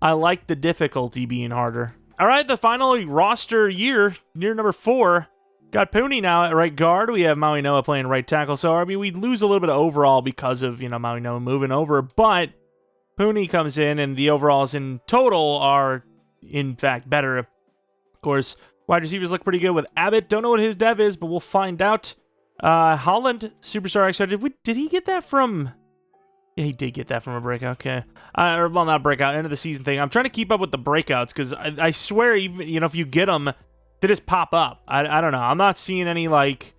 S1: I like the difficulty being harder. All right, the final roster year number 4. Got Pooney now at right guard. We have Maui Noah playing right tackle. So, I mean, we lose a little bit of overall because of, you know, Maui Noah moving over. But Pooney comes in, and the overalls in total are, in fact, better. Of course, wide receivers look pretty good with Abbott. Don't know what his dev is, but we'll find out. Holland, Superstar X. Did he get that from... Yeah, he did get that from a breakout. Okay. Well, not breakout, end of the season thing. I'm trying to keep up with the breakouts, because I swear, even, you know, if you get them, they just pop up. I don't know. I'm not seeing any, like,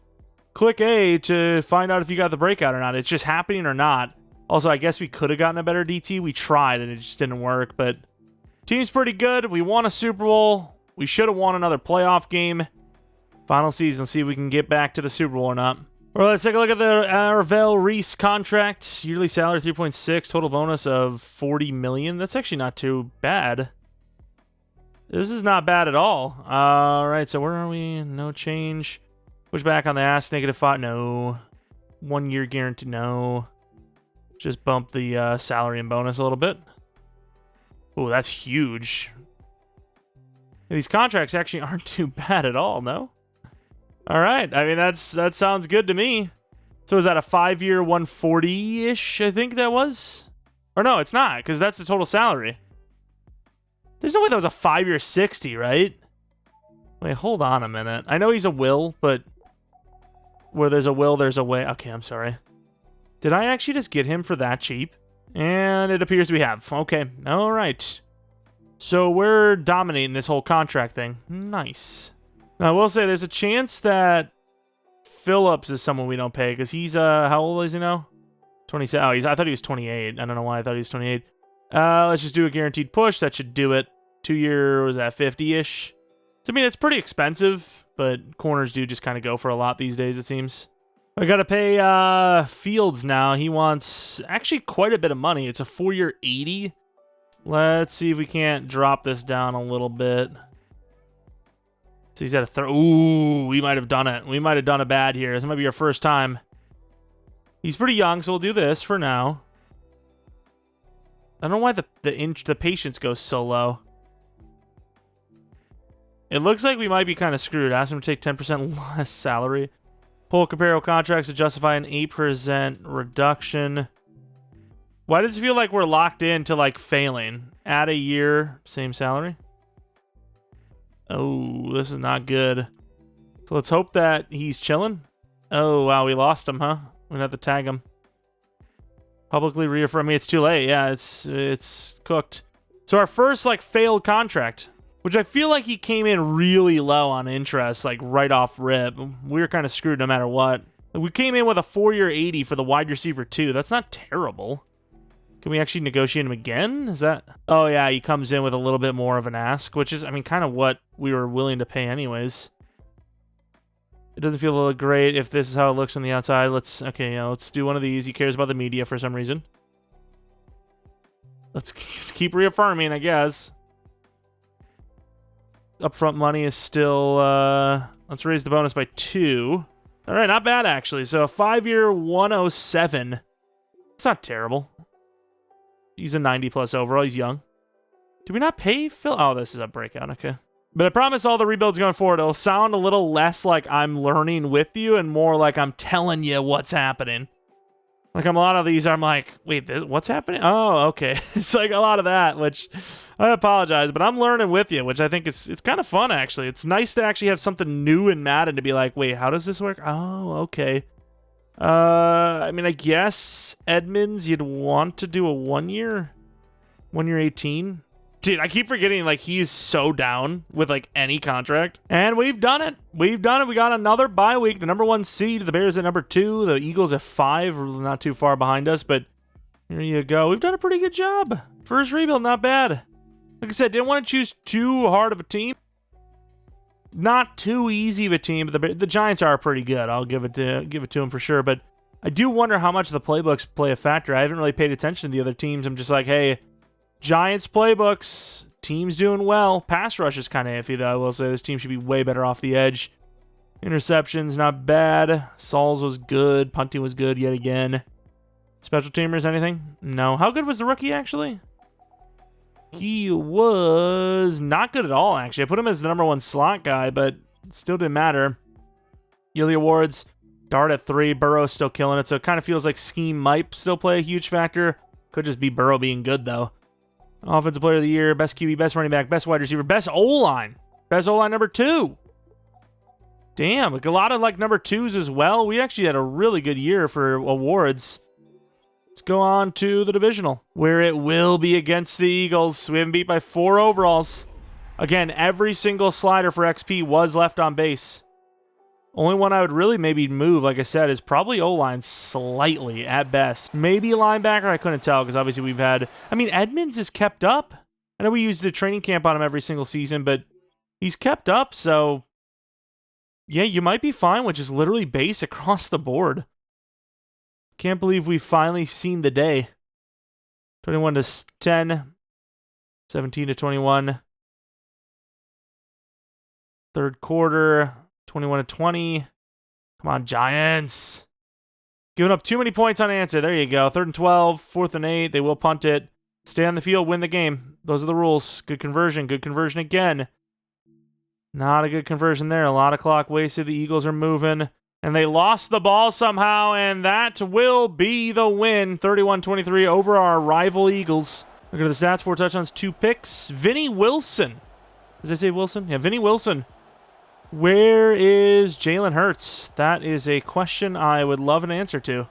S1: click A to find out if you got the breakout or not. It's just happening or not. Also, I guess we could have gotten a better DT. We tried, and it just didn't work. But team's pretty good. We won a Super Bowl. We should have won another playoff game. Final season. See if we can get back to the Super Bowl or not. All right, let's take a look at the Arvell Reese contract. Yearly salary 3.6. Total bonus of $40 million. That's actually not too bad. This is not bad at all. All right, so where are we? No change. Push back on the ass. -5. No. 1 year guarantee. No. Just bump the salary and bonus a little bit. Oh, that's huge. These contracts actually aren't too bad at all, no? All right. I mean, that sounds good to me. So is that a 5-year 140-ish, I think that was? Or no, it's not, because that's the total salary. There's no way that was a 5-year 60, right? Wait, hold on a minute. I know he's a will, but where there's a will, there's a way. Okay, I'm sorry. Did I actually just get him for that cheap? And it appears we have. Okay, all right. So we're dominating this whole contract thing. Nice. Now, I will say there's a chance that Phillips is someone we don't pay, because he's, how old is he now? 27. Oh, I thought he was 28. I don't know why I thought he was 28. Let's just do a guaranteed push. That should do it. 2-year, was that 50-ish? So, I mean, it's pretty expensive, but corners do just kind of go for a lot these days, it seems. I got to pay Fields now. He wants actually quite a bit of money. It's a 4-year 80. Let's see if we can't drop this down a little bit. So he's at a third. Ooh, we might have done it. We might have done it bad here. This might be our first time. He's pretty young, so we'll do this for now. I don't know why the patience goes so low. It looks like we might be kind of screwed. Ask him to take 10% less salary. Pull comparable contracts to justify an 8% reduction. Why does it feel like we're locked into, like, failing? Add a year, same salary? Oh, this is not good. So let's hope that he's chilling. Oh, wow, we lost him, huh? We're gonna have to tag him. Publicly reaffirm me. It's too late. Yeah, it's cooked. So our first, like, failed contract, which I feel like he came in really low on interest, like, right off rip. We were kind of screwed no matter what. We came in with a 4-year 80 for the wide receiver, too. That's not terrible. Can we actually negotiate him again? Is that... Oh, yeah, he comes in with a little bit more of an ask, which is, I mean, kind of what we were willing to pay anyways. It doesn't feel great if this is how it looks on the outside. Let's do one of these. He cares about the media for some reason. Let's keep reaffirming, I guess. Upfront money is still... let's raise the bonus by 2. All right, not bad, actually. So a 5-year 107. It's not terrible. He's a 90+ overall. He's young. Did we not pay Phil? Oh, this is a breakout. Okay. But I promise all the rebuilds going forward, it'll sound a little less like I'm learning with you and more like I'm telling you what's happening. Like, a lot of these, I'm like, wait, what's happening? Oh, okay. It's like a lot of that, which I apologize, but I'm learning with you, which I think it's kind of fun, actually. It's nice to actually have something new in Madden to be like, wait, how does this work? Oh, okay. I mean, I guess Edmonds, you'd want to do a 1-year 18. Dude, I keep forgetting, like, he's so down with, like, any contract. And we've done it. We've done it. We got another bye week. The number 1 seed, the Bears at number 2, the Eagles at 5, not too far behind us, but here you go. We've done a pretty good job. First rebuild, not bad. Like I said, didn't want to choose too hard of a team. Not too easy of a team, but the Giants are pretty good. I'll give it to them for sure. But I do wonder how much the playbooks play a factor. I haven't really paid attention to the other teams. I'm just like, hey, Giants playbooks, team's doing well. Pass rush is kind of iffy, though. I will say this team should be way better off the edge. Interceptions, not bad. Sauls was good. Punting was good yet again. Special teamers, anything? No. How good was the rookie, actually? He was not good at all, actually. I put him as the number 1 slot guy, but it still didn't matter. Yearly awards, Dart at 3. Burrow's still killing it, so it kind of feels like scheme might still play a huge factor. Could just be Burrow being good, though. Offensive player of the year, best QB, best running back, best wide receiver, best O-line. Best O-line number 2. Damn, like a lot of like number 2s as well. We actually had a really good year for awards. Let's go on to the divisional, where it will be against the Eagles. We haven't beat by 4 overalls. Again, every single slider for XP was left on base. Only one I would really maybe move, like I said, is probably O-line slightly at best. Maybe linebacker, I couldn't tell, because obviously we've had... I mean, Edmonds is kept up. I know we used the training camp on him every single season, but he's kept up, so... Yeah, you might be fine with just literally base across the board. Can't believe we've finally seen the day. 21 to 10. 17 to 21. Third quarter. 21 to 20. Come on, Giants. Giving up too many points unanswered. There you go. 3rd and 12. 4th and 8. They will punt it. Stay on the field. Win the game. Those are the rules. Good conversion. Good conversion again. Not a good conversion there. A lot of clock wasted. The Eagles are moving. And they lost the ball somehow, and that will be the win. 31-23 over our rival Eagles. Look at the stats, 4 touchdowns, 2 picks. Vinny Wilson. Does I say Wilson? Yeah, Vinny Wilson. Where is Jalen Hurts? That is a question I would love an answer to.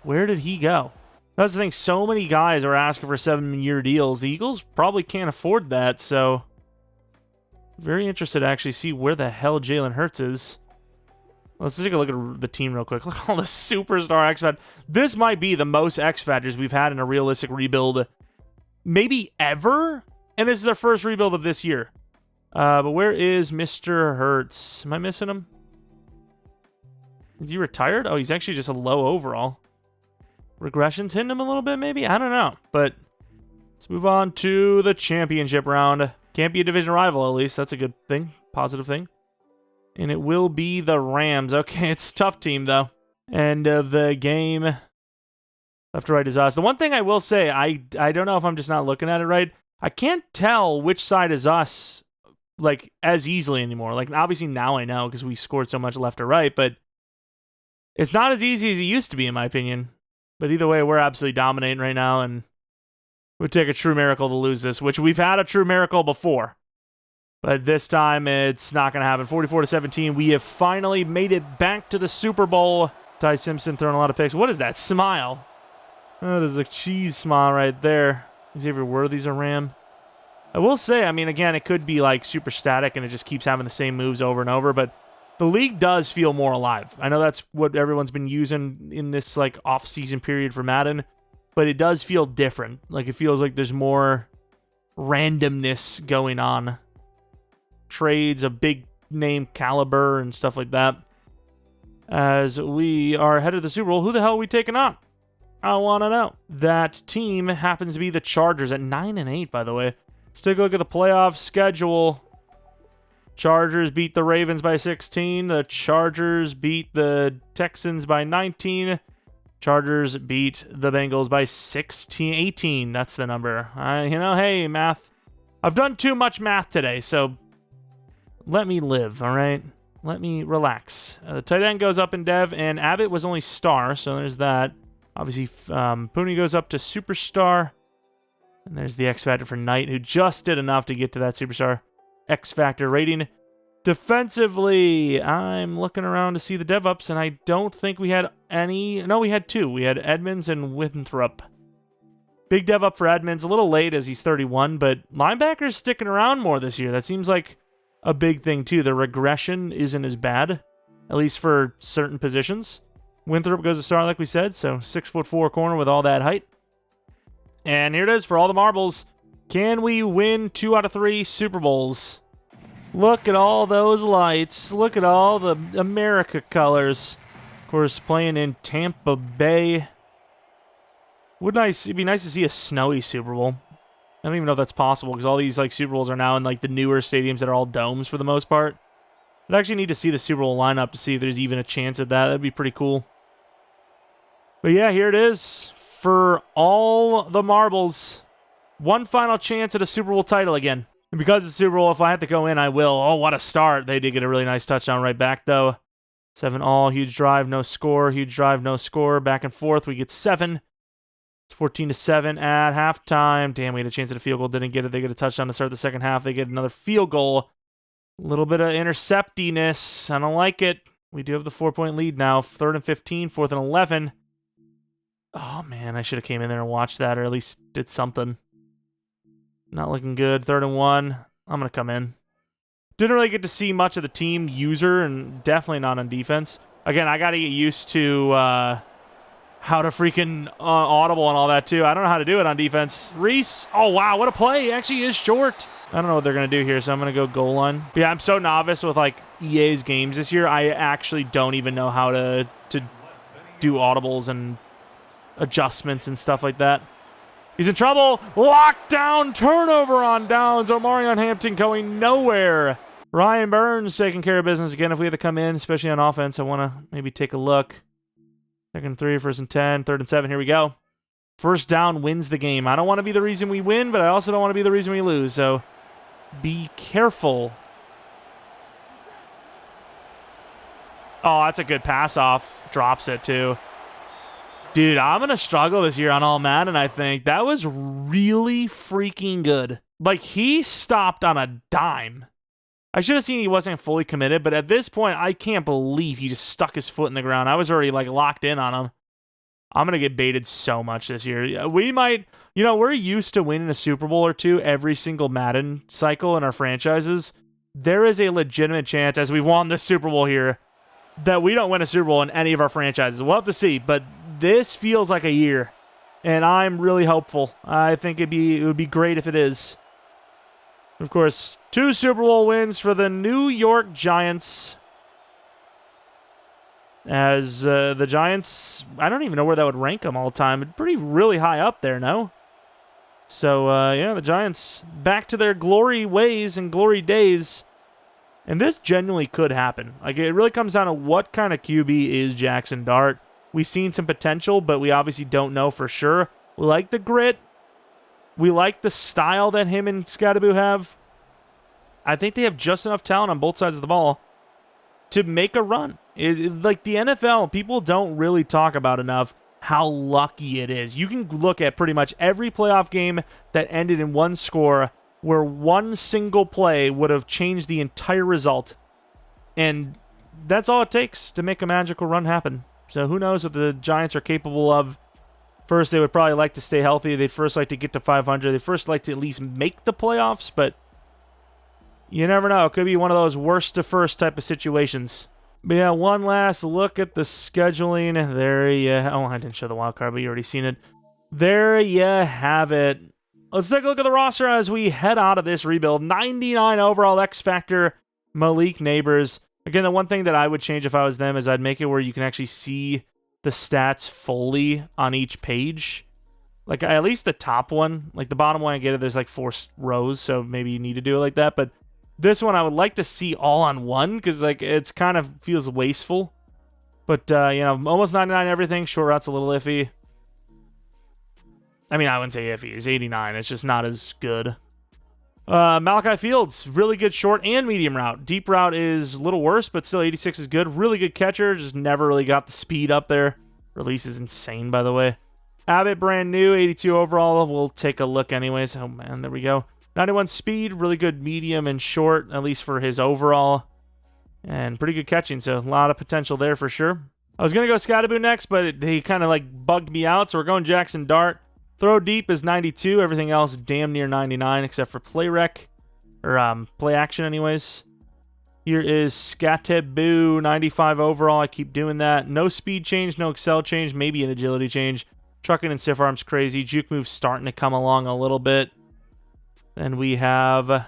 S1: Where did he go? That's the thing. So many guys are asking for 7-year deals. The Eagles probably can't afford that, so very interested to actually see where the hell Jalen Hurts is. Let's take a look at the team real quick. Look at all the superstar X-Factors. This might be the most X-Factors we've had in a realistic rebuild maybe ever, and this is their first rebuild of this year. But where is Mr. Hurts? Am I missing him? Is he retired? Oh, he's actually just a low overall. Regression's hitting him a little bit, maybe? I don't know. But let's move on to the championship round. Can't be a division rival, at least. That's a good thing. Positive thing. And it will be the Rams. Okay, it's a tough team, though. End of the game. Left to right is us. The one thing I will say, I don't know if I'm just not looking at it right. I can't tell which side is us, like, as easily anymore. Like, obviously now I know because we scored so much left or right, but it's not as easy as it used to be, in my opinion. But either way, we're absolutely dominating right now, and it would take a true miracle to lose this, which we've had a true miracle before. But this time, it's not going to happen. 44-17, we have finally made it back to the Super Bowl. Ty Simpson throwing a lot of picks. What is that smile? Oh, there's the cheese smile right there. Xavier Worthy's a Ram. I will say, I mean, again, it could be like super static and it just keeps having the same moves over and over, but the league does feel more alive. I know that's what everyone's been using in this like off-season period for Madden, but it does feel different. Like, it feels like there's more randomness going on. Trades, a big name caliber and stuff like that. As we are headed to the Super Bowl, who the hell are we taking on? I want to know. That team happens to be the Chargers at 9-8, by the way. Let's take a look at the playoff schedule. Chargers beat the Ravens by 16. The Chargers beat the Texans by 19. Chargers beat the Bengals by 18. That's the number. Hey, math. I've done too much math today, so let me live, all right? Let me relax. The tight end goes up in Dev, and Abbott was only star, so there's that. Obviously, Pooney goes up to superstar. And there's the X Factor for Knight, who just did enough to get to that superstar X Factor rating. Defensively, I'm looking around to see the dev ups, and I don't think we had any. No, we had 2. We had Edmonds and Winthrop. Big dev up for Edmonds. A little late as he's 31, but linebackers sticking around more this year. That seems like a big thing, too. The regression isn't as bad, at least for certain positions. Winthrop goes to star, like we said, so 6'4" corner with all that height. And here it is for all the marbles. Can we win 2 out of 3 Super Bowls? Look at all those lights. Look at all the America colors. Of course, playing in Tampa Bay. It'd be nice to see a snowy Super Bowl. I don't even know if that's possible because all these like Super Bowls are now in like the newer stadiums that are all domes for the most part. I'd actually need to see the Super Bowl lineup to see if there's even a chance at that. That'd be pretty cool. But yeah, here it is. For all the marbles, one final chance at a Super Bowl title again. And because it's Super Bowl, if I have to go in, I will. Oh, what a start. They did get a really nice touchdown right back, though. 7-all, huge drive, no score. Huge drive, no score. Back and forth, we get 7. It's 14-7 at halftime. Damn, we had a chance at a field goal. Didn't get it. They get a touchdown to start the second half. They get another field goal. A little bit of interceptiness. I don't like it. We do have the 4-point lead now. 3rd and 15, 4th and 11. Oh, man, I should have came in there and watched that, or at least did something. Not looking good. 3rd and 1. I'm going to come in. Didn't really get to see much of the team user, and definitely not on defense. Again, I got to get used to how to freaking audible and all that, too. I don't know how to do it on defense. Reese. Oh, wow, what a play. He actually is short. I don't know what they're going to do here, so I'm going to go goal line. But yeah, I'm so novice with, like, EA's games this year. I actually don't even know how to do audibles and adjustments and stuff like that. He's in trouble. Lockdown, turnover on downs. Omarion Hampton going nowhere. Ryan Burns taking care of business again. If we have to come in, especially on offense, I want to maybe take a look. 2nd and 3, 1st and 10, 3rd and 7. Here we go. First down wins the game. I don't want to be the reason we win, but I also don't want to be the reason we lose. So be careful. Oh, that's a good pass off. Drops it, too. Dude, I'm going to struggle this year on all Madden, I think. That was really freaking good. Like, he stopped on a dime. I should have seen he wasn't fully committed, but at this point, I can't believe he just stuck his foot in the ground. I was already, like, locked in on him. I'm going to get baited so much this year. We might, we're used to winning a Super Bowl or two every single Madden cycle in our franchises. There is a legitimate chance, as we've won the Super Bowl here, that we don't win a Super Bowl in any of our franchises. We'll have to see, but this feels like a year, and I'm really hopeful. I think it would be great if it is. Of course, 2 Super Bowl wins for the New York Giants. As the Giants, I don't even know where that would rank them all the time. Pretty really high up there, no? So, yeah, the Giants back to their glory ways and glory days. And this genuinely could happen. Like, it really comes down to what kind of QB is Jackson Dart. We've seen some potential, but we obviously don't know for sure. We like the grit. We like the style that him and Scadaboo have. I think they have just enough talent on both sides of the ball to make a run. Like the NFL, people don't really talk about enough how lucky it is. You can look at pretty much every playoff game that ended in one score where one single play would have changed the entire result. And that's all it takes to make a magical run happen. So who knows what the Giants are capable of. First, they would probably like to stay healthy. They'd first like to get to 500. They'd first like to at least make the playoffs, but you never know. It could be one of those worst to first type of situations. But yeah, one last look at the scheduling. There you... Oh, I didn't show the wild card, but you already seen it. There you have it. Let's take a look at the roster as we head out of this rebuild. 99 overall X Factor, Malik Neighbors. Again, the one thing that I would change if I was them is I'd make it where you can actually see the stats fully on each page. Like, at least the top one. Like, the bottom one, I get it, there's like 4 rows, so maybe you need to do it like that. But this one, I would like to see all on one, because, like, it's kind of feels wasteful. But, almost 99 everything. Short route's a little iffy. I mean, I wouldn't say iffy. It's 89. It's just not as good. Malachi Fields, really good short and medium route. Deep route is a little worse, but still 86 is good. Really good catcher, just never really got the speed up there. Release is insane, by the way. Abbott, brand new, 82 overall. We'll take a look anyways. Oh, man, there we go. 91 speed, really good medium and short, at least for his overall. And pretty good catching, so a lot of potential there for sure. I was going to go Scadaboo next, but he kind of like bugged me out, so we're going Jackson Dart. Throw deep is 92. Everything else damn near 99, except for play rec, or play action anyways. Here is Scadaboo, 95 overall. I keep doing that. No speed change, no excel change, maybe an agility change. Trucking and stiff arm's crazy. Juke move's starting to come along a little bit. Then we have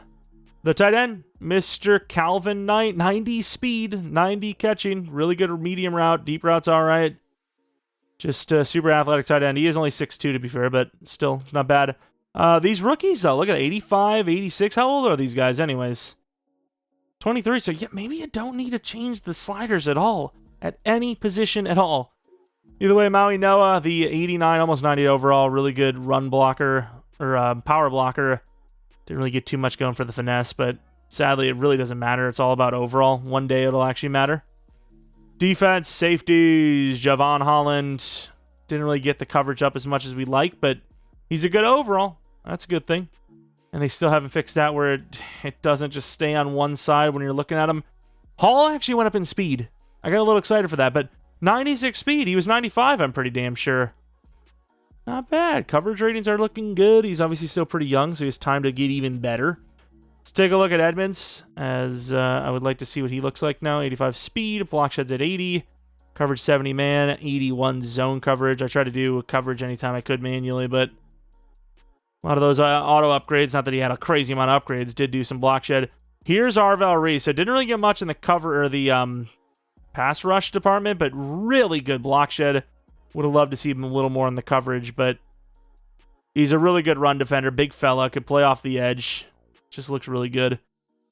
S1: the tight end, Mr. Calvin Knight, 90 speed, 90 catching. Really good medium route. Deep route's all right. Just a super athletic tight end. He is only 6'2", to be fair, but still, it's not bad. These rookies, though, look at 85, 86. How old are these guys anyways? 23, so yeah, maybe you don't need to change the sliders at all, at any position at all. Either way, Maui Noah, the 89, almost 90 overall, really good run blocker, or power blocker. Didn't really get too much going for the finesse, but sadly, it really doesn't matter. It's all about overall. One day it'll actually matter. Defense, safeties, Javon Holland. Didn't really get the coverage up as much as we'd like, but he's a good overall. That's a good thing. And they still haven't fixed that where it doesn't just stay on one side when you're looking at him. Hall actually went up in speed. I got a little excited for that, but 96 speed. He was 95, I'm pretty damn sure. Not bad. Coverage ratings are looking good. He's obviously still pretty young, so he has time to get even better. Let's take a look at Edmonds, as I would like to see what he looks like now. 85 speed, block sheds at 80, coverage 70 man, 81 zone coverage. I try to do coverage anytime I could manually, but a lot of those auto upgrades, not that he had a crazy amount of upgrades, did do some block shed. Here's Arvel Reese. So didn't really get much in the cover or the pass rush department, but really good block shed. Would have loved to see him a little more in the coverage, but he's a really good run defender. Big fella, could play off the edge. Just looks really good.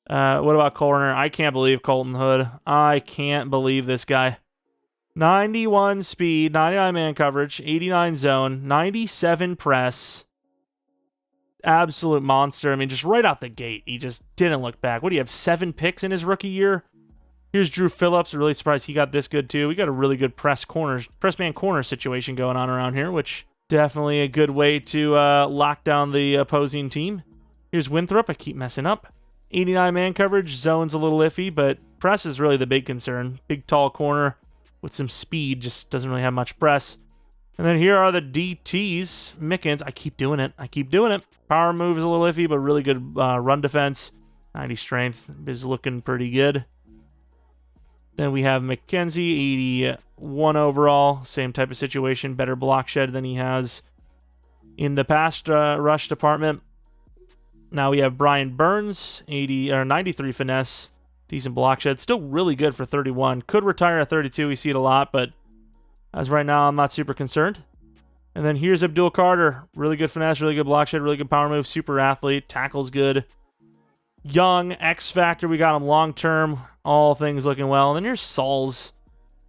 S1: What about corner? I can't believe Colton Hood. I can't believe this guy. 91 speed, 99 man coverage, 89 zone, 97 press. Absolute monster. I mean, just right out the gate, he just didn't look back. What do you have, 7 picks in his rookie year? Here's Drew Phillips. Really surprised he got this good too. We got a really good press man corner situation going on around here, which definitely a good way to lock down the opposing team. Here's Winthrop. I keep messing up. 89 man coverage. Zone's a little iffy, but press is really the big concern. Big, tall corner with some speed. Just doesn't really have much press. And then here are the DTs. Mickens. I keep doing it. Power move is a little iffy, but really good run defense. 90 strength is looking pretty good. Then we have McKenzie, 81 overall. Same type of situation. Better block shed than he has in the past rush department. Now we have Brian Burns, 93 finesse. Decent block shed. Still really good for 31. Could retire at 32. We see it a lot, but as right now, I'm not super concerned. And then here's Abdul Carter. Really good finesse, really good block shed, really good power move. Super athlete. Tackles good. Young, X Factor. We got him long term. All things looking well. And then here's Sauls.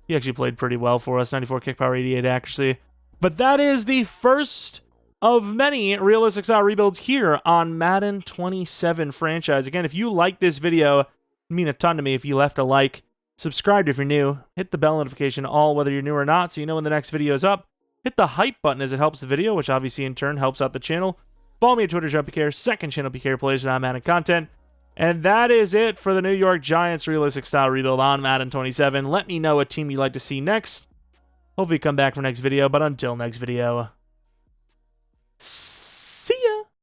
S1: He actually played pretty well for us. 94 kick power, 88 accuracy. But that is the first of many realistic style rebuilds here on Madden 27 franchise. Again, if you like this video, it'd mean a ton to me if you left a like. Subscribe if you're new. Hit the bell notification all whether you're new or not so you know when the next video is up. Hit the hype button as it helps the video, which obviously in turn helps out the channel. Follow me on Twitter, Jeromepkr, second channel PK plays and Madden content. And that is it for the New York Giants realistic style rebuild on Madden 27. Let me know what team you'd like to see next. Hopefully come back for next video, but until next video,